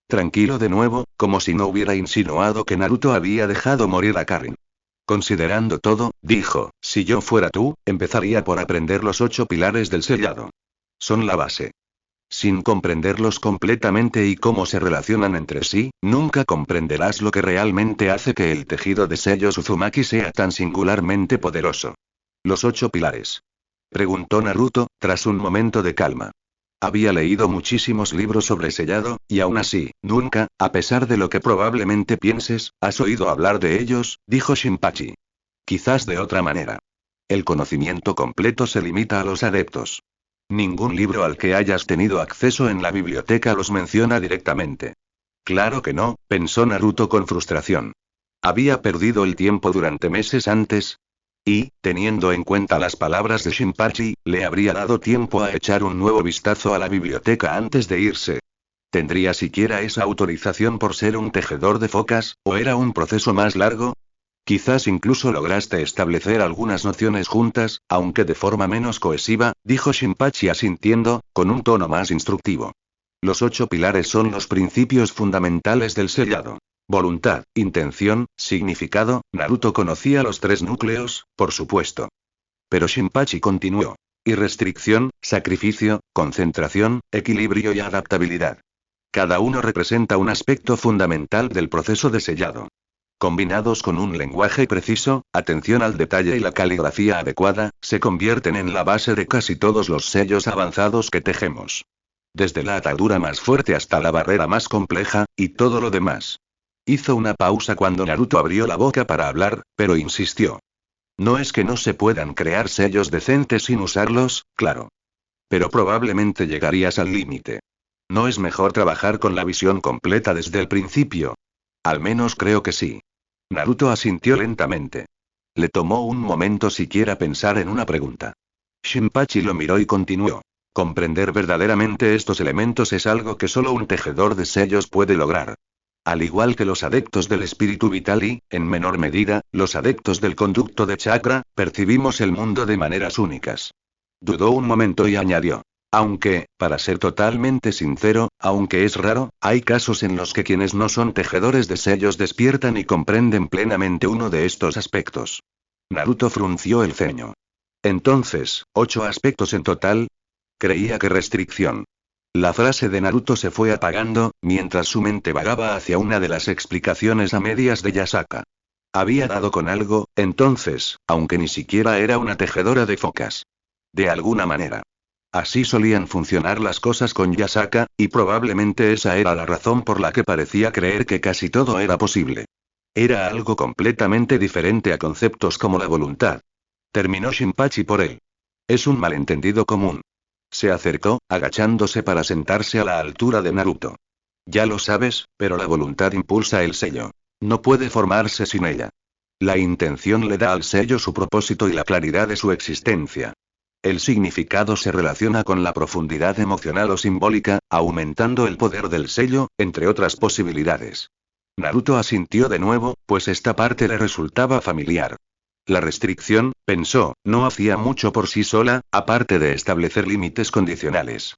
Tranquilo de nuevo, como si no hubiera insinuado que Naruto había dejado morir a Karin. Considerando todo, dijo, si yo fuera tú, empezaría por aprender los 8 pilares del sellado. Son la base. Sin comprenderlos completamente y cómo se relacionan entre sí, nunca comprenderás lo que realmente hace que el tejido de sellos Uzumaki sea tan singularmente poderoso. ¿Los 8 pilares? Preguntó Naruto, tras un momento de calma. Había leído muchísimos libros sobre sellado, y aún así, nunca, a pesar de lo que probablemente pienses, has oído hablar de ellos, dijo Shinpachi. Quizás de otra manera. El conocimiento completo se limita a los adeptos. Ningún libro al que hayas tenido acceso en la biblioteca los menciona directamente. Claro que no, pensó Naruto con frustración. Había perdido el tiempo durante meses antes. Y, teniendo en cuenta las palabras de Shinpachi, le habría dado tiempo a echar un nuevo vistazo a la biblioteca antes de irse. ¿Tendría siquiera esa autorización por ser un tejedor de focas, o era un proceso más largo? Quizás incluso lograste establecer algunas nociones juntas, aunque de forma menos cohesiva, dijo Shinpachi asintiendo, con un tono más instructivo. Los 8 pilares son los principios fundamentales del sellado. Voluntad, intención, significado. Naruto conocía los 3 núcleos, por supuesto. Pero Shinpachi continuó. Y restricción, sacrificio, concentración, equilibrio y adaptabilidad. Cada uno representa un aspecto fundamental del proceso de sellado. Combinados con un lenguaje preciso, atención al detalle y la caligrafía adecuada, se convierten en la base de casi todos los sellos avanzados que tejemos. Desde la atadura más fuerte hasta la barrera más compleja, y todo lo demás. Hizo una pausa cuando Naruto abrió la boca para hablar, pero insistió. No es que no se puedan crear sellos decentes sin usarlos, claro. Pero probablemente llegarías al límite. ¿No es mejor trabajar con la visión completa desde el principio? Al menos creo que sí. Naruto asintió lentamente. Le tomó un momento siquiera pensar en una pregunta. Shinpachi lo miró y continuó. Comprender verdaderamente estos elementos es algo que solo un tejedor de sellos puede lograr. Al igual que los adeptos del espíritu vital y, en menor medida, los adeptos del conducto de chakra, percibimos el mundo de maneras únicas. Dudó un momento y añadió. Aunque, para ser totalmente sincero, aunque es raro, hay casos en los que quienes no son tejedores de sellos despiertan y comprenden plenamente uno de estos aspectos. Naruto frunció el ceño. Entonces, 8 aspectos en total. Creía que restricción. La frase de Naruto se fue apagando, mientras su mente vagaba hacia una de las explicaciones a medias de Yasaka. Había dado con algo, entonces, aunque ni siquiera era una tejedora de focas. De alguna manera. Así solían funcionar las cosas con Yasaka, y probablemente esa era la razón por la que parecía creer que casi todo era posible. Era algo completamente diferente a conceptos como la voluntad. Terminó Shinpachi por él. Es un malentendido común. Se acercó, agachándose para sentarse a la altura de Naruto. Ya lo sabes, pero la voluntad impulsa el sello. No puede formarse sin ella. La intención le da al sello su propósito y la claridad de su existencia. El significado se relaciona con la profundidad emocional o simbólica, aumentando el poder del sello, entre otras posibilidades. Naruto asintió de nuevo, pues esta parte le resultaba familiar. La restricción, pensó, no hacía mucho por sí sola, aparte de establecer límites condicionales.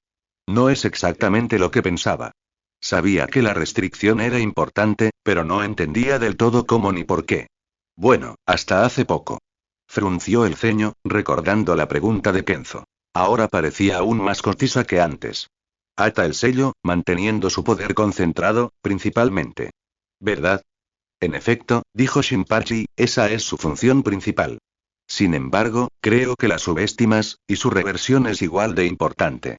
No es exactamente lo que pensaba. Sabía que la restricción era importante, pero no entendía del todo cómo ni por qué. Bueno, hasta hace poco. Frunció el ceño, recordando la pregunta de Kenzo. Ahora parecía aún más concisa que antes. Ata el sello, manteniendo su poder concentrado, principalmente. ¿Verdad? En efecto, dijo Shinpachi, esa es su función principal. Sin embargo, creo que la subestimas, y su reversión es igual de importante.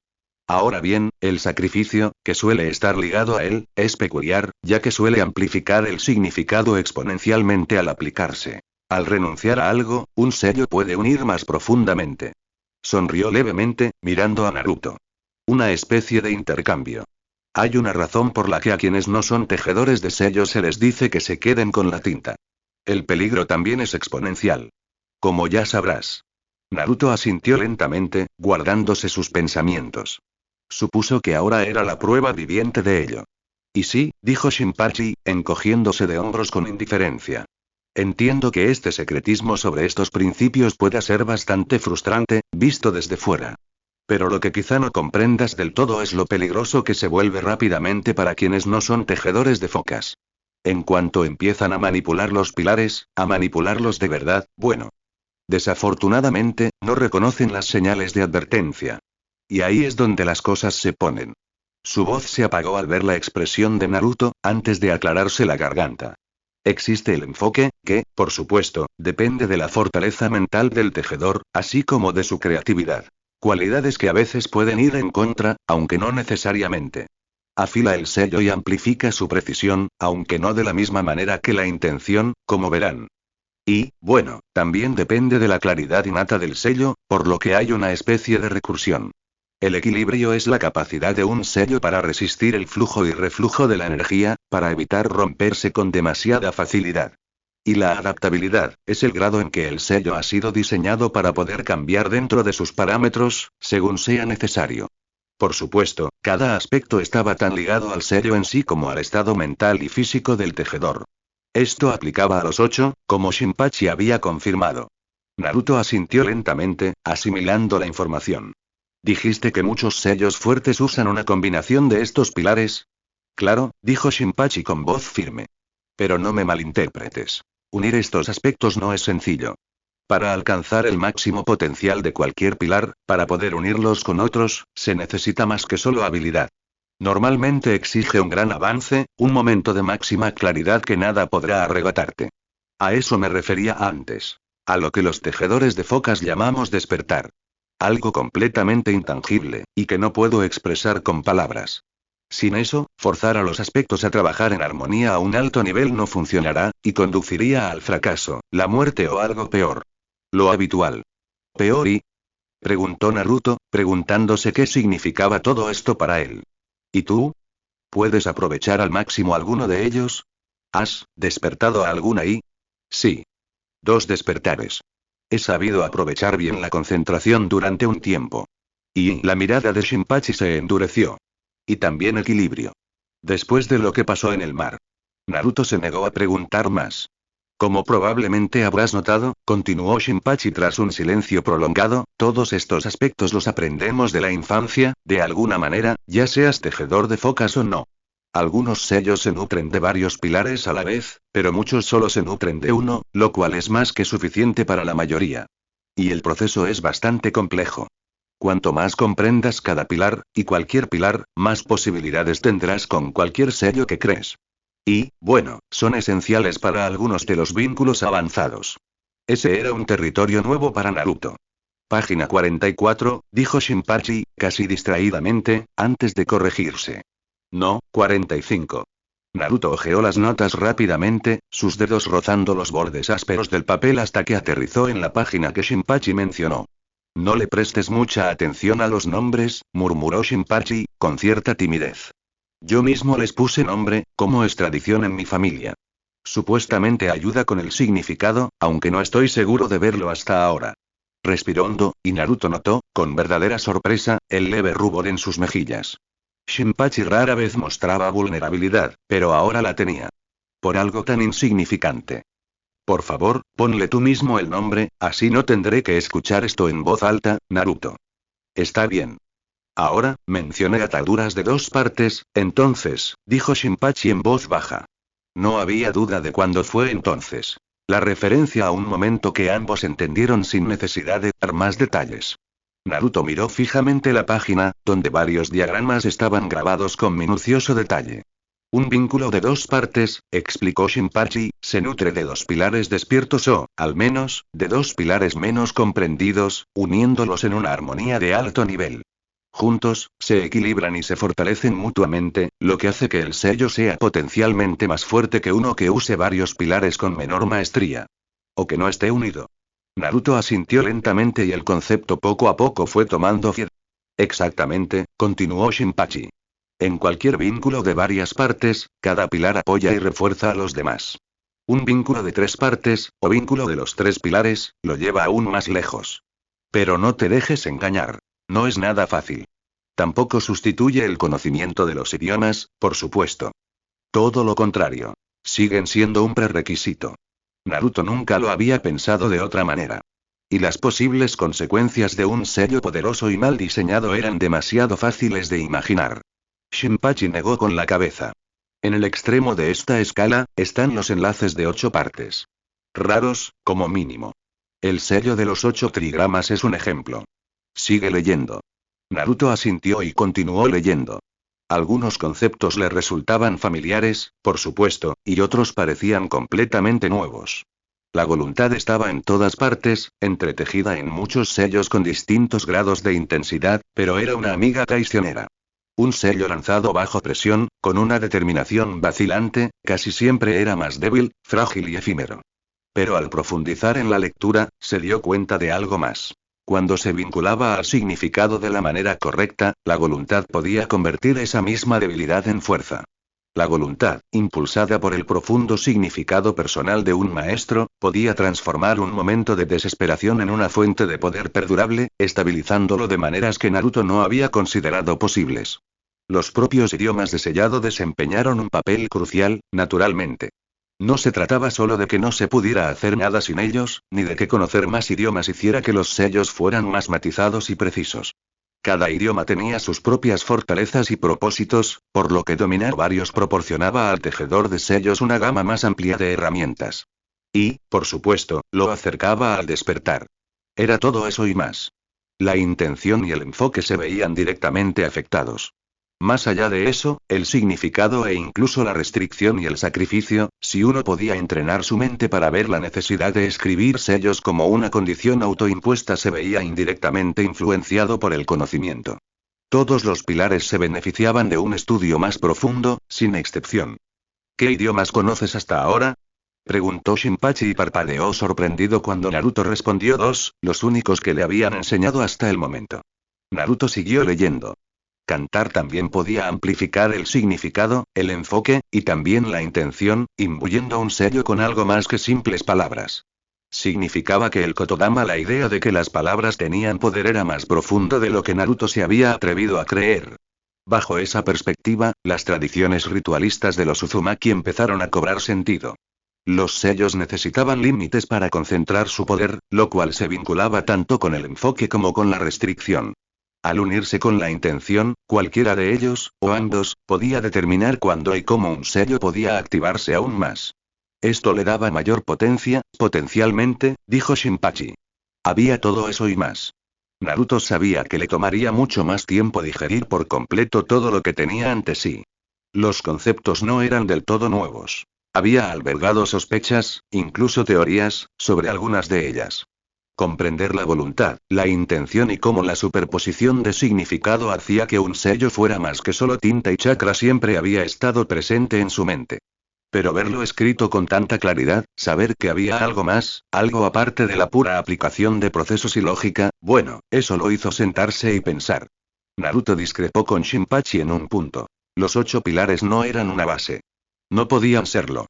Ahora bien, el sacrificio, que suele estar ligado a él, es peculiar, ya que suele amplificar el significado exponencialmente al aplicarse. Al renunciar a algo, un sello puede unir más profundamente. Sonrió levemente, mirando a Naruto. Una especie de intercambio. Hay una razón por la que a quienes no son tejedores de sellos se les dice que se queden con la tinta. El peligro también es exponencial. Como ya sabrás. Naruto asintió lentamente, guardándose sus pensamientos. Supuso que ahora era la prueba viviente de ello. Y sí, dijo Shinpachi, encogiéndose de hombros con indiferencia. Entiendo que este secretismo sobre estos principios pueda ser bastante frustrante, visto desde fuera. Pero lo que quizá no comprendas del todo es lo peligroso que se vuelve rápidamente para quienes no son tejedores de focas. En cuanto empiezan a manipular los pilares, a manipularlos de verdad, bueno. Desafortunadamente, no reconocen las señales de advertencia. Y ahí es donde las cosas se ponen. Su voz se apagó al ver la expresión de Naruto, antes de aclararse la garganta. Existe el enfoque, que, por supuesto, depende de la fortaleza mental del tejedor, así como de su creatividad. Cualidades que a veces pueden ir en contra, aunque no necesariamente. Afila el sello y amplifica su precisión, aunque no de la misma manera que la intención, como verán. Y, bueno, también depende de la claridad innata del sello, por lo que hay una especie de recursión. El equilibrio es la capacidad de un sello para resistir el flujo y reflujo de la energía, para evitar romperse con demasiada facilidad. Y la adaptabilidad, es el grado en que el sello ha sido diseñado para poder cambiar dentro de sus parámetros, según sea necesario. Por supuesto, cada aspecto estaba tan ligado al sello en sí como al estado mental y físico del tejedor. Esto aplicaba a los 8, como Shinpachi había confirmado. Naruto asintió lentamente, asimilando la información. ¿Dijiste que muchos sellos fuertes usan una combinación de estos pilares? Claro, dijo Shinpachi con voz firme. Pero no me malinterpretes. Unir estos aspectos no es sencillo. Para alcanzar el máximo potencial de cualquier pilar, para poder unirlos con otros, se necesita más que solo habilidad. Normalmente exige un gran avance, un momento de máxima claridad que nada podrá arrebatarte. A eso me refería antes. A lo que los tejedores de focas llamamos despertar. Algo completamente intangible, y que no puedo expresar con palabras. Sin eso, forzar a los aspectos a trabajar en armonía a un alto nivel no funcionará, y conduciría al fracaso, la muerte o algo peor. Lo habitual. ¿Peor y? Preguntó Naruto, preguntándose qué significaba todo esto para él. ¿Y tú? ¿Puedes aprovechar al máximo alguno de ellos? ¿Has despertado a alguna y? Sí. 2 despertares. He sabido aprovechar bien la concentración durante un tiempo. Y la mirada de Shinpachi se endureció. Y también equilibrio. Después de lo que pasó en el mar. Naruto se negó a preguntar más. Como probablemente habrás notado, continuó Shinpachi tras un silencio prolongado, todos estos aspectos los aprendemos de la infancia, de alguna manera, ya seas tejedor de focas o no. Algunos sellos se nutren de varios pilares a la vez, pero muchos solo se nutren de uno, lo cual es más que suficiente para la mayoría. Y el proceso es bastante complejo. Cuanto más comprendas cada pilar, y cualquier pilar, más posibilidades tendrás con cualquier sello que crees. Y, bueno, son esenciales para algunos de los vínculos avanzados. Ese era un territorio nuevo para Naruto. Página 44, dijo Shinpachi, casi distraídamente, antes de corregirse. No, 45. Naruto hojeó las notas rápidamente, sus dedos rozando los bordes ásperos del papel hasta que aterrizó en la página que Shinpachi mencionó. No le prestes mucha atención a los nombres, murmuró Shinpachi, con cierta timidez. Yo mismo les puse nombre, como es tradición en mi familia. Supuestamente ayuda con el significado, aunque no estoy seguro de verlo hasta ahora. Respiró hondo, y Naruto notó, con verdadera sorpresa, el leve rubor en sus mejillas. Shinpachi rara vez mostraba vulnerabilidad, pero ahora la tenía. Por algo tan insignificante. Por favor, ponle tú mismo el nombre, así no tendré que escuchar esto en voz alta, Naruto. Está bien. Ahora, mencioné ataduras de 2 partes, entonces, dijo Shinpachi en voz baja. No había duda de cuándo fue entonces. La referencia a un momento que ambos entendieron sin necesidad de dar más detalles. Naruto miró fijamente la página, donde varios diagramas estaban grabados con minucioso detalle. Un vínculo de 2 partes, explicó Shinpachi, se nutre de 2 pilares despiertos o, al menos, de 2 pilares menos comprendidos, uniéndolos en una armonía de alto nivel. Juntos, se equilibran y se fortalecen mutuamente, lo que hace que el sello sea potencialmente más fuerte que uno que use varios pilares con menor maestría. O que no esté unido. Naruto asintió lentamente y el concepto poco a poco fue tomando forma. Exactamente, continuó Shinpachi. En cualquier vínculo de varias partes, cada pilar apoya y refuerza a los demás. Un vínculo de 3 partes, o vínculo de los 3 pilares, lo lleva aún más lejos. Pero no te dejes engañar. No es nada fácil. Tampoco sustituye el conocimiento de los idiomas, por supuesto. Todo lo contrario. Siguen siendo un prerequisito. Naruto nunca lo había pensado de otra manera. Y las posibles consecuencias de un sello poderoso y mal diseñado eran demasiado fáciles de imaginar. Shinpachi negó con la cabeza. En el extremo de esta escala, están los enlaces de 8 partes. Raros, como mínimo. El sello de los 8 trigramas es un ejemplo. Sigue leyendo. Naruto asintió y continuó leyendo. Algunos conceptos le resultaban familiares, por supuesto, y otros parecían completamente nuevos. La voluntad estaba en todas partes, entretejida en muchos sellos con distintos grados de intensidad, pero era una amiga traicionera. Un sello lanzado bajo presión, con una determinación vacilante, casi siempre era más débil, frágil y efímero. Pero al profundizar en la lectura, se dio cuenta de algo más. Cuando se vinculaba al significado de la manera correcta, la voluntad podía convertir esa misma debilidad en fuerza. La voluntad, impulsada por el profundo significado personal de un maestro, podía transformar un momento de desesperación en una fuente de poder perdurable, estabilizándolo de maneras que Naruto no había considerado posibles. Los propios idiomas de sellado desempeñaron un papel crucial, naturalmente. No se trataba solo de que no se pudiera hacer nada sin ellos, ni de que conocer más idiomas hiciera que los sellos fueran más matizados y precisos. Cada idioma tenía sus propias fortalezas y propósitos, por lo que dominar varios proporcionaba al tejedor de sellos una gama más amplia de herramientas. Y, por supuesto, lo acercaba al despertar. Era todo eso y más. La intención y el enfoque se veían directamente afectados. Más allá de eso, el significado e incluso la restricción y el sacrificio, si uno podía entrenar su mente para ver la necesidad de escribir sellos como una condición autoimpuesta, se veía indirectamente influenciado por el conocimiento. Todos los pilares se beneficiaban de un estudio más profundo, sin excepción. ¿Qué idiomas conoces hasta ahora? Preguntó Shinpachi y parpadeó sorprendido cuando Naruto respondió 2, los únicos que le habían enseñado hasta el momento. Naruto siguió leyendo. Cantar también podía amplificar el significado, el enfoque, y también la intención, imbuyendo un sello con algo más que simples palabras. Significaba que el Kotodama, la idea de que las palabras tenían poder, era más profundo de lo que Naruto se había atrevido a creer. Bajo esa perspectiva, las tradiciones ritualistas de los Uzumaki empezaron a cobrar sentido. Los sellos necesitaban límites para concentrar su poder, lo cual se vinculaba tanto con el enfoque como con la restricción. Al unirse con la intención, cualquiera de ellos, o ambos, podía determinar cuándo y cómo un sello podía activarse aún más. Esto le daba mayor potencia, potencialmente, dijo Shinpachi. Había todo eso y más. Naruto sabía que le tomaría mucho más tiempo digerir por completo todo lo que tenía ante sí. Los conceptos no eran del todo nuevos. Había albergado sospechas, incluso teorías, sobre algunas de ellas. Comprender la voluntad, la intención y cómo la superposición de significado hacía que un sello fuera más que solo tinta y chakra siempre había estado presente en su mente. Pero verlo escrito con tanta claridad, saber que había algo más, algo aparte de la pura aplicación de procesos y lógica, bueno, eso lo hizo sentarse y pensar. Naruto discrepó con Shinpachi en un punto. Los 8 pilares no eran una base. No podían serlo.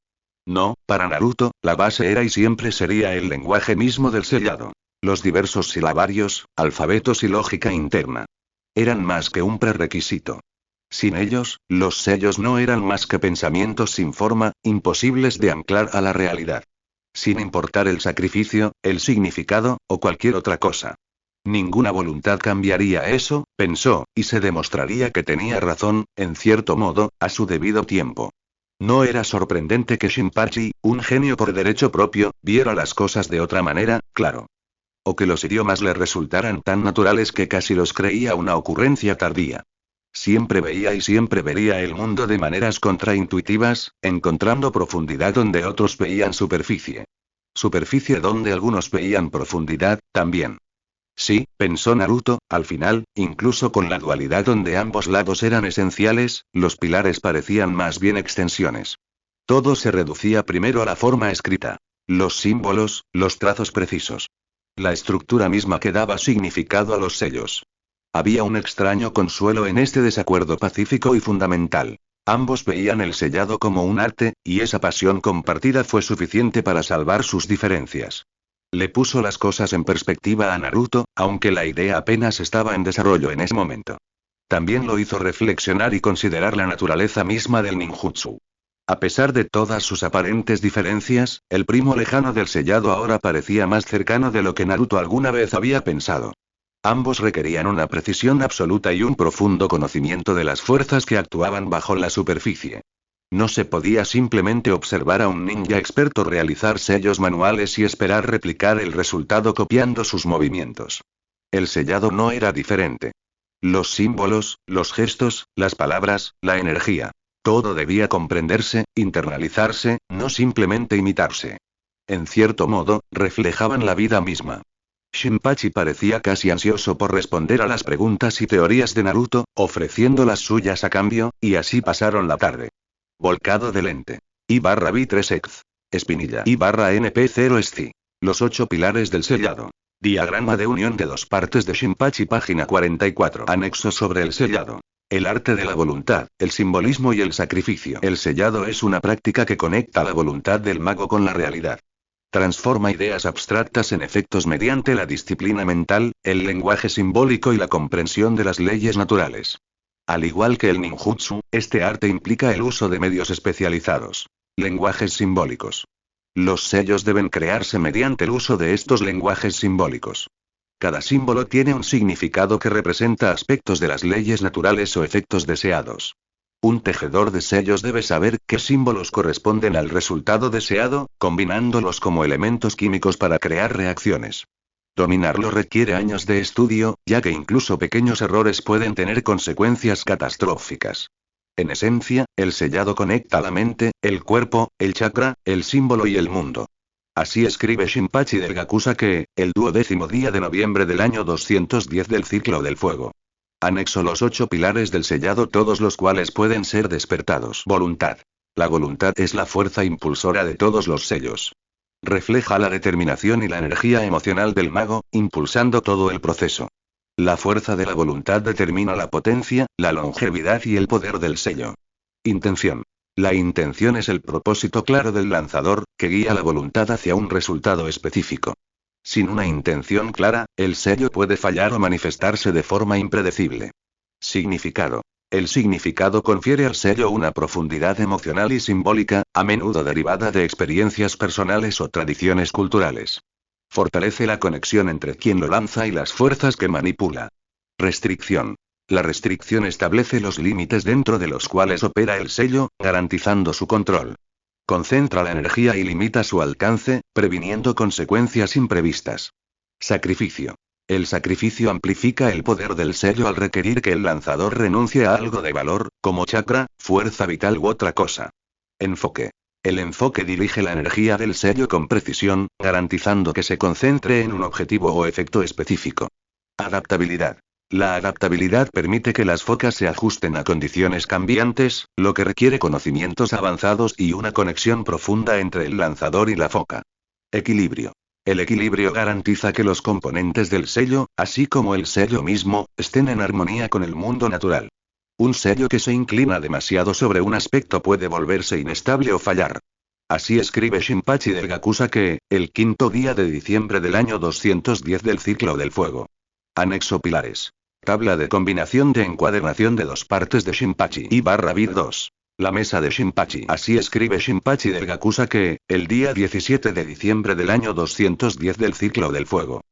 No, para Naruto, la base era y siempre sería el lenguaje mismo del sellado. Los diversos silabarios, alfabetos y lógica interna. Eran más que un prerequisito. Sin ellos, los sellos no eran más que pensamientos sin forma, imposibles de anclar a la realidad. Sin importar el sacrificio, el significado, o cualquier otra cosa. Ninguna voluntad cambiaría eso, pensó, y se demostraría que tenía razón, en cierto modo, a su debido tiempo. No era sorprendente que Shinpachi, un genio por derecho propio, viera las cosas de otra manera, claro. O que los idiomas le resultaran tan naturales que casi los creía una ocurrencia tardía. Siempre veía y siempre vería el mundo de maneras contraintuitivas, encontrando profundidad donde otros veían superficie. Superficie donde algunos veían profundidad, también. Sí, pensó Naruto, al final, incluso con la dualidad donde ambos lados eran esenciales, los pilares parecían más bien extensiones. Todo se reducía primero a la forma escrita. Los símbolos, los trazos precisos. La estructura misma que daba significado a los sellos. Había un extraño consuelo en este desacuerdo pacífico y fundamental. Ambos veían el sellado como un arte, y esa pasión compartida fue suficiente para salvar sus diferencias. Le puso las cosas en perspectiva a Naruto, aunque la idea apenas estaba en desarrollo en ese momento. También lo hizo reflexionar y considerar la naturaleza misma del ninjutsu. A pesar de todas sus aparentes diferencias, el primo lejano del sellado ahora parecía más cercano de lo que Naruto alguna vez había pensado. Ambos requerían una precisión absoluta y un profundo conocimiento de las fuerzas que actuaban bajo la superficie. No se podía simplemente observar a un ninja experto realizar sellos manuales y esperar replicar el resultado copiando sus movimientos. El sellado no era diferente. Los símbolos, los gestos, las palabras, la energía. Todo debía comprenderse, internalizarse, no simplemente imitarse. En cierto modo, reflejaban la vida misma. Shinpachi parecía casi ansioso por responder a las preguntas y teorías de Naruto, ofreciendo las suyas a cambio, y así pasaron la tarde. Volcado de lente. I/B3ex. Espinilla. I/NP0SCI. Los 8 pilares del sellado. Diagrama de unión de dos partes de Shinpachi, página 44. Anexo sobre el sellado. El arte de la voluntad, el simbolismo y el sacrificio. El sellado es una práctica que conecta la voluntad del mago con la realidad. Transforma ideas abstractas en efectos mediante la disciplina mental, el lenguaje simbólico y la comprensión de las leyes naturales. Al igual que el ninjutsu, este arte implica el uso de medios especializados. Lenguajes simbólicos. Los sellos deben crearse mediante el uso de estos lenguajes simbólicos. Cada símbolo tiene un significado que representa aspectos de las leyes naturales o efectos deseados. Un tejedor de sellos debe saber qué símbolos corresponden al resultado deseado, combinándolos como elementos químicos para crear reacciones. Dominarlo requiere años de estudio, ya que incluso pequeños errores pueden tener consecuencias catastróficas. En esencia, el sellado conecta la mente, el cuerpo, el chakra, el símbolo y el mundo. Así escribe Shinpachi del Gakusake, el 12º día de noviembre del año 210 del ciclo del fuego. Anexo los 8 pilares del sellado, todos los cuales pueden ser despertados. Voluntad. La voluntad es la fuerza impulsora de todos los sellos. Refleja la determinación y la energía emocional del mago, impulsando todo el proceso. La fuerza de la voluntad determina la potencia, la longevidad y el poder del sello. Intención. La intención es el propósito claro del lanzador, que guía la voluntad hacia un resultado específico. Sin una intención clara, el sello puede fallar o manifestarse de forma impredecible. Significado. El significado confiere al sello una profundidad emocional y simbólica, a menudo derivada de experiencias personales o tradiciones culturales. Fortalece la conexión entre quien lo lanza y las fuerzas que manipula. Restricción. La restricción establece los límites dentro de los cuales opera el sello, garantizando su control. Concentra la energía y limita su alcance, previniendo consecuencias imprevistas. Sacrificio. El sacrificio amplifica el poder del sello al requerir que el lanzador renuncie a algo de valor, como chakra, fuerza vital u otra cosa. Enfoque. El enfoque dirige la energía del sello con precisión, garantizando que se concentre en un objetivo o efecto específico. Adaptabilidad. La adaptabilidad permite que las focas se ajusten a condiciones cambiantes, lo que requiere conocimientos avanzados y una conexión profunda entre el lanzador y la foca. Equilibrio. El equilibrio garantiza que los componentes del sello, así como el sello mismo, estén en armonía con el mundo natural. Un sello que se inclina demasiado sobre un aspecto puede volverse inestable o fallar. Así escribe Shinpachi del Gakusake, el quinto día de diciembre del año 210 del ciclo del fuego. Anexo pilares. Tabla de combinación de encuadernación de dos partes de Shinpachi y barra bit 2. La mesa de Shinpachi. Así escribe Shinpachi del Gakusake, el día 17 de diciembre del año 210 del ciclo del fuego.